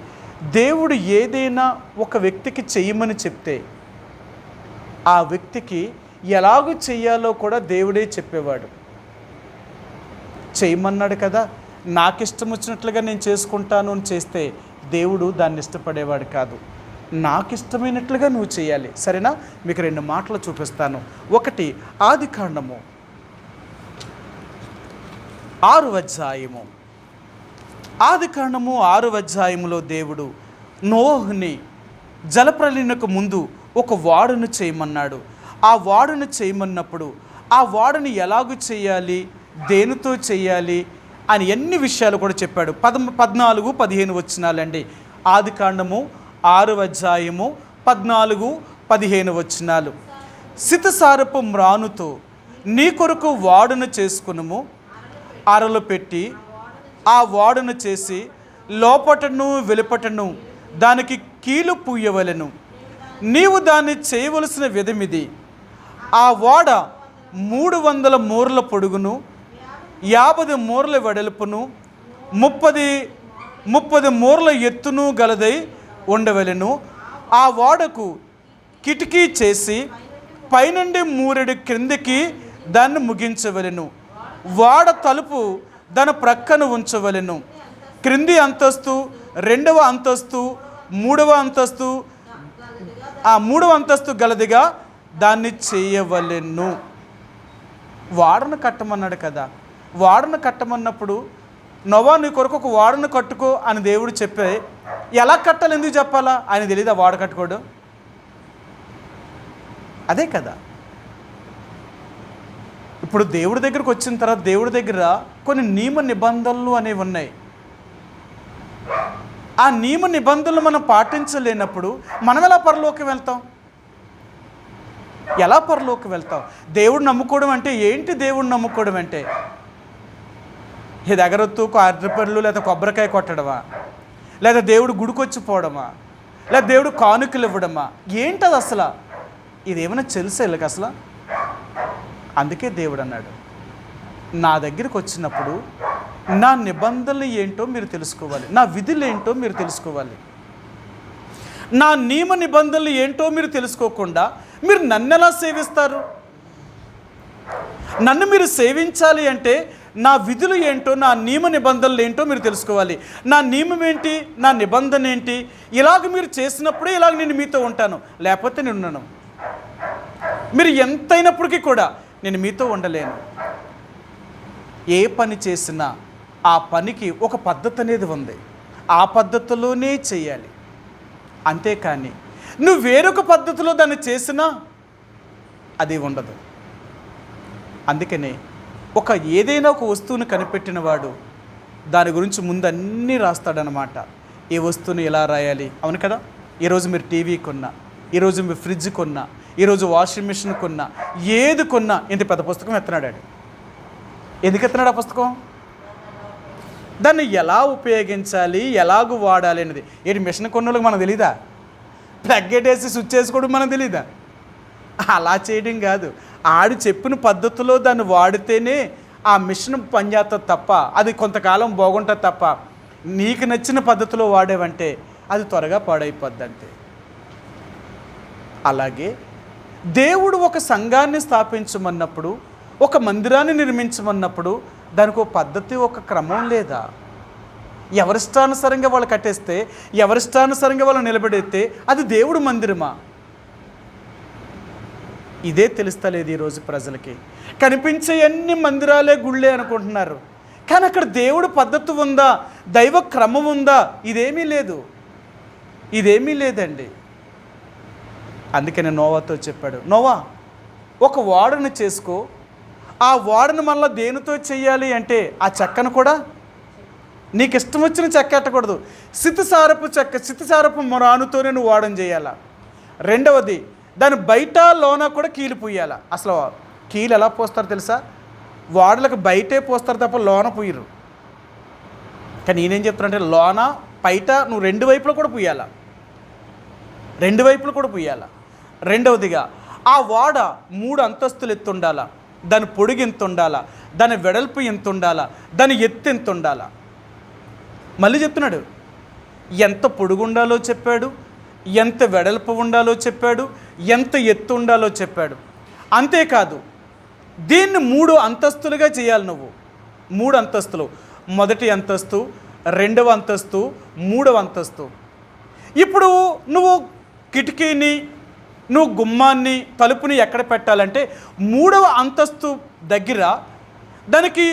దేవుడు ఏదైనా ఒక వ్యక్తికి చెయ్యమని చెప్తే ఆ వ్యక్తికి ఎలాగూ చెయ్యాలో కూడా దేవుడే చెప్పేవాడు. చేయమన్నాడు కదా, నాకు ఇష్టం వచ్చినట్లుగా నేను చేసుకుంటాను అని చేస్తే దేవుడు దాన్ని ఇష్టపడేవాడు కాదు. నాకు ఇష్టమైనట్లుగా నువ్వు చేయాలి, సరేనా? మీకు 2 మాటలు చూపిస్తాను. ఒకటి ఆదికాండము 6వ అధ్యాయము. ఆదికాండము 6వ అధ్యాయములో దేవుడు నోహుని జలప్రళయనకు ముందు ఒక వాడును చేయమన్నాడు. ఆ వాడును చేయమన్నప్పుడు ఆ వాడుని ఎలాగూ చేయాలి, దేనితో చేయాలి అని ఎన్ని విషయాలు కూడా చెప్పాడు. 14, 15 వచనాలండి. ఆదికాండము 6వ అధ్యాయము 14, 15 వచనాలు. సితసారపు మ్రానుతో నీ కొరకు వాడును చేసుకునుము, అరలు పెట్టి ఆ వాడును చేసి లోపటను వెలుపటను దానికి కీలు పూయవలెను. నీవు దాన్ని చేయవలసిన విధమిది. ఆ వాడ 300 మూరల పొడుగును, 50 మూరల వెడల్పును, 30 మూరల ఎత్తును గలదై ఉండవలెను. ఆ వాడకు కిటికీ చేసి పైనుండి 3 క్రిందికి దాన్ని ముగించవలెను. వాడ తలుపు దాని ప్రక్కన ఉంచవలెను. క్రింది అంతస్తు, 2వ అంతస్తు, 3వ అంతస్తు, ఆ 3వ అంతస్తు గలదిగా దాన్ని చేయవలెను. వాడను కట్టమన్నాడు కదా. వాడను కట్టమన్నప్పుడు నోవా నీ కొరకు ఒక వాడను కట్టుకో అని దేవుడు చెప్పే, ఎలా కట్టాలి, ఎందుకు చెప్పాలా? ఆయన తెలియదా వాడ కట్టుకోడు? అదే కదా. ఇప్పుడు దేవుడి దగ్గరకు వచ్చిన తర్వాత దేవుడి దగ్గర కొన్ని నియమ నిబంధనలు అనేవి ఉన్నాయి. ఆ నియమ నిబంధనలు మనం పాటించలేనప్పుడు మనం ఎలా పరలోకి వెళ్తాం? ఎలా పరలోకి వెళ్తాం? దేవుడు నమ్ముకోవడం అంటే ఏంటి? దేవుడు నమ్ముకోవడం అంటే ఇది ఎగరొత్తు, అరటిపళ్ళు, లేదా కొబ్బరికాయ కొట్టడమా, లేదా దేవుడు గుడికొచ్చిపోవడమా, లేదా దేవుడు కానుకలు ఇవ్వడమా? ఏంటది అసలు? ఇదేమైనా తెలుసా వీళ్ళకి అసలు? అందుకే దేవుడు అన్నాడు, నా దగ్గరికి వచ్చినప్పుడు నా నిబంధనలు ఏంటో మీరు తెలుసుకోవాలి, నా విధులు ఏంటో మీరు తెలుసుకోవాలి. నా నియమ నిబంధనలు ఏంటో మీరు తెలుసుకోకుండా మీరు నన్ను ఎలా సేవిస్తారు? నన్ను మీరు సేవించాలి అంటే నా విధులు ఏంటో, నా నియమ నిబంధనలు ఏంటో మీరు తెలుసుకోవాలి. నా నియమం ఏంటి, నా నిబంధన ఏంటి? ఇలాగ మీరు చేసినప్పుడే ఇలాగ నేను మీతో ఉంటాను, లేకపోతే నేను ఉన్నాను. మీరు ఎంతైనప్పటికీ కూడా నేను మీతో ఉండలేను. ఏ పని చేసినా ఆ పనికి ఒక పద్ధతి అనేది ఉంది, ఆ పద్ధతిలోనే చేయాలి. అంతేకాని నువ్వు వేరొక పద్ధతిలో దాన్ని చేసినా అది ఉండదు. అందుకనే ఏదైనా ఒక వస్తువుని కనిపెట్టిన వాడు దాని గురించి ముందు అన్నీ రాస్తాడనమాట. ఈ వస్తువుని ఎలా రాయాలి, అవును కదా? ఈరోజు మీరు టీవీ కొన్నా, ఈరోజు మీరు ఫ్రిడ్జ్ కొన్నా, ఈరోజు వాషింగ్ మిషన్ కొన్నా, ఏది కొన్నా ఇంత పెద్ద పుస్తకం ఎత్తున్నాడు. ఎందుకు ఎత్తున్నాడు ఆ పుస్తకం? దాన్ని ఎలా ఉపయోగించాలి, ఎలాగూ వాడాలి అనేది. ఏంటి మిషన్ కొన్నోళ్ళకి మనకు తెలీదా? ప్లగ్ వేసి స్విచ్ చేసుకోవడం మనకు తెలీదా? అలా చేయడం కాదు, ఆడు చెప్పిన పద్ధతిలో దాన్ని వాడితేనే ఆ మిషన్ పనిచేస్తుంది తప్ప, అది కొంతకాలం బాగుంటుంది తప్ప, నీకు నచ్చిన పద్ధతిలో వాడేవంటే అది త్వరగా పాడైపోద్ది అంతే. అలాగే దేవుడు ఒక సంఘాన్ని స్థాపించమన్నప్పుడు, ఒక మందిరాన్ని నిర్మించమన్నప్పుడు దానికి ఒక పద్ధతి, ఒక క్రమం లేదా? ఎవరిష్టానుసారంగా వాళ్ళు కట్టేస్తే, ఎవరిష్టానుసారంగా వాళ్ళు నిలబెడితే అది దేవుడు మందిరమా? ఇదే తెలుస్తలేదు ఈరోజు ప్రజలకి. కనిపించే అన్ని మందిరాలే గుళ్ళే అనుకుంటున్నారు, కానీ అక్కడ దేవుడు పద్ధతి ఉందా, దైవ క్రమం ఉందా? ఇదేమీ లేదు, ఇదేమీ లేదండి. అందుకని నోవాతో చెప్పాడు, నోవా ఒక వాడను చేసుకో. ఆ వాడను మళ్ళీ దేనితో చెయ్యాలి అంటే ఆ చెక్కను కూడా నీకు ఇష్టం వచ్చిన చెక్క ఎట్టకూడదు, సితసారపు మ్రానుతోనే నువ్వు వాడని చేయాలా. రెండవది, దాని బయట లోన కూడా కీలు పూయాల. అసలు కీలు ఎలా పోస్తారు తెలుసా? వాడలకు బయటే పోస్తారు తప్ప లోన పూయరు. కానీ నేనేం చెప్తానంటే లోన బయట నువ్వు 2 వైపులు కూడా పూయాల, 2 వైపులు కూడా పూయాల. రెండవదిగా ఆ వాడ 3 అంతస్తులు ఎత్తు ఉండాలా, దాని పొడుగు ఎంత ఉండాలా, దాని వెడల్పు ఎంత ఉండాలా, దాని ఎత్తు ఎంత ఉండాలా. మళ్ళీ చెప్తున్నాడు, ఎంత పొడుగుండాలో చెప్పాడు, ఎంత వెడల్పు ఉండాలో చెప్పాడు, ఎంత ఎత్తు ఉండాలో చెప్పాడు. అంతేకాదు దీన్ని 3 అంతస్తులుగా చేయాలి నువ్వు. 3 అంతస్తులు, మొదటి అంతస్తు, రెండవ అంతస్తు, మూడవ అంతస్తు. ఇప్పుడు నువ్వు కిటికీని, నువ్వు గుమ్మాన్ని, తలుపుని ఎక్కడ పెట్టాలంటే 3వ అంతస్తు దగ్గర దానికి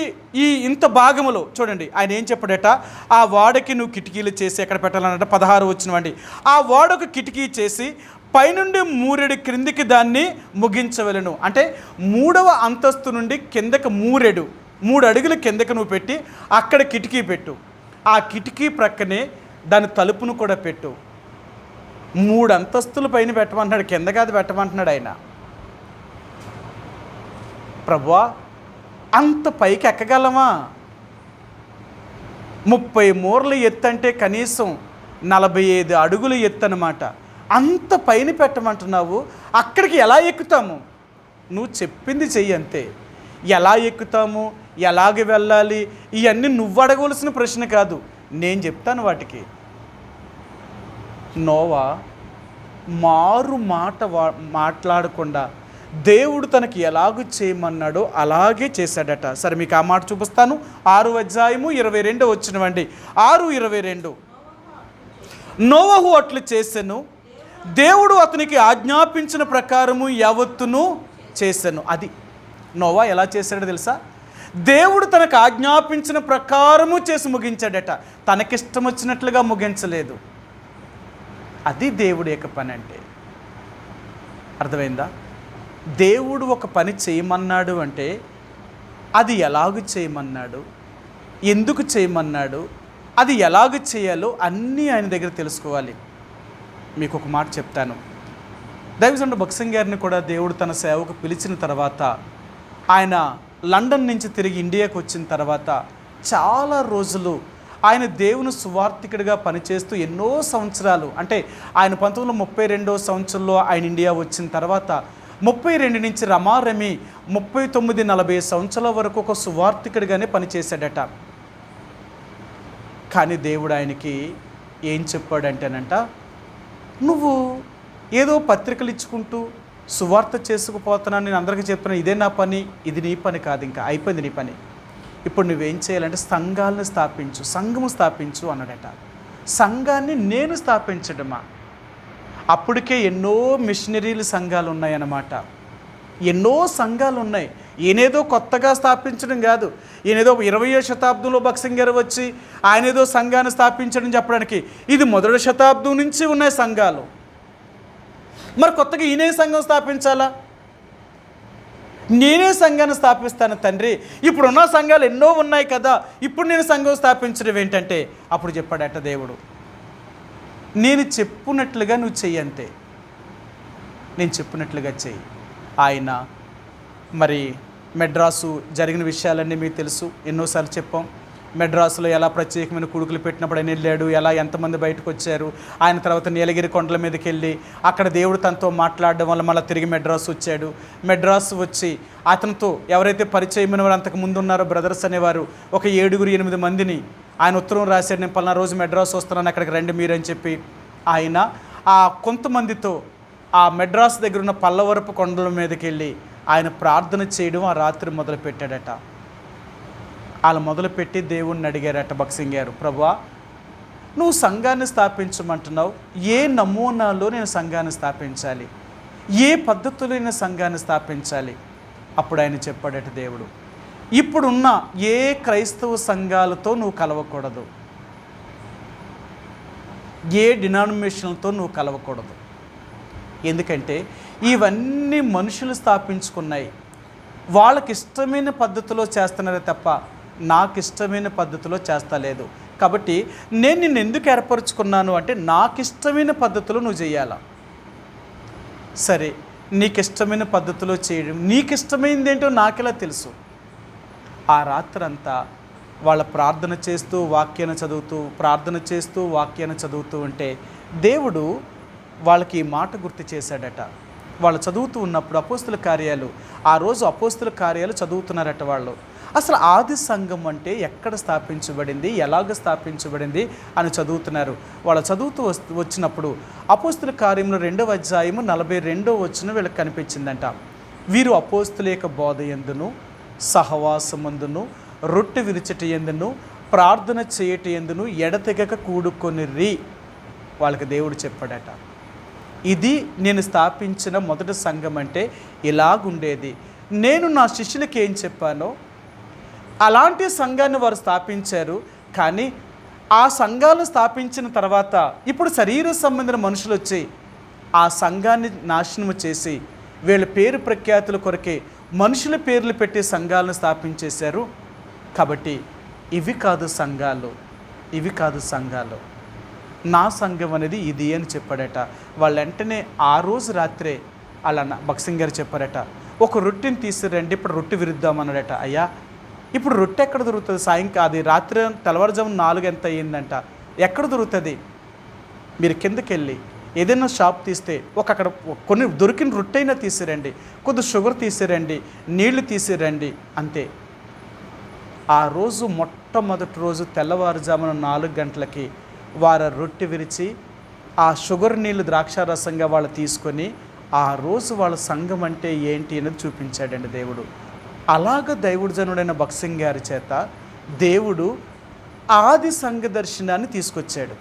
ఇంత భాగములో చూడండి ఆయన ఏం చెప్పాడట, ఆ వాడకి నువ్వు కిటికీలు చేసి ఎక్కడ పెట్టాలన్నట 16 వచ్చినవండి. ఆ వాడకు కిటికీ చేసి పైనుండి 3 క్రిందికి దాన్ని ముగించవలను. అంటే 3వ అంతస్తు నుండి కిందకి 3 అడుగులు కిందకి నువ్వు పెట్టి అక్కడ కిటికీ పెట్టు. ఆ కిటికీ ప్రక్కనే దాని తలుపును కూడా పెట్టు. 3 అంతస్తుల పైన పెట్టమంటున్నాడు, కింద కాదు పెట్టమంటున్నాడు ఆయన. ప్రభువా అంత పైకి ఎక్కగలమా? 30 మూరలు ఎత్తు అంటే కనీసం 45 అడుగులు ఎత్తు అన్నమాట. అంత పైన పెట్టమంటున్నావు, అక్కడికి ఎలా ఎక్కుతాము? నువ్వు చెప్పింది చెయ్యి అంతే. ఎలా ఎక్కుతాము, ఎలాగ వెళ్ళాలి, ఇవన్నీ నువ్వు అడగవలసిన ప్రశ్న కాదు, నేను చెప్తాను వాటికి. నోవా మారు మాట మాట్లాడకుండా దేవుడు తనకి ఎలాగూ చేయమన్నాడో అలాగే చేశాడట. సరే మీకు ఆ మాట చూపిస్తాను. 6వ అధ్యాయము 22 వచ్చినవండి. 6:22 నోవహు అట్లు చేసెను, దేవుడు అతనికి ఆజ్ఞాపించిన ప్రకారము యావత్తును చేశాను. అది నోవా ఎలా చేశాడో తెలుసా? దేవుడు తనకు ఆజ్ఞాపించిన ప్రకారము చేసి ముగించాడట, తనకిష్టం వచ్చినట్లుగా ముగించలేదు. అది దేవుడి యొక్క పని అంటే. అర్థమైందా? దేవుడు ఒక పని చేయమన్నాడు అంటే అది ఎలాగ చేయమన్నాడు, ఎందుకు చేయమన్నాడు, అది ఎలాగ చేయాలో అన్నీ ఆయన దగ్గర తెలుసుకోవాలి. మీకు ఒక మాట చెప్తాను. దైవజనుడు భక్సింగ్ గారిని కూడా దేవుడు తన సేవకు పిలిచిన తర్వాత ఆయన లండన్ నుంచి తిరిగి ఇండియాకు వచ్చిన తర్వాత చాలా రోజులు ఆయన దేవుని సువార్థికుడిగా పనిచేస్తూ ఎన్నో సంవత్సరాలు, అంటే ఆయన 1932వ సంవత్సరంలో ఆయన ఇండియా వచ్చిన తర్వాత 32 నుంచి రమారమి 39-40 సంవత్సరాల వరకు ఒక సువార్థికుడిగానే పనిచేశాడట. కానీ దేవుడు ఆయనకి ఏం చెప్పాడంటేనంట, నువ్వు ఏదో పత్రికలు ఇచ్చుకుంటూ సువార్త చేసుకుపోతున్నాను, నేను అందరికీ చెప్తున్నా, ఇదే నా పని, ఇది నీ పని కాదు, ఇంకా అయిపోయింది నీ పని. ఇప్పుడు నువ్వేం చేయాలంటే సంఘాలను స్థాపించు, సంఘము స్థాపించు అన్నాడట. సంఘాన్ని నేను స్థాపించడమా? అప్పటికే ఎన్నో మిషనరీలు సంఘాలు ఉన్నాయన్నమాట. ఎన్నో సంఘాలు ఉన్నాయి. ఈయనేదో కొత్తగా స్థాపించడం కాదు, ఈయనేదో 20వ శతాబ్దంలో భక్సింగ్ గారు వచ్చి ఆయన ఏదో సంఘాన్ని స్థాపించడం చెప్పడానికి, ఇది మొదటి శతాబ్దం నుంచి ఉన్నాయి సంఘాలు. మరి కొత్తగా ఈయనే సంఘం స్థాపించాలా? నేనే సంఘాన్ని స్థాపిస్తాను తండ్రి, ఇప్పుడున్న సంఘాలు ఎన్నో ఉన్నాయి కదా, ఇప్పుడు నేను సంఘం స్థాపించడం ఏంటంటే, అప్పుడు చెప్పాడట దేవుడు, నేను చెప్పినట్లుగా నువ్వు చెయ్యి అంతే, నేను చెప్పినట్లుగా చెయ్యి. ఆయన మరి మెడ్రాసు జరిగిన విషయాలన్నీ మీకు తెలుసు, ఎన్నోసార్లు చెప్పాం. మెడ్రాసులో ఎలా ప్రత్యేకమైన కొడుకులు పెట్టినప్పుడు ఆయన వెళ్ళాడు, ఎలా ఎంతమంది బయటకు వచ్చారు. ఆయన తర్వాత నీలగిరి కొండల మీదకి వెళ్ళి అక్కడ దేవుడు తనతో మాట్లాడడం వల్ల మళ్ళీ తిరిగి మెడ్రాసు వచ్చాడు. మెడ్రాసు వచ్చి అతనితో ఎవరైతే పరిచయమైన వారు అంతకు ముందు ఉన్నారో బ్రదర్స్ అనేవారు ఒక 7-8 మందిని ఆయన ఉత్తరం రాశాడు, నేను పలానా రోజు మెడ్రాసు వస్తున్నాను, అక్కడికి రండి మీరని చెప్పి. ఆయన ఆ కొంతమందితో ఆ మెడ్రాస్ దగ్గర ఉన్న పల్లవరపు కొండల మీదకి వెళ్ళి ఆయన ప్రార్థన చేయడం ఆ రాత్రి మొదలుపెట్టాడట. వాళ్ళు మొదలుపెట్టి దేవుణ్ణి అడిగారట భక్సింగ్ గారు, ప్రభువా నువ్వు సంఘాన్ని స్థాపించమంటున్నావు, ఏ నమూనాలో నేను సంఘాన్ని స్థాపించాలి, ఏ పద్ధతిలో నేను సంఘాన్ని స్థాపించాలి? అప్పుడు ఆయన చెప్పాడట దేవుడు, ఇప్పుడున్న ఏ క్రైస్తవ సంఘాలతో నువ్వు కలవకూడదు, ఏ డినామినేషన్లతో నువ్వు కలవకూడదు. ఎందుకంటే ఇవన్నీ మనుషులు స్థాపించుకున్నాయి, వాళ్ళకి ఇష్టమైన పద్ధతిలో చేస్తున్నారే తప్ప నాకు ఇష్టమైన పద్ధతిలో చేస్తలేదు. కాబట్టి నేను నిన్ను ఎందుకు ఏర్పరచుకున్నాను అంటే నాకు ఇష్టమైన పద్ధతిలో నువ్వు చేయాలా. సరే, నీకు ఇష్టమైన పద్ధతిలో చేయడం, నీకు ఇష్టమైంది ఏంటో నాకెలా తెలుసు? ఆ రాత్రంతా వాళ్ళ ప్రార్థన చేస్తూ వాక్యాన్ని చదువుతూ, ప్రార్థన చేస్తూ వాక్యాన్ని చదువుతూ ఉంటే దేవుడు వాళ్ళకి ఈ మాట గుర్తు చేశాడట. వాళ్ళు చదువుతూ ఉన్నప్పుడు అపోస్తుల కార్యాలు, ఆ రోజు అపోస్తుల కార్యాలు చదువుతున్నారట వాళ్ళు. అసలు ఆది సంఘం అంటే ఎక్కడ స్థాపించబడింది, ఎలాగ స్థాపించబడింది అని చదువుతున్నారు. వాళ్ళు చదువుతూ వచ్చినప్పుడు అపోస్తుల కార్యములు 2వ అధ్యాయము 42వ వచనం వీళ్ళకి కనిపించిందంట. వీరు అపోస్తుల యొక్క బోధ యందును, సహవాసమందును, రొట్టె విరుచట యందును, ప్రార్థన చేయట యందును ఎడతెగక కూడుకొనిరి. వాళ్ళకి దేవుడు చెప్పాడట, ఇది నేను స్థాపించిన మొదటి సంఘం అంటే ఇలాగుండేది. నేను నా శిష్యులకి ఏం చెప్పానో అలాంటి సంఘాన్ని వారు స్థాపించారు. కానీ ఆ సంఘాలను స్థాపించిన తర్వాత ఇప్పుడు శరీర సంబంధించిన మనుషులు వచ్చి ఆ సంఘాన్ని నాశనము చేసి వీళ్ళ పేరు ప్రఖ్యాతుల కొరకే మనుషుల పేర్లు పెట్టి సంఘాలను స్థాపించేశారు. కాబట్టి ఇవి కాదు సంఘాలు, ఇవి కాదు సంఘాలు, నా సంఘం అనేది ఇది అని చెప్పాడట. వాళ్ళు వెంటనే ఆ రోజు రాత్రే అలా భక్సింగ్ గారు చెప్పారట, ఒక రొట్టెని తీసుకురండి, ఇప్పుడు రొట్టె విరుద్దామన్నాడట. అయ్యా ఇప్పుడు రొట్టె ఎక్కడ దొరుకుతుంది? అది రాత్రి తెల్లవారుజామున 4 ఎంత అయ్యిందంట, ఎక్కడ దొరుకుతుంది? మీరు కిందకి వెళ్ళి ఏదైనా షాప్ తీస్తే అక్కడ కొన్ని దొరికిన రొట్టె అయినా తీసిరండి, కొద్ది షుగర్ తీసిరండి, నీళ్లు తీసిరండి, అంతే. ఆ రోజు మొట్టమొదటి రోజు తెల్లవారుజామున 4 గంటలకి వారు రొట్టె విరిచి ఆ షుగర్ నీళ్ళు ద్రాక్షారసంగా వాళ్ళు తీసుకొని ఆ రోజు వాళ్ళ సంఘం అంటే ఏంటి అనేది చూపించాడండి దేవుడు. అలాగ దైవుడు జనుడైన భక్సింగ్ గారి చేత దేవుడు ఆది సంఘ దర్శనాన్ని తీసుకొచ్చాడు.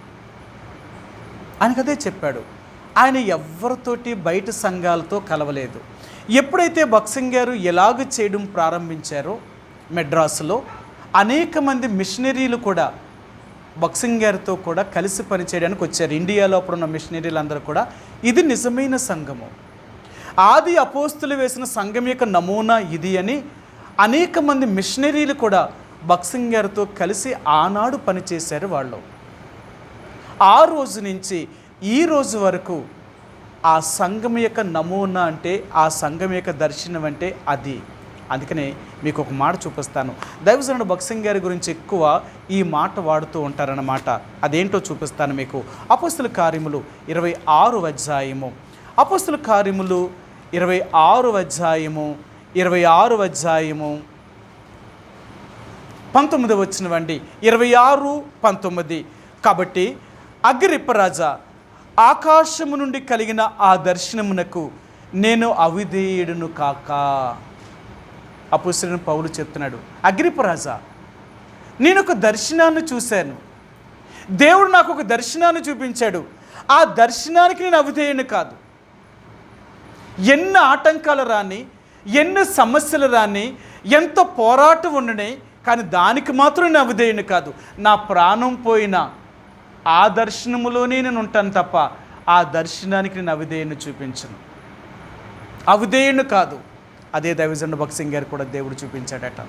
ఆయనకదే చెప్పాడు. ఆయన ఎవరితోటి బయట సంఘాలతో కలవలేదు. ఎప్పుడైతే భక్సింగ్ గారు ఎలాగ చేయడం ప్రారంభించారో మెడ్రాసులో అనేక మంది మిషనరీలు కూడా భక్సింగ్ గారితో కూడా కలిసి పనిచేయడానికి వచ్చారు. ఇండియాలో అప్పుడున్న మిషనరీలు అందరూ కూడా ఇది నిజమైన సంఘము, ఆది అపోస్తులు వేసిన సంఘం యొక్క నమూనా ఇది అని అనేక మంది మిషనరీలు కూడా భక్సింగ్ గారితో కలిసి ఆనాడు పనిచేశారు వాళ్ళు. ఆ రోజు నుంచి ఈ రోజు వరకు ఆ సంఘం యొక్క నమూనా అంటే, ఆ సంఘం యొక్క దర్శనం అంటే అది. అందుకనే మీకు ఒక మాట చూపిస్తాను. దైవజనుడు భక్సింగ్ గారి గురించి ఎక్కువ ఈ మాట వాడుతూ ఉంటారన్నమాట. అదేంటో చూపిస్తాను మీకు. అపోస్తుల కార్యములు 26వ అధ్యాయము, అపోస్తుల కార్యములు 26వ అధ్యాయము 26వ అధ్యాయము 19వ వచనమండి. 26:19. కాబట్టి అగ్రిప్ప రాజా, ఆకాశము నుండి కలిగిన ఆ దర్శనమునకు నేను అవిధేయుడును కాక. అపోస్తలుడైన పౌలు చెప్తున్నాడు, అగ్రిప్ప రాజా, నేను ఒక దర్శనాన్ని చూశాను, దేవుడు నాకు ఒక దర్శనాన్ని చూపించాడు, ఆ దర్శనానికి నేను అవిధేయుని కాదు. ఎన్ని ఆటంకాలు రాని, ఎన్ని సమస్యలు రాని, ఎంత పోరాటం ఉండని, కానీ దానికి మాత్రం నేను అవిధేయుని కాదు. నా ప్రాణం పోయినా ఆ దర్శనములోనే నేను ఉంటాను తప్ప ఆ దర్శనానికి నేను అవిధేయుని చూపించను, అవిధేయుని కాదు. అదే దైవజనుడు భక్సింగ్ గారు కూడా దేవుడు చూపించాడట.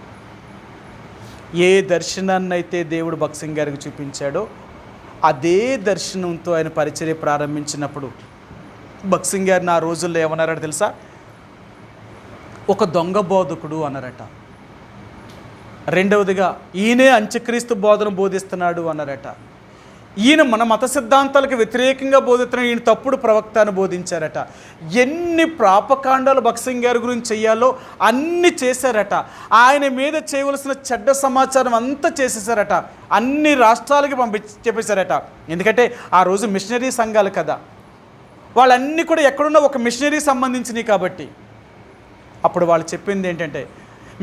ఏ దర్శనాన్ని అయితే దేవుడు భక్సింగ్ గారికి చూపించాడో అదే దర్శనంతో ఆయన పరిచర్య ప్రారంభించినప్పుడు భక్సింగ్ గారిని ఆ రోజుల్లో ఏమన్నారట తెలుసా? ఒక దొంగ బోధకుడు అన్నారట. రెండవదిగా ఈయనే అంత్యక్రీస్తు బోధన బోధిస్తున్నాడు అన్నారట. ఈయన మన మత సిద్ధాంతాలకు వ్యతిరేకంగా బోధిస్తున్నాడు, ఈయన తప్పుడు ప్రవక్త అని బోధించారట. ఎన్ని పాపకాండాలు భక్సింగ్ గారి గురించి చెయ్యాలో అన్ని చేశారట. ఆయన మీద చేయవలసిన చెడ్డ సమాచారం అంతా చేసేసారట. అన్ని రాష్ట్రాలకి చెప్పేశారట. ఎందుకంటే ఆ రోజు మిషనరీ సంఘాలు కదా, వాళ్ళన్నీ కూడా ఎక్కడున్నా ఒక మిషనరీ సంబంధించినవి కాబట్టి. అప్పుడు వాళ్ళు చెప్పింది ఏంటంటే,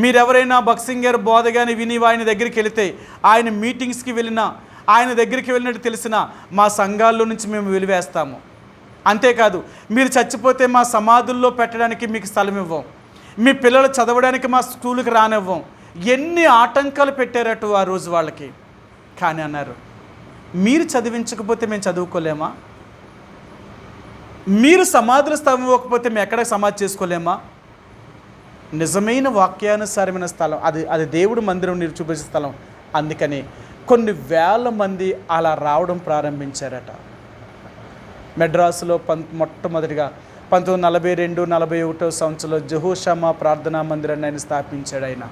మీరెవరైనా భక్సింగ్ గారు బోధగాని విని ఆయన దగ్గరికి వెళితే, ఆయన మీటింగ్స్కి వెళ్ళినా, ఆయన దగ్గరికి వెళ్ళినట్టు తెలిసినా మా సంఘాల్లో నుంచి మేము వెలివేస్తాము. అంతేకాదు, మీరు చచ్చిపోతే మా సమాధుల్లో పెట్టడానికి మీకు స్థలం ఇవ్వం, మీ పిల్లలు చదవడానికి మా స్కూల్కి రానివ్వం. ఎన్ని ఆటంకాలు పెట్టారట ఆ రోజు వాళ్ళకి. కానీ అన్నారు, మీరు చదివించకపోతే మేము చదువుకోలేమా? మీరు సమాధుల స్థలం ఇవ్వకపోతే మేము ఎక్కడ సమాధి చేసుకోలేమా? నిజమైన వాక్యానుసారమైన స్థలం అది దేవుడు మందిరం మీరు చూపించే స్థలం. అందుకని కొన్ని వేల మంది అలా రావడం ప్రారంభించారట. మెడ్రాసులో మొట్టమొదటిగా 1942-41 సంవత్సరంలో జెహోషామా ప్రార్థనా మందిరాన్ని ఆయన స్థాపించాడు. ఆయన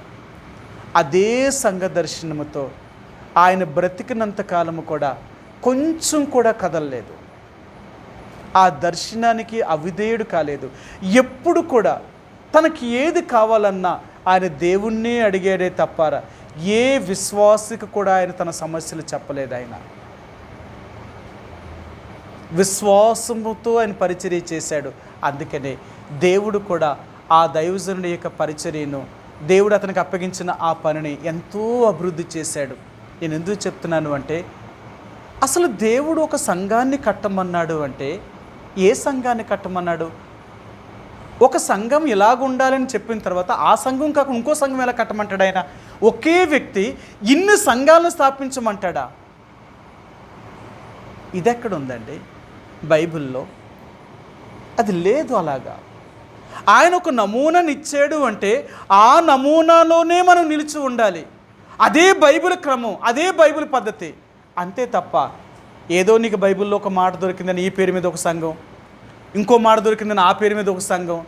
అదే సంఘ దర్శనముతో ఆయన బ్రతికినంత కాలము కూడా కొంచెం కూడా కదలలేదు. ఆ దర్శనానికి అవిధేయుడు కాలేదు. ఎప్పుడు కూడా తనకి ఏది కావాలన్నా ఆయన దేవుణ్ణి అడిగాడే తప్ప ఏ విశ్వాసికి కూడా ఆయన తన సమస్యలు చెప్పలేదు. ఆయన విశ్వాసముతో ఆయన పరిచర్య చేశాడు. అందుకనే దేవుడు కూడా ఆ దైవజనుడి యొక్క పరిచర్యను, దేవుడు అతనికి అప్పగించిన ఆ పనిని ఎంతో అభివృద్ధి చేశాడు. నేను ఎందుకు చెప్తున్నాను అంటే, అసలు దేవుడు ఒక సంఘాన్ని కట్టమన్నాడు అంటే ఏ సంఘాన్ని కట్టమన్నాడు? ఒక సంఘం ఇలాగుండాలని చెప్పిన తర్వాత ఆ సంఘం కాకుండా ఇంకో సంఘం ఎలా కట్టమంటాడు ఆయన? ఒకే వ్యక్తి ఇన్ని సంఘాలను స్థాపించమంటాడా? ఇదెక్కడ ఉందండి బైబిల్లో? అది లేదు. అలాగా ఆయన ఒక నమూనాని ఇచ్చాడు అంటే ఆ నమూనాలోనే మనం నిలిచి ఉండాలి. అదే బైబిల్ క్రమం, అదే బైబిల్ పద్ధతి. అంతే తప్ప ఏదో నీకు బైబిల్లో ఒక మాట దొరికిందని ఈ పేరు మీద ఒక సంఘం, ఇంకో మాట దొరికిందని ఆ పేరు మీద ఒక సంఘం,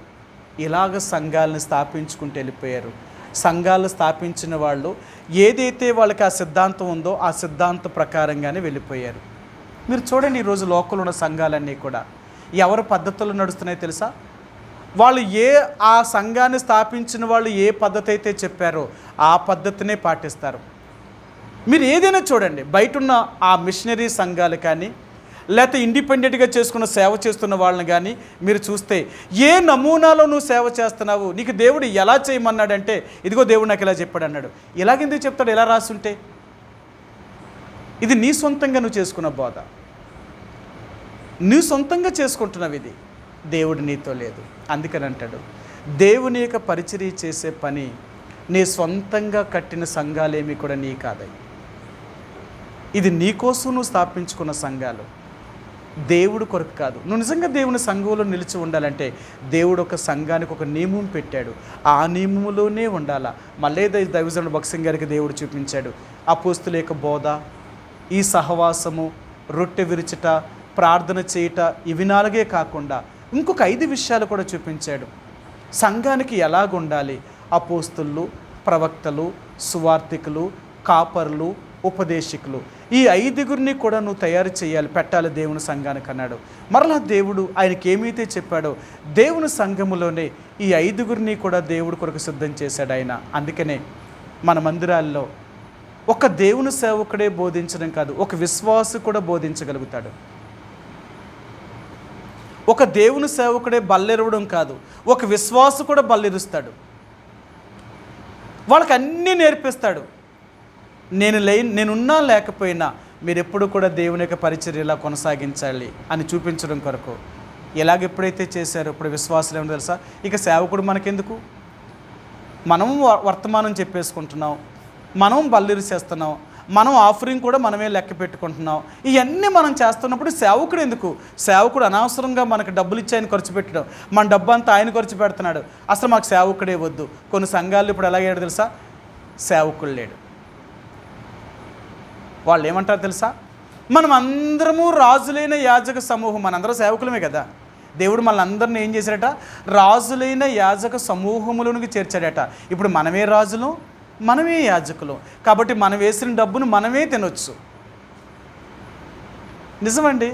ఇలాగ సంఘాలను స్థాపించుకుంటూ వెళ్ళిపోయారు. సంఘాలు స్థాపించిన వాళ్ళు ఏదైతే వాళ్ళకి ఆ సిద్ధాంతం ఉందో ఆ సిద్ధాంత ప్రకారంగానే వెళ్ళిపోయారు. మీరు చూడండి, ఈరోజు లోకల్లో ఉన్న సంఘాలన్నీ కూడా ఎవరి పద్ధతులు నడుస్తున్నాయో తెలుసా? వాళ్ళు ఆ సంఘాన్ని స్థాపించిన వాళ్ళు ఏ పద్ధతి అయితే చెప్పారో ఆ పద్ధతినే పాటిస్తారు. మీరు ఏదైనా చూడండి, బయట ఉన్న ఆ మిషనరీ సంఘాలు కానీ లేకపోతే ఇండిపెండెంట్గా చేసుకున్న సేవ చేస్తున్న వాళ్ళని కానీ మీరు చూస్తే ఏ నమూనాలో నువ్వు సేవ చేస్తున్నావు, నీకు దేవుడు ఎలా చేయమన్నాడంటే ఇదిగో దేవుడు నాకు ఇలా చెప్పాడు అన్నాడు. ఇలాగెందుకు చెప్తాడు? ఎలా రాసుంటే? ఇది నీ సొంతంగా నువ్వు చేసుకున్న బోధ, నువ్వు సొంతంగా చేసుకుంటున్నావు. ఇది దేవుడు నీతో లేదు. అందుకని అంటాడు, దేవుని యొక్క పరిచర్య చేసే పని నీ సొంతంగా కట్టిన సంఘాలేమి కూడా నీ కాదයි. ఇది నీకోసం నువ్వు స్థాపించుకున్న సంఘాలు, దేవుడు కొరకు కాదు. నువ్వు నిజంగా దేవుని సంఘంలో నిలిచి ఉండాలంటే దేవుడు ఒక సంఘానికి ఒక నియమం పెట్టాడు, ఆ నియమంలోనే ఉండాలా. మళ్ళీ దైవజనుడు భక్సింగ్ గారికి దేవుడు చూపించాడు అపోస్తుల యొక్క బోధ, ఈ సహవాసము, రొట్టె విరుచుట, ప్రార్థన చేయుట, ఇవి 4 కాకుండా ఇంకొక 5 విషయాలు కూడా చూపించాడు. సంఘానికి ఎలాగుండాలి? అపోస్తులు, ప్రవక్తలు, సువార్థికులు, కాపరులు, ఉపదేశకులు, ఈ 5గురిని కూడా నువ్వు తయారు చేయాలి, పెట్టాలి దేవుని సంఘానికి అన్నాడు. మరలా దేవుడు ఆయనకి ఏమైతే చెప్పాడో దేవుని సంఘములోనే ఈ 5గురిని కూడా దేవుడు కొరకు సిద్ధం చేశాడు ఆయన. అందుకనే మన మందిరాల్లో ఒక దేవుని సేవకుడే బోధించడం కాదు, ఒక విశ్వాసి కూడా బోధించగలుగుతాడు. ఒక దేవుని సేవకుడే బల్లెరవడం కాదు, ఒక విశ్వాసు కూడా బల్లెరుస్తాడు. వాళ్ళకి అన్నీ నేర్పిస్తాడు. నేనున్నా లేకపోయినా మీరు ఎప్పుడు కూడా దేవుని యొక్క పరిచర్య ఎలా కొనసాగించాలి అని చూపించడం కొరకు ఎలాగెప్పుడైతే చేశారో ఇప్పుడు విశ్వాసులు ఏమో తెలుసా, ఇక సేవకుడు మనకెందుకు, మనం వర్తమానం చెప్పేసుకుంటున్నాం, మనం బల్లిరు చేస్తున్నాం, మనం ఆఫరింగ్ కూడా మనమే లెక్క పెట్టుకుంటున్నాం. ఇవన్నీ మనం చేస్తున్నప్పుడు సేవకుడు ఎందుకు? సేవకుడు అనవసరంగా మనకు డబ్బులు ఇచ్చి ఆయన ఖర్చు పెట్టడం, మన డబ్బు అంతా ఆయన ఖర్చు పెడుతున్నాడు. అసలు మాకు సేవకుడే వద్దు. కొన్ని సంఘాలు ఇప్పుడు ఎలాగేడు తెలుసా, సేవకుడు లేడు. వాళ్ళు ఏమంటారు తెలుసా, మనం అందరము రాజులైన యాజక సమూహం, మనందరం సేవకులమే కదా. దేవుడు మనందరిని ఏం చేశాడట, రాజులైన యాజక సమూహములోనికి చేర్చాడట. ఇప్పుడు మనమే రాజులు, మనమే యాజకులు, కాబట్టి మనం వేసిన డబ్బును మనమే తినొచ్చు. నిజమండి.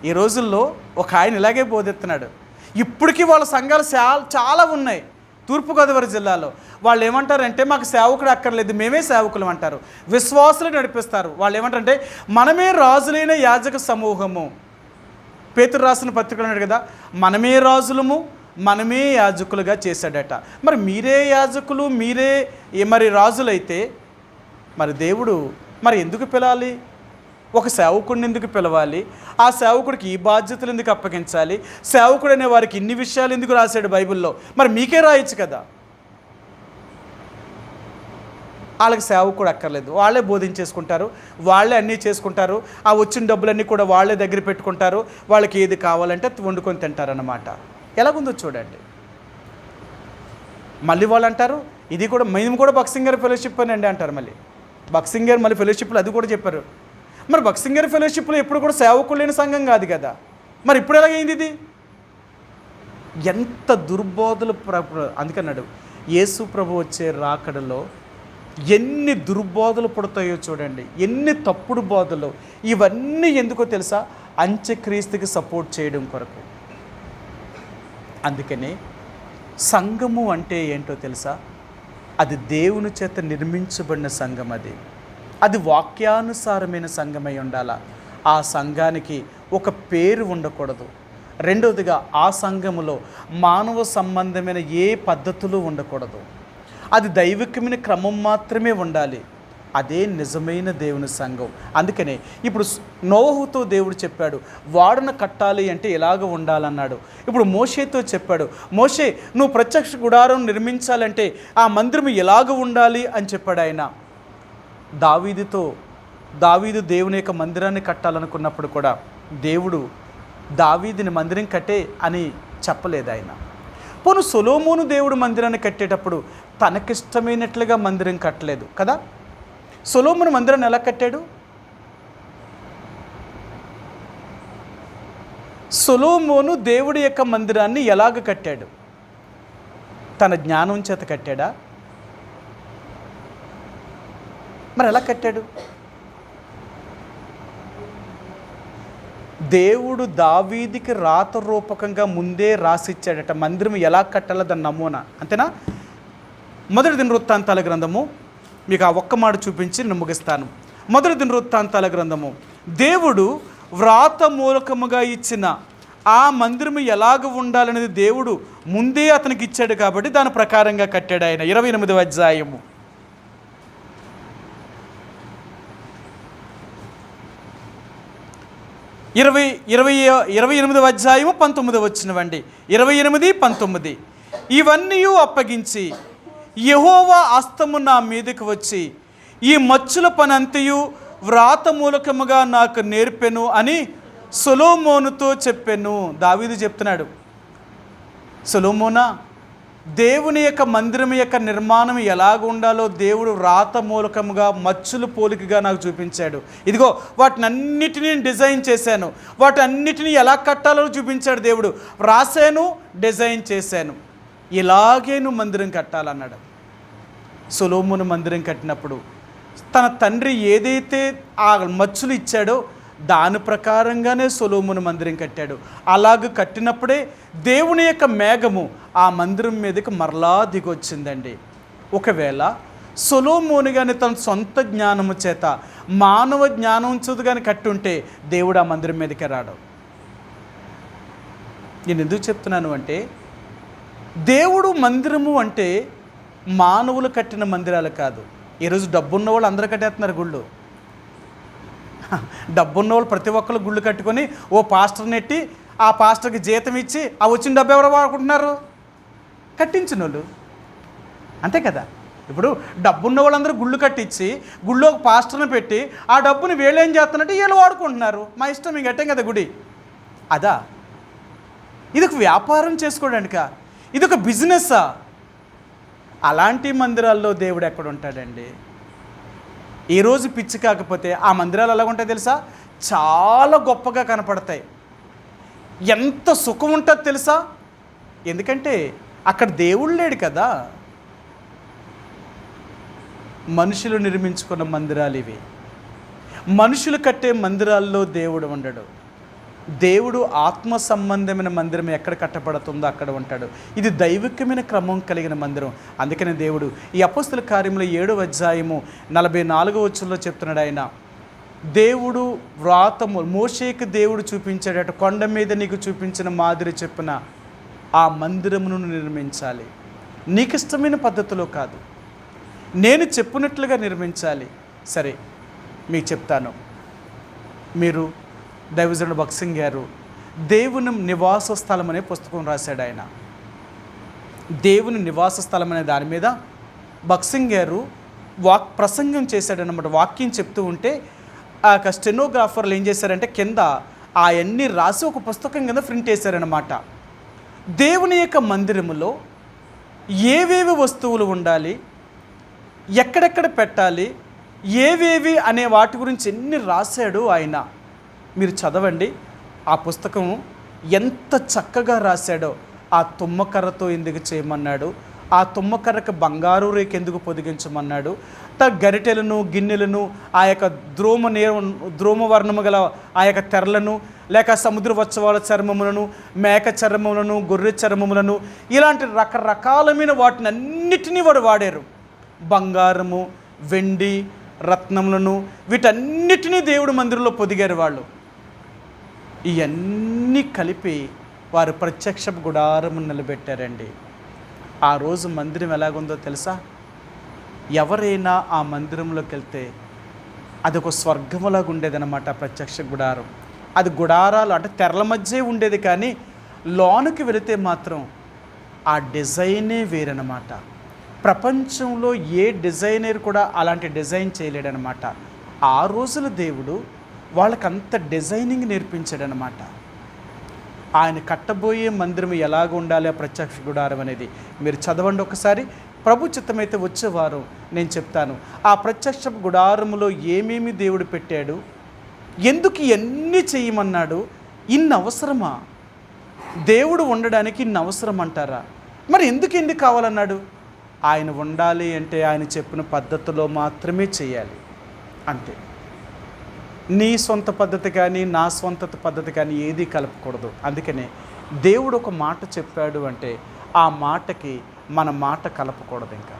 ఈ రోజుల్లో ఒక ఆయన ఇలాగే బోధెత్తున్నాడు. ఇప్పటికీ వాళ్ళ సంఘాలు చాలా ఉన్నాయి తూర్పుగోదావరి జిల్లాలో. వాళ్ళు ఏమంటారంటే మాకు సేవకుడు అక్కర్లేదు, మేమే సేవకులు అంటారు. విశ్వాసులు నడిపిస్తారు. వాళ్ళు ఏమంటారంటే మనమే రాజులైన యాజక సమూహము. పేతురు రాసిన పత్రికలు అన్నాడు కదా, మనమే రాజులము, మనమే యాజకులుగా చేశాడట. మరి మీరే యాజకులు, మీరే మరి రాజులైతే మరి దేవుడు మరి ఎందుకు పిలవాలి? ఒక సేవకుడిని ఎందుకు పిలవాలి? ఆ సేవకుడికి ఈ బాధ్యతలు ఎందుకు అప్పగించాలి? సేవకుడు అనే వారికి ఇన్ని విషయాలు ఎందుకు రాశాడు బైబిల్లో? మరి మీకే రాయొచ్చు కదా. వాళ్ళకి సేవకుడు అక్కర్లేదు, వాళ్ళే బోధించేసుకుంటారు, వాళ్ళే అన్నీ చేసుకుంటారు. ఆ వచ్చిన డబ్బులన్నీ కూడా వాళ్ళే దగ్గర పెట్టుకుంటారు. వాళ్ళకి ఏది కావాలంటే వండుకొని తింటారన్నమాట. ఎలాగుందో చూడండి. మళ్ళీ వాళ్ళు అంటారు ఇది కూడా మేము కూడా బక్సింగర్ ఫెలోషిప్ అని అంటారు. మళ్ళీ బక్సింగర్ మళ్ళీ ఫెలోషిప్లు అది కూడా చెప్పారు. మరి బక్సింగర్ ఫెలోషిప్లో ఎప్పుడు కూడా సేవకులు లేని సంఘం కాదు కదా. మరి ఇప్పుడు ఎలాగైంది ఇది? ఎంత దుర్బోధలు! అందుకన్నాడు యేసు ప్రభు వచ్చే రాకడలో ఎన్ని దుర్బోధలు పుడతాయో చూడండి, ఎన్ని తప్పుడు బోధలు. ఇవన్నీ ఎందుకో తెలుసా? అంత్యక్రీస్తుకి సపోర్ట్ చేయడం కొరకు. అందుకని సంఘము అంటే ఏంటో తెలుసా? అది దేవుని చేత నిర్మించబడిన సంఘం. అది వాక్యానుసారమైన సంఘమై ఉండాలా. ఆ సంఘానికి ఒక పేరు ఉండకూడదు. రెండవదిగా ఆ సంఘములో మానవ సంబంధమైన ఏ పద్ధతులు ఉండకూడదు. అది దైవికమైన క్రమం మాత్రమే ఉండాలి. అదే నిజమైన దేవుని సంఘం. అందుకనే ఇప్పుడు నోవహుతో దేవుడు చెప్పాడు, వాడను కట్టాలి అంటే ఎలాగ ఉండాలన్నాడు. ఇప్పుడు మోషేతో చెప్పాడు, మోషే నువ్వు ప్రత్యక్ష గుడారం నిర్మించాలంటే ఆ మందిరం ఎలాగ ఉండాలి అని చెప్పాడు ఆయన. దావీదు దేవుని యొక్క మందిరాన్ని కట్టాలనుకున్నప్పుడు కూడా దేవుడు దావీదుని మందిరం కట్టే అని చెప్పలేదు ఆయన. పోను సొలొమోను దేవుడు మందిరాన్ని కట్టేటప్పుడు తనకిష్టమైనట్లుగా మందిరం కట్టలేదు కదా. సొలొమోను మందిరాన్ని ఎలా కట్టాడు? సొలొమోను దేవుడి యొక్క మందిరాన్ని ఎలాగ కట్టాడు? తన జ్ఞానం చేత కట్టాడా? మరి ఎలా కట్టాడు? దేవుడు దావీదికి రాతరూపకంగా ముందే రాసిచ్చాడట మందిరం ఎలా కట్టాలో దాని నమూనా. అంతేనా? మొదటి దినవృత్తాంతాల గ్రంథము, మీకు ఆ ఒక్క మాట చూపించి నేను ముగిస్తాను. మొదటి దినవృత్తాంతాల గ్రంథము, దేవుడు వ్రాత మూలకముగా ఇచ్చిన ఆ మందిరము ఎలాగ ఉండాలనేది దేవుడు ముందే అతనికి ఇచ్చాడు కాబట్టి దాని ప్రకారంగా కట్టాడు ఆయన. 28వ అధ్యాయము 28వ అధ్యాయము 19వ వచనమండి. 28-19 ఇవన్నీ అప్పగించి యెహోవా హస్తము నా మీదకి వచ్చి ఈ మచ్చుల పనంతయు వ్రాత మూలకముగా నాకు నేర్పెను అని సొలొమోనుతో చెప్పెను. దావీదు చెప్తున్నాడు, సొలొమోనా, దేవుని యొక్క మందిరం యొక్క నిర్మాణం ఎలాగ ఉండాలో దేవుడు వ్రాత మూలకముగా మచ్చుల పోలికగా నాకు చూపించాడు. ఇదిగో వాటినన్నిటినీ డిజైన్ చేశాను, వాటన్నిటినీ ఎలా కట్టాలో చూపించాడు దేవుడు. రాశాను, డిజైన్ చేశాను, ఇలాగే నువ్వు మందిరం కట్టాలన్నాడు. సొలొమోను మందిరం కట్టినప్పుడు తన తండ్రి ఏదైతే ఆ మచ్చులు ఇచ్చాడో దాని ప్రకారంగానే సొలొమోను మందిరం కట్టాడు. అలాగ కట్టినప్పుడే దేవుని యొక్క మేఘము ఆ మందిరం మీదకి మరలా దిగొచ్చిందండి. ఒకవేళ సొలొమోను కానీ తన సొంత జ్ఞానము చేత మానవ జ్ఞానం చేత కానీ కట్టుంటే దేవుడు ఆ మందిరం మీదకి రాడు. నేను ఎందుకు చెప్తున్నాను అంటే, దేవుడు మందిరము అంటే మానవులు కట్టిన మందిరాలు కాదు. ఈరోజు డబ్బున్న వాళ్ళు అందరూ కట్టేస్తున్నారు గుళ్ళు. డబ్బున్న వాళ్ళు ప్రతి ఒక్కరు గుళ్ళు కట్టుకొని ఓ పాస్టర్ని ఎట్టి ఆ పాస్టర్కి జీతం ఇచ్చి ఆ వచ్చిన డబ్బు ఎవరు వాడుకుంటున్నారు? కట్టించిన వాళ్ళు. అంతే కదా. ఇప్పుడు డబ్బున్న వాళ్ళందరూ గుళ్ళు కట్టించి గుళ్ళో ఒక పాస్టర్ని పెట్టి ఆ డబ్బుని వీళ్ళు ఏం చేస్తున్నట్టు వీళ్ళు వాడుకుంటున్నారు. మా ఇష్టం మీకు కట్టాం కదా గుడి. అదా? ఇది ఒక వ్యాపారం చేసుకోవడానిక? ఇది ఒక బిజినెస్సా? అలాంటి మందిరాల్లో దేవుడు ఎక్కడ ఉంటాడండి? ఈరోజు పిచ్చి కాకపోతే ఆ మందిరాలు ఎలా ఉంటాయి తెలుసా? చాలా గొప్పగా కనపడతాయి. ఎంత సుఖం ఉంటుందో తెలుసా? ఎందుకంటే అక్కడ దేవుడు లేడు కదా. మనుషులు నిర్మించుకున్న మందిరాలు ఇవి. మనుషులు కట్టే మందిరాల్లో దేవుడు ఉండడు. దేవుడు ఆత్మ సంబంధమైన మందిరం ఎక్కడ కట్టబడుతుందో అక్కడ ఉంటాడు. ఇది దైవికమైన క్రమం కలిగిన మందిరం. అందుకనే దేవుడు ఈ అపోస్తల కార్యములో 7వ అధ్యాయము 44వ వచనంలో చెప్తున్నాడు ఆయన, దేవుడు వ్రాతము మోషేకి దేవుడు చూపించాడట, కొండ మీద నీకు చూపించిన మాదిరి చెప్పిన ఆ మందిరమును నిర్మించాలి. నీకు ఇష్టమైన పద్ధతిలో కాదు, నేను చెప్పినట్లుగా నిర్మించాలి. సరే మీకు చెప్తాను. మీరు దైవజనుడు భక్సింగ్ గారు దేవుని నివాస స్థలం అనే పుస్తకం రాశాడు. ఆయన దేవుని నివాస స్థలం అనే దాని మీద భక్సింగ్ గారు ప్రసంగం చేశాడనమాట. వాక్యం చెప్తూ ఉంటే ఆ యొక్క స్టెనోగ్రాఫర్లు ఏం చేశారంటే కింద అవన్నీ రాసి ఒక పుస్తకం కింద ప్రింట్ చేశారనమాట. దేవుని యొక్క మందిరములో ఏవేవి వస్తువులు ఉండాలి, ఎక్కడెక్కడ పెట్టాలి, ఏవేవి అనే వాటి గురించి ఎన్ని రాశాడు ఆయన. మీరు చదవండి. ఆ పుస్తకం ఎంత చక్కగా రాశాడో. ఆ తుమ్మకర్రతో ఎందుకు చేయమన్నాడు, ఆ తుమ్మకర్రకు బంగారు రేఖ ఎందుకు పొదిగించమన్నాడు, గరిటెలను గిన్నెలను ఆ యొక్క ద్రోమవర్ణము గల ఆ యొక్క తెరలను, లేక సముద్ర ఉత్సవాల చర్మములను, మేక చర్మములను, గొర్రె చర్మములను, ఇలాంటి రకరకాలమైన వాటిని అన్నిటినీ వాడు వాడారు. బంగారము, వెండి, రత్నములను వీటన్నిటినీ దేవుడు మందిరంలో పొదిగారు వాళ్ళు. ఇవన్నీ కలిపి వారు ప్రత్యక్ష గుడారము నిలబెట్టారండి. ఆ రోజు మందిరం ఎలాగుందో తెలుసా? ఎవరైనా ఆ మందిరంలోకి వెళ్తే అదొక స్వర్గములాగా ఉండేదన్నమాట. ప్రత్యక్ష గుడారం అది గుడారాలు అంటే తెరల మధ్య ఉండేది, కానీ లోనికి వెళితే మాత్రం ఆ డిజైనే వేరనమాట. ప్రపంచంలో ఏ డిజైనర్ కూడా అలాంటి డిజైన్ చేయలేడనమాట. ఆ రోజుల దేవుడు వాళ్ళకంత డిజైనింగ్ నేర్పించాడనమాట. ఆయన కట్టబోయే మందిరం ఎలాగ ఉండాలి ఆ ప్రత్యక్ష గుడారం అనేది మీరు చదవండి ఒకసారి. ప్రభు చిత్తమైతే వచ్చేవారు నేను చెప్తాను ఆ ప్రత్యక్ష గుడారములో ఏమేమి దేవుడు పెట్టాడు, ఎందుకు ఇవన్నీ చేయమన్నాడు. ఇన్ని అవసరమా? దేవుడు ఉండడానికి ఇన్ని అవసరం అంటారా? మరి ఎందుకు ఎన్ని కావాలన్నాడు? ఆయన ఉండాలి అంటే ఆయన చెప్పిన పద్ధతిలో మాత్రమే చేయాలి, అంతే. నీ సొంత పద్ధతి కానీ నా సొంత పద్ధతి కానీ ఏది కలపకూడదు. అందుకనే దేవుడు ఒక మాట చెప్పాడు అంటే ఆ మాటకి మన మాట కలపకూడదు ఇంకా.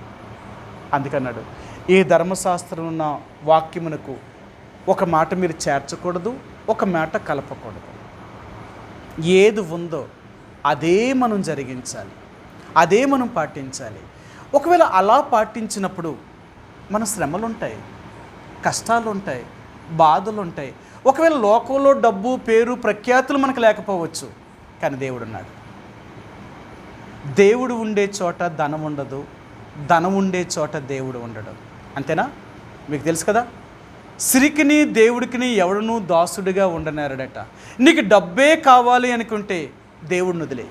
అందుకన్నాడు ఈ ధర్మశాస్త్రం ఉన్న వాక్యమునకు ఒక మాట మీరు చేర్చకూడదు, ఒక మాట కలపకూడదు. ఏది ఉందో అదే మనం జరిగించాలి, అదే మనం పాటించాలి. ఒకవేళ అలా పాటించినప్పుడు మన శ్రమలు ఉంటాయి, కష్టాలు ఉంటాయి, బాధలు ఉంటాయి. ఒకవేళ లోకంలో డబ్బు, పేరు, ప్రఖ్యాతులు మనకు లేకపోవచ్చు, కానీ దేవుడు ఉన్నాడు. దేవుడు ఉండే చోట ధనం ఉండదు, ధనం ఉండే చోట దేవుడు ఉండడు. అంతేనా? మీకు తెలుసు కదా, సిరికిని దేవుడికిని ఎవడనూ దాసుడిగా ఉండనేరడట. నీకు డబ్బే కావాలి అనుకుంటే దేవుడిని వదిలే.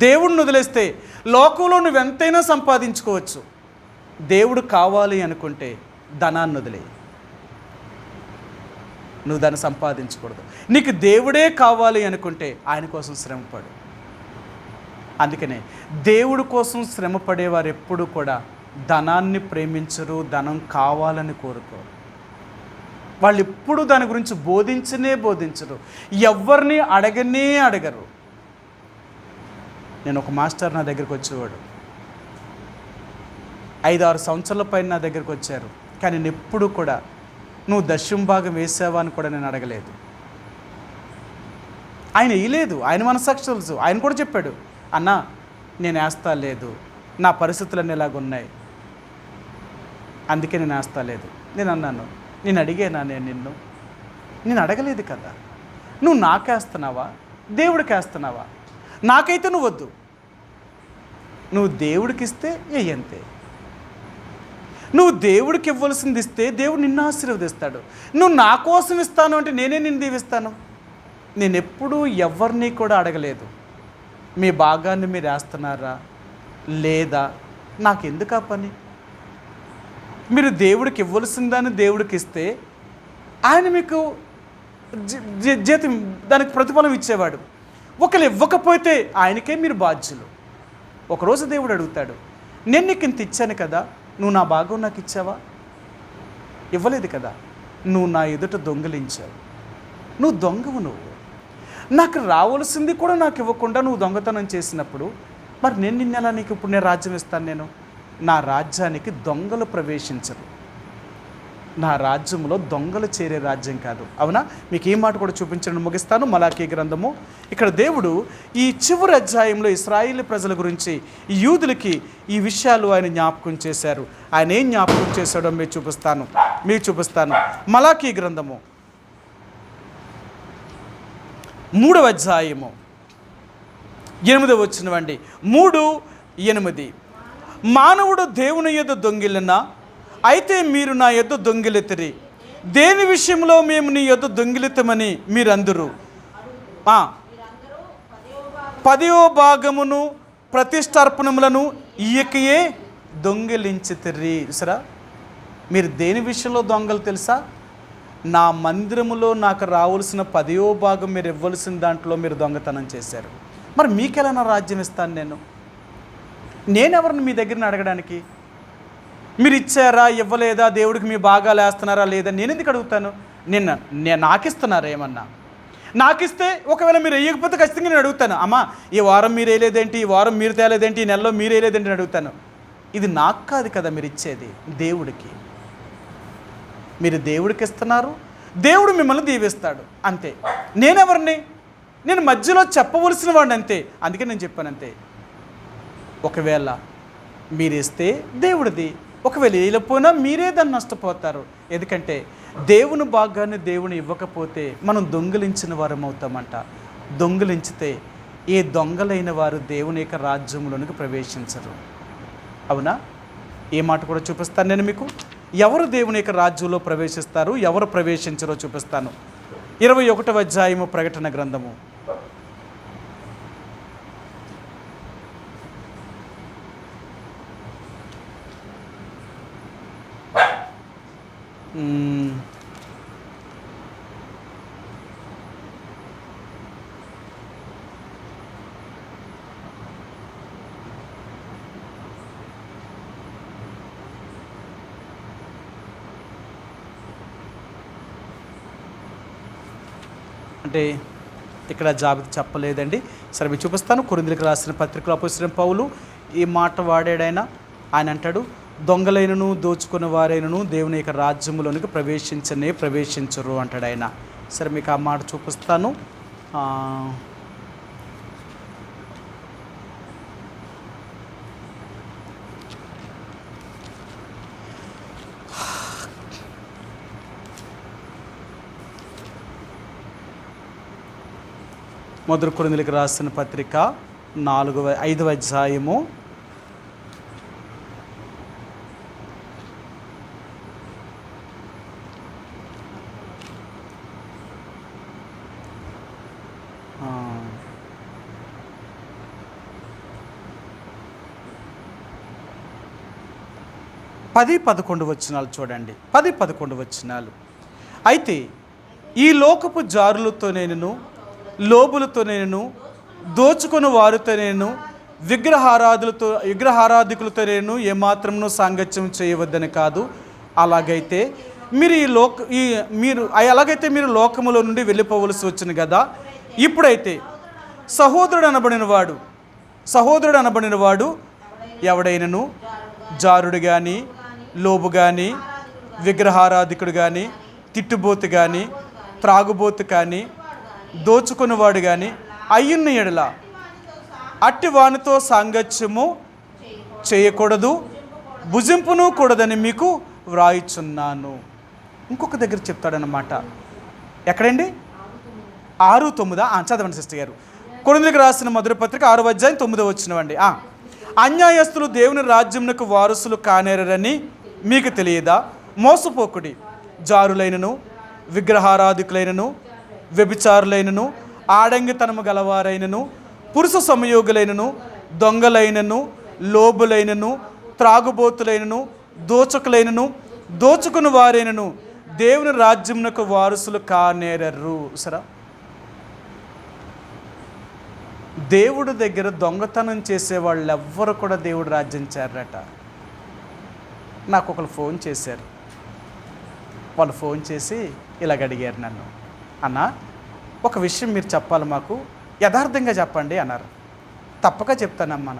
దేవుడిని వదిలేస్తే లోకంలో నువ్వు ఎంతైనా సంపాదించుకోవచ్చు. దేవుడు కావాలి అనుకుంటే ధనాన్ని వదిలే. నువ్వు దాన్ని సంపాదించకూడదు. నీకు దేవుడే కావాలి అనుకుంటే ఆయన కోసం శ్రమపడు. అందుకనే దేవుడి కోసం శ్రమపడేవారు ఎప్పుడూ కూడా ధనాన్ని ప్రేమించరు, ధనం కావాలని కోరుకోరు. వాళ్ళు ఎప్పుడు దాని గురించి బోధించరు, ఎవరిని అడగరు. నేను ఒక మాస్టర్ నా దగ్గరికి వచ్చేవాడు, 5-6 సంవత్సరాల పైన నా దగ్గరికి వచ్చారు, కానీ నేను ఎప్పుడు కూడా నువ్వు దశమ భాగం వేసావా అని కూడా నేను అడగలేదు. ఆయన వేయలేదు, ఆయన మనసాక్షి తెలుసు. ఆయన కూడా చెప్పాడు, అన్నా నేను వేస్తా లేదు, నా పరిస్థితులన్నీ ఇలాగున్నాయి, అందుకే నేను వేస్తా లేదు. నేను అన్నాను, నేను అడిగానా? నేను అడగలేదు కదా. నువ్వు నాకేస్తున్నావా, దేవుడికి వేస్తున్నావా? నాకైతే నువ్వు వద్దు, నువ్వు దేవుడికి ఇస్తే అంతే. నువ్వు దేవుడికి ఇవ్వాల్సింది ఇస్తే దేవుడు నిన్ను ఆశీర్వదిస్తాడు. నువ్వు నా కోసం ఇస్తాను అంటే నేనే నిన్ను దీవిస్తాను. నేను ఎప్పుడూ ఎవరిని కూడా అడగలేదు, మీ భాగాన్ని మీరు వేస్తున్నారా లేదా, నాకెందుకు ఆ పని. మీరు దేవుడికి ఇవ్వాల్సిందాన్ని దేవుడికి ఇస్తే ఆయన మీకు జీతం దానికి ప్రతిఫలం ఇచ్చేవాడు. ఒకరు ఇవ్వకపోతే ఆయనకే మీరు బాధ్యులు. ఒకరోజు దేవుడు అడుగుతాడు, నేను నీకు ఇంత ఇచ్చాను కదా, నువ్వు నా భాగం నాకు ఇచ్చావా? ఇవ్వలేదు కదా. నువ్వు నా ఎదుట దొంగిలించావు, నువ్వు దొంగవు. నువ్వు నాకు రావాల్సింది కూడా నాకు ఇవ్వకుండా నువ్వు దొంగతనం చేసినప్పుడు మరి నేను నిన్నెలా నీకు ఇప్పుడు నేను రాజ్యం ఇస్తాను? నేను నా రాజ్యానికి దొంగలు ప్రవేశించరు, నా రాజ్యంలో దొంగలు చేరే రాజ్యం కాదు. అవునా? మీకు ఈ మాట కూడా చూపించడం ముగిస్తాను. మలాకీ గ్రంథము, ఇక్కడ దేవుడు ఈ చివరి అధ్యాయంలో ఇశ్రాయేలు ప్రజల గురించి, ఈ యూదులకి ఈ విషయాలు ఆయన జ్ఞాపకం చేశారు. ఆయన ఏం జ్ఞాపకం చేశాడో మీకు చూపిస్తాను. మలాకీ గ్రంథము 3వ అధ్యాయము 8వ వచనం. 3:8 మానవుడు దేవుని యొద్ద దొంగిలిన అయితే మీరు నా యొద్ద దొంగిలితిరి. దేని విషయంలో మేము నీ యొద్ద దొంగిలితమని మీరందరూ 10వ భాగమును ప్రతిష్టార్పణములను ఈయకయే దొంగిలించితిరి. సరా, మీరు దేని విషయంలో దొంగలు తెలుసా? నా మందిరములో నాకు రావాల్సిన 10వ భాగం మీరు ఇవ్వాల్సిన దాంట్లో మీరు దొంగతనం చేశారు. మరి మీకెలా నా రాజ్యం ఇస్తాను? నేనెవరిని మీ దగ్గరని అడగడానికి? మీరు ఇచ్చారా, ఇవ్వలేదా, దేవుడికి మీ భాగాలు వేస్తున్నారా లేదా నేను ఎందుకు అడుగుతాను? నాకిస్తున్నారా? ఏమన్నా నాకిస్తే ఒకవేళ మీరు వేయకపోతే ఖచ్చితంగా నేను అడుగుతాను, అమ్మా ఈ వారం మీరు వేయలేదేంటి, ఈ వారం మీరు తేలేదేంటి, ఈ నెలలో మీరు వేయలేదేంటి అని అడుగుతాను. ఇది నాకు కాదు కదా మీరు ఇచ్చేది, దేవుడికి. మీరు దేవుడికి ఇస్తున్నారు, దేవుడు మిమ్మల్ని దీవిస్తాడు, అంతే. నేనెవరిని? నేను మధ్యలో చెప్పవలసిన వాడిని, అంతే. అందుకే నేను చెప్పాను అంతే. ఒకవేళ మీరు ఇస్తే దేవుడిది, ఒకవేళ వేయకపోయినా మీరే దాన్ని నష్టపోతారు. ఎందుకంటే దేవుని భాగాన్ని దేవుని ఇవ్వకపోతే మనం దొంగిలించిన వారం అవుతామంట. దొంగిలించితే ఏ దొంగలైన వారు దేవుని యొక్క రాజ్యంలోనికి ప్రవేశించరు. అవునా? ఏ మాట కూడా చూపిస్తాను నేను మీకు. ఎవరు దేవుని యొక్క రాజ్యంలో ప్రవేశిస్తారు, ఎవరు ప్రవేశించరో చూపిస్తాను. 21వ అధ్యాయము ప్రకటన గ్రంథము. అంటే ఇక్కడ జాబితా చెప్పలేదండి. సరే మీకు చూపిస్తాను. కొరింథీయులకు రాసిన పత్రికలో అపోస్తలుడైన పౌలు ఈ మాట వాడాడైనా. ఆయన అంటాడు, దొంగలైనను దోచుకున్న వారైనను దేవుని యొక్క రాజ్యములోనికి ప్రవేశించరు అంటాడు ఆయన. సరే మీకు ఆ మాట చూపిస్తాను. మొదటి కొరింథీయులకు రాసిన పత్రిక 5వ అధ్యాయము 10-11 వచనాలు చూడండి. 10-11 వచనాలు. అయితే ఈ లోకపు జారులతోనేను, లోబులతోనేను, దోచుకొని వారితోనేను, విగ్రహారాధికులతోనేను ఏమాత్రమును సాంగత్యం చేయవద్దని కాదు. అలాగైతే మీరు లోకములో నుండి వెళ్ళిపోవలసి వచ్చింది కదా. ఇప్పుడైతే సహోదరుడు అనబడిన వాడు ఎవడైనను జారుడు కానీ, లోబు కానీ, విగ్రహారాధికుడు కానీ, తిట్టుబోతు కానీ, త్రాగుబోతు కానీ, దోచుకున్నవాడు కానీ అయ్యున్న ఎడల అట్టి వానితో సాంగత్యము చేయకూడదు, భుజింపును కూడదని మీకు వ్రాయిచున్నాను. ఇంకొక దగ్గర చెప్తాడనమాట. ఎక్కడండి? 6-9 చదవండి సిస్టర్ గారు. కొరింథీయులకు రాసిన మొదటి పత్రిక 6వ అధ్యాయం 9వ వచనమండి. అన్యాయస్తులు దేవుని రాజ్యమునకు వారసులు కానేరని మీకు తెలియదా? మోసపోకుడి. జారులైనను, విగ్రహారాధికులైనను, వ్యభిచారులైనను, ఆడంగితనము గలవారైనను, పురుష సంయోగులైనను, దొంగలైనను, లోబులైనను, త్రాగుబోతులైనను, దోచకులైనను, దోచుకుని వారైనను దేవుని రాజ్యమునకు వారసులు కానేరరు. సరే, దేవుడి దగ్గర దొంగతనం చేసేవాళ్ళు ఎవ్వరు కూడా దేవుడు రాజ్యం చేరట. నాకు ఒకరు ఫోన్ చేశారు. వాళ్ళు ఫోన్ చేసి ఇలాగ అడిగారు నన్ను, అన్న ఒక విషయం మీరు చెప్పాలి, మాకు యథార్థంగా చెప్పండి అన్నారు. తప్పక చెప్తానమ్మా.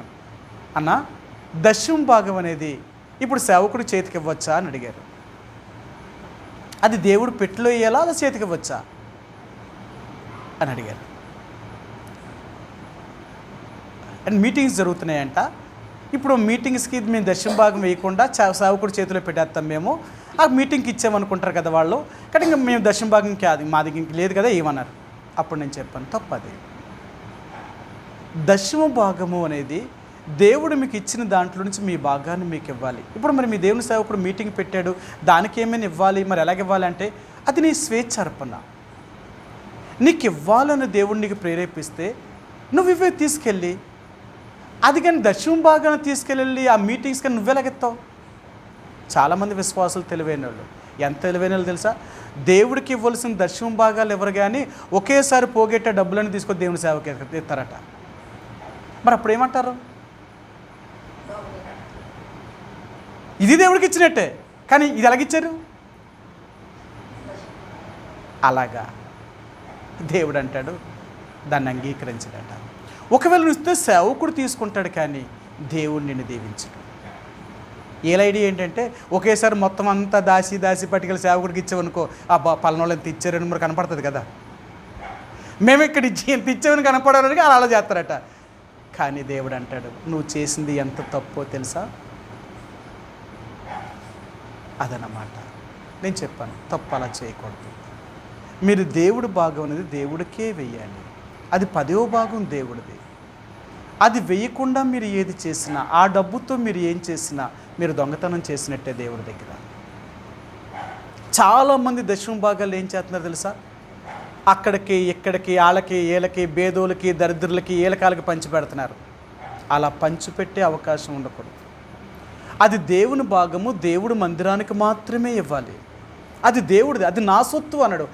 అన్న, దశమ భాగం అనేది ఇప్పుడు సేవకుడి చేతికి ఇవ్వచ్చా అని అడిగారు. అది దేవుడు పెట్టిలో వేయాలా, అది చేతికి ఇవ్వచ్చా అని అడిగారు. అండ్ మీటింగ్స్ జరుగుతున్నాయంట. ఇప్పుడు మీటింగ్స్కి మేము దశమ భాగం వేయకుండా సేవకుడి చేతిలో పెట్టేస్తాం. మేము ఆ మీటింగ్కి ఇచ్చామనుకుంటారు కదా వాళ్ళు. కానీ ఇంకా మేము దశమ భాగం కాదు, మా దగ్గర ఇంక లేదు కదా ఏమన్నారు. అప్పుడు నేను చెప్పాను, తప్పది. దశమ భాగము అనేది దేవుడు మీకు ఇచ్చిన దాంట్లో నుంచి మీ భాగాన్ని మీకు ఇవ్వాలి. ఇప్పుడు మరి మీ దేవుని సేవకుడు మీటింగ్ పెట్టాడు, దానికి ఏమైనా ఇవ్వాలి, మరి ఎలాగ ఇవ్వాలంటే అది నీ స్వేచ్ఛార్పణ. నీకు ఇవ్వాలని దేవుడు నీకు ప్రేరేపిస్తే నువ్వు ఇవే తీసుకెళ్ళి, అది కానీ దశమ భాగాన్ని తీసుకెళ్ళి ఆ మీటింగ్స్ కానీ నువ్వెలాగెత్తావు? చాలామంది విశ్వాసులు తెలివైన వాళ్ళు, ఎంత తెలివైన వాళ్ళు తెలుసా? దేవుడికి ఇవ్వాల్సిన దశమ భాగాలు ఎవరు కానీ ఒకేసారి పోగొట్టే డబ్బులను తీసుకొని దేవుని సేవకి ఎత్తారట. మరి అప్పుడు ఏమంటారు? ఇది దేవుడికి ఇచ్చినట్టే, కానీ ఇది ఎలాగిచ్చారు? అలాగా దేవుడు అంటాడు, దాన్ని అంగీకరించడట. ఒకవేళ నువ్వు ఇస్తే సేవకుడు తీసుకుంటాడు, కానీ దేవుడు నిన్ను దీవించడు. ఏల ఐడియా ఏంటంటే ఒకేసారి మొత్తం అంతా దాసి పట్టుకెళ్ళి సేవకుడికి ఇచ్చామనుకో, అబ్బా పలానోళ్ళు ఎంత ఇచ్చారని మరి కనపడుతుంది కదా. మేము ఇక్కడ ఇచ్చి ఎంత ఇచ్చామని కనపడడానికి అలా చేస్తారట. కానీ దేవుడు అంటాడు, నువ్వు చేసింది ఎంత తప్పో తెలుసా? అదనమాట నేను చెప్పాను, తప్పు అలా చేయకూడదు. మీరు దేవుడు భాగం అనేది దేవుడికే వెయ్యాలి. అది 10వ భాగం దేవుడిది. అది వేయకుండా మీరు ఏది చేసినా, ఆ డబ్బుతో మీరు ఏం చేసినా మీరు దొంగతనం చేసినట్టే దేవుడి దగ్గర. చాలామంది దశమ భాగాలు ఏం చేస్తున్నారు తెలుసా? అక్కడికి ఇక్కడికి వాళ్ళకి వీళ్ళకి బేదోలకి దరిద్రులకి ఏలకాలకి పంచి పెడుతున్నారు. అలా పంచిపెట్టే అవకాశం ఉండకూడదు. అది దేవుని భాగము, దేవుడు మందిరానికి మాత్రమే ఇవ్వాలి. అది దేవుడిది, అది నా సొత్తు అన్నాడు.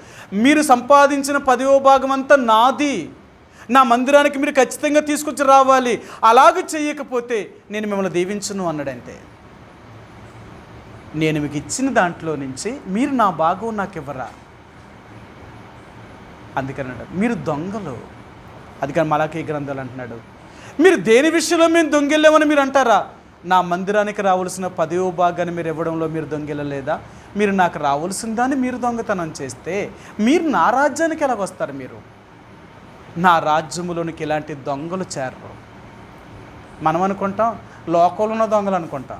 మీరు సంపాదించిన 10వ భాగం అంతా నాది, నా మందిరానికి మీరు ఖచ్చితంగా తీసుకొచ్చి రావాలి. అలాగే చేయకపోతే నేను మిమ్మల్ని దీవించను అన్నాడంతే. నేను మీకు ఇచ్చిన దాంట్లో నుంచి మీరు నా భాగం నాకు ఇవ్వరా? అందుకన్నాడు మీరు దొంగలు. అందుకని మలాకీ గ్రంథాలు అంటున్నాడు, మీరు దేని విషయంలో మేము దొంగిల్లామని మీరు అంటారా? నా మందిరానికి రావాల్సిన 10వ భాగాన్ని మీరు ఇవ్వడంలో మీరు దొంగిలలేదా? మీరు నాకు రావాల్సిన దాన్ని మీరు దొంగతనం చేస్తే మీరు నా రాజ్యానికి ఎలాగొస్తారు? మీరు నా రాజ్యములోనికి ఇలాంటి దొంగలు చేరరు. మనం అనుకుంటాం లోకంలో ఉన్న దొంగలు అనుకుంటాం.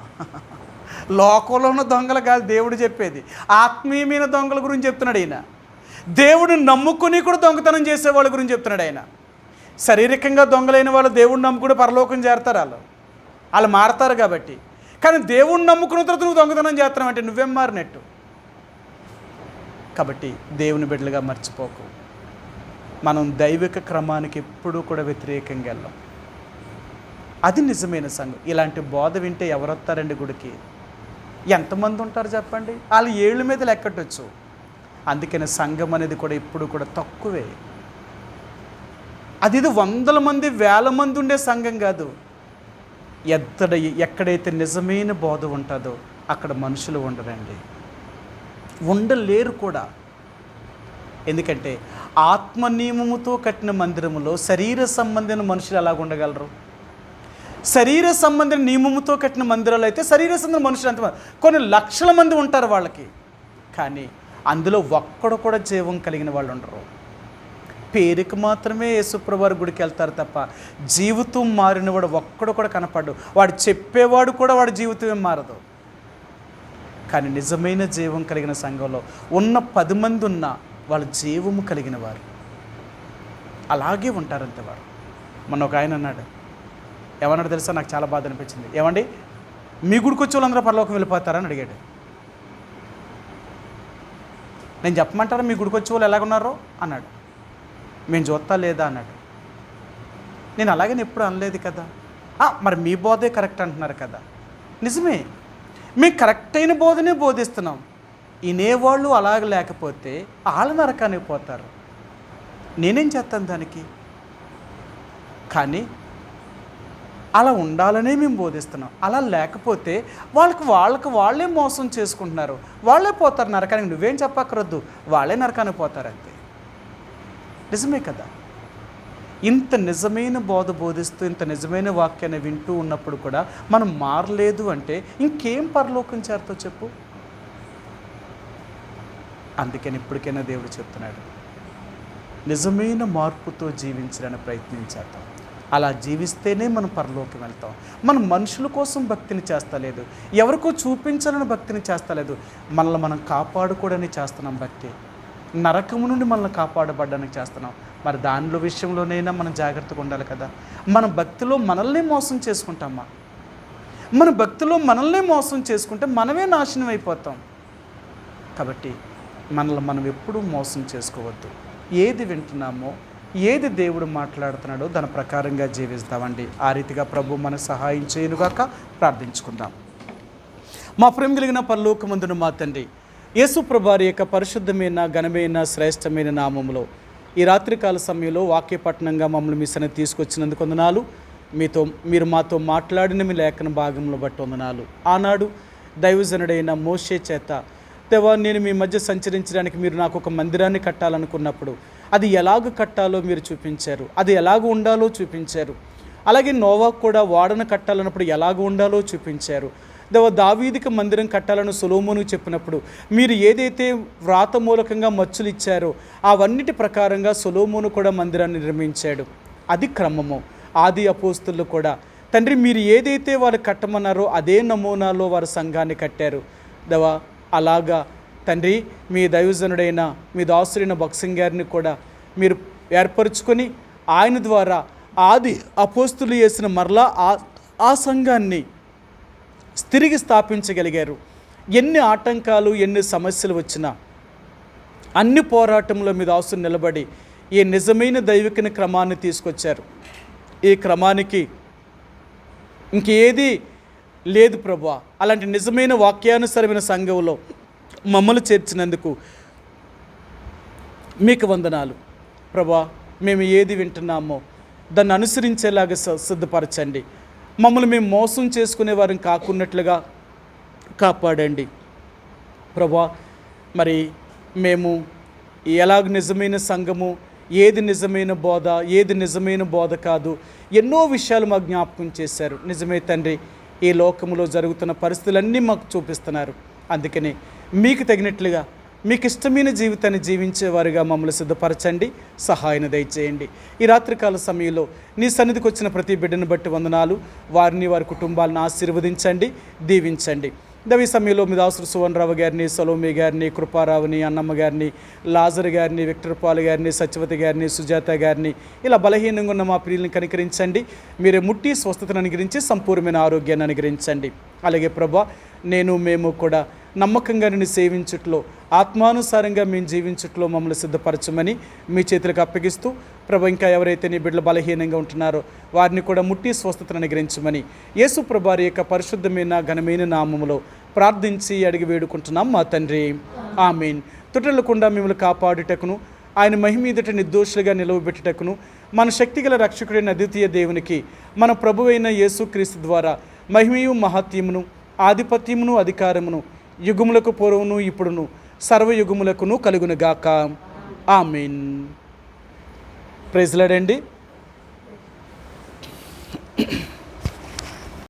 లోకంలో ఉన్న దొంగలు కాదు దేవుడు చెప్పేది, ఆత్మీయమైన దొంగల గురించి చెప్తున్నాడు ఆయన. దేవుడిని నమ్ముకుని కూడా దొంగతనం చేసేవాళ్ళ గురించి చెప్తున్నాడు ఆయన. శారీరకంగా దొంగలైన వాళ్ళు దేవుడిని నమ్ముకుని పరలోకం చేరతారు, వాళ్ళు మారతారు కాబట్టి. కానీ దేవుడిని నమ్ముకున్న తర్వాత నువ్వు దొంగతనం చేస్తున్నావు అంటే నువ్వేం మారినట్టు. కాబట్టి దేవుని బిడ్డలుగా మర్చిపోకు. మనం దైవిక క్రమానికి ఎప్పుడూ కూడా వ్యతిరేకంగా వెళ్ళాం. అది నిజమైన సంఘం. ఇలాంటి బోధ వింటే ఎవరు వస్తారండి గుడికి? ఎంతమంది ఉంటారు చెప్పండి? వాళ్ళు ఏళ్ళ మీద లెక్కట్టొచ్చు. అందుకని సంఘం అనేది కూడా ఎప్పుడు కూడా తక్కువే. అది 100 మంది 1000 మంది ఉండే సంఘం కాదు. ఎక్కడైతే నిజమైన బోధ ఉంటుందో అక్కడ మనుషులు ఉండరండి, ఉండలేరు కూడా. ఎందుకంటే ఆత్మ నియమముతో కట్టిన మందిరములో శరీర సంబంధించిన మనుషులు ఎలాగ ఉండగలరు? శరీర సంబంధించిన నియమముతో కట్టిన మందిరాలు అయితే శరీర సంబంధించిన మనుషులు అంత కొన్ని లక్షల మంది ఉంటారు వాళ్ళకి. కానీ అందులో ఒక్కడు కూడా జీవం కలిగిన వాళ్ళు ఉండరు. పేరుకి మాత్రమే యేసుప్రభువారి గుడికి వెళ్తారు తప్ప జీవితం మారినవాడు ఒక్కడు కూడా కనపడ్డు. వాడు చెప్పేవాడు కూడా వాడి జీవితమే మారదు. కానీ నిజమైన జీవం కలిగిన సంఘంలో ఉన్న 10 మంది ఉన్నా వాళ్ళు జీవము కలిగిన వారు అలాగే ఉంటారంతే వారు. మొన్న ఒక ఆయన అన్నాడు, ఏమన్నాడు తెలుసా? నాకు చాలా బాధ అనిపించింది. ఏమండి మీ గుడికి వచ్చే వాళ్ళందరూ పరలోకం వెళ్ళిపోతారని అడిగాడు. నేను చెప్పమంటారా మీ గుడికి వచ్చే వాళ్ళు ఎలాగున్నారో అన్నాడు. మేము చూస్తా లేదా అన్నాడు. నేను అలాగని ఎప్పుడు అనలేదు కదా. మరి మీ బోధే కరెక్ట్ అంటున్నారు కదా. నిజమే, మేము కరెక్ట్ అయిన బోధనే బోధిస్తున్నాం. వినేవాళ్ళు అలాగ లేకపోతే వాళ్ళు నరకానికి పోతారు. నేనేం చేస్తాను దానికి? కానీ అలా ఉండాలనే మేము బోధిస్తున్నాం. అలా లేకపోతే వాళ్ళే మోసం చేసుకుంటున్నారు, వాళ్ళే పోతారు నరకానికి. నువ్వేం చెప్పక్కరొద్దు, వాళ్ళే నరకానికి పోతారు అంతే. నిజమే కదా. ఇంత నిజమైన బోధ బోధిస్తూ ఇంత నిజమైన వాక్యాన్ని వింటూ ఉన్నప్పుడు కూడా మనం మారలేదు అంటే ఇంకేం పరలోకం చేరుతో చెప్పు. అందుకని ఇప్పటికైనా దేవుడు చెప్తున్నాడు, నిజమైన మార్పుతో జీవించడానికి ప్రయత్నించేద్దాం. అలా జీవిస్తేనే మనం పరలోకం వెళ్తాం. మనం మనుషుల కోసం భక్తిని చేస్తలేదు, ఎవరికో చూపించాలని భక్తిని చేస్తలేదు, మనల్ని మనం కాపాడుకోవడానికి చేస్తున్నాం భక్తి. నరకము నుండి మనల్ని కాపాడబడ్డానికి చేస్తున్నాం. మరి దానిలో విషయంలోనైనా మనం జాగ్రత్తగా ఉండాలి కదా. మన భక్తిలో మనల్ని మోసం చేసుకుంటామా? మన భక్తిలో మనల్ని మోసం చేసుకుంటే మనమే నాశనం అయిపోతాం. కాబట్టి మనల్ని మనం ఎప్పుడూ మోసం చేసుకోవద్దు. ఏది వింటున్నామో, ఏది దేవుడు మాట్లాడుతున్నాడో దాని ప్రకారంగా జీవిస్తామండి. ఆ రీతిగా ప్రభు మనకు సహాయం చేయనుగాక. ప్రార్థించుకుందాం. మా ప్రేమ కలిగిన పరలోకమందున మా తండ్రి, యేసు ప్రభువారి యొక్క పరిశుద్ధమైన ఘనమైన శ్రేష్టమైన నామములో ఈ రాత్రికాల సమయంలో వాక్యపట్నంగా మమ్మల్ని మీ సన్నిధికి తీసుకొచ్చినందుకు వందనాలు. మీరు మాతో మాట్లాడిన మీ లేఖన భాగంలో బట్టి వందనాలు. ఆనాడు దైవజనుడైన మోషే చేత, దేవా నేను మీ మధ్య సంచరించడానికి మీరు నాకు ఒక మందిరాన్ని కట్టాలనుకున్నప్పుడు అది ఎలాగ కట్టాలో మీరు చూపించారు, అది ఎలాగ ఉండాలో చూపించారు. అలాగే నోవాకు కూడా ఓడను కట్టాలన్నప్పుడు ఎలాగ ఉండాలో చూపించారు. దావీదుకి మందిరం కట్టాలని సొలొమోనుకు చెప్పినప్పుడు మీరు ఏదైతే వ్రాత మూలకంగా మచ్చులు ఇచ్చారో అవన్నిటి ప్రకారంగా సొలొమోను కూడా మందిరాన్ని నిర్మించాడు. అది క్రమము. ఆది అపోస్తులు కూడా తండ్రి మీరు ఏదైతే వారు కట్టమన్నారో అదే నమూనాలో వారు సంఘాన్ని కట్టారు. అలాగా తండ్రి మీ దైవజనుడైన మీ దాసుడైన భక్సింగ్ గారిని కూడా మీరు ఏర్పరచుకొని ఆయన ద్వారా ఆది అపోస్తులు చేసిన మరలా ఆ సంఘాన్ని తిరిగి స్థాపించగలిగారు. ఎన్ని ఆటంకాలు ఎన్ని సమస్యలు వచ్చినా అన్ని పోరాటంలో మీ దాసుడు నిలబడి ఈ నిజమైన దైవికని క్రమాన్ని తీసుకొచ్చారు. ఈ క్రమానికి ఇంకేది లేదు ప్రభువా. అలాంటి నిజమైన వాక్యానుసరమైన సంఘంలో మమ్మల్ని చేర్చినందుకు మీకు వందనాలు ప్రభువా. మేము ఏది వింటున్నామో దాన్ని అనుసరించేలాగా సిద్ధపరచండి. మమ్మల్ని మేము మోసం చేసుకునే వారిని కాకున్నట్లుగా కాపాడండి ప్రభువా. మరి మేము ఎలాగ నిజమైన సంఘము, ఏది నిజమైన బోధ, ఏది నిజమైన బోధ కాదు, ఎన్నో విషయాలు మాకు జ్ఞాపకం చేశారు. నిజమే తండ్రి, ఈ లోకంలో జరుగుతున్న పరిస్థితులన్నీ మాకు చూపిస్తున్నారు. అందుకని మీకు తగినట్లుగా మీకు ఇష్టమైన జీవితాన్ని జీవించేవారుగా మమ్మల్ని సిద్ధపరచండి, సహాయాన్ని దయచేయండి. ఈ రాత్రికాల సమయంలో నీ సన్నిధికి వచ్చిన ప్రతి బిడ్డను బట్టి వందనాలు. వారిని వారి కుటుంబాలను ఆశీర్వదించండి, దీవించండి. ఈ సమయంలో మీ దాసుడు సువర్ణరావు గారిని, సలోమి గారిని, కృపారావుని, అన్నమ్మ గారిని, లాజర్ గారిని, విక్టర్ పాల్ గారిని, సత్యవతి గారిని, సుజాత గారిని, ఇలా బలహీనంగా ఉన్న మా ప్రియులను కనికరించండి. మీరే ముట్టి స్వస్థతను అనుగ్రహించి సంపూర్ణమైన ఆరోగ్యాన్ని అనుగ్రహించండి. అలాగే ప్రభా, మేము కూడా నమ్మకంగా నిన్ను సేవించుట్లో, ఆత్మానుసారంగా మేము జీవించుట్లో మమ్మల్ని సిద్ధపరచమని మీ చేతులకు అప్పగిస్తూ ప్రభు, ఇంకా ఎవరైతే నీ బిడ్డలు బలహీనంగా ఉంటున్నారో వారిని కూడా ముట్టి స్వస్థతను అనుగ్రహించమని యేసు ప్రభువారి యొక్క పరిశుద్ధమైన ఘనమైన నామములో ప్రార్థించి అడిగి వేడుకుంటున్నాం మా తండ్రి, ఆమేన్. తుట్టలకుండా మిమ్మల్ని కాపాడుటకును, ఆయన మహిమీదట నిర్దోషులుగా నిలవబెట్టుటకును, మన శక్తిగల రక్షకుడైన అద్వితీయ దేవునికి మన ప్రభువైన యేసుక్రీస్తు ద్వారా మహిమయు మహాత్యమును ఆధిపత్యమును అధికారమును యుగములకు పూర్వమును ఇప్పుడును సర్వయుగములకును కలుగునుగాక, ఆమేన్. ప్రైజ్ లార్డ్ అండి.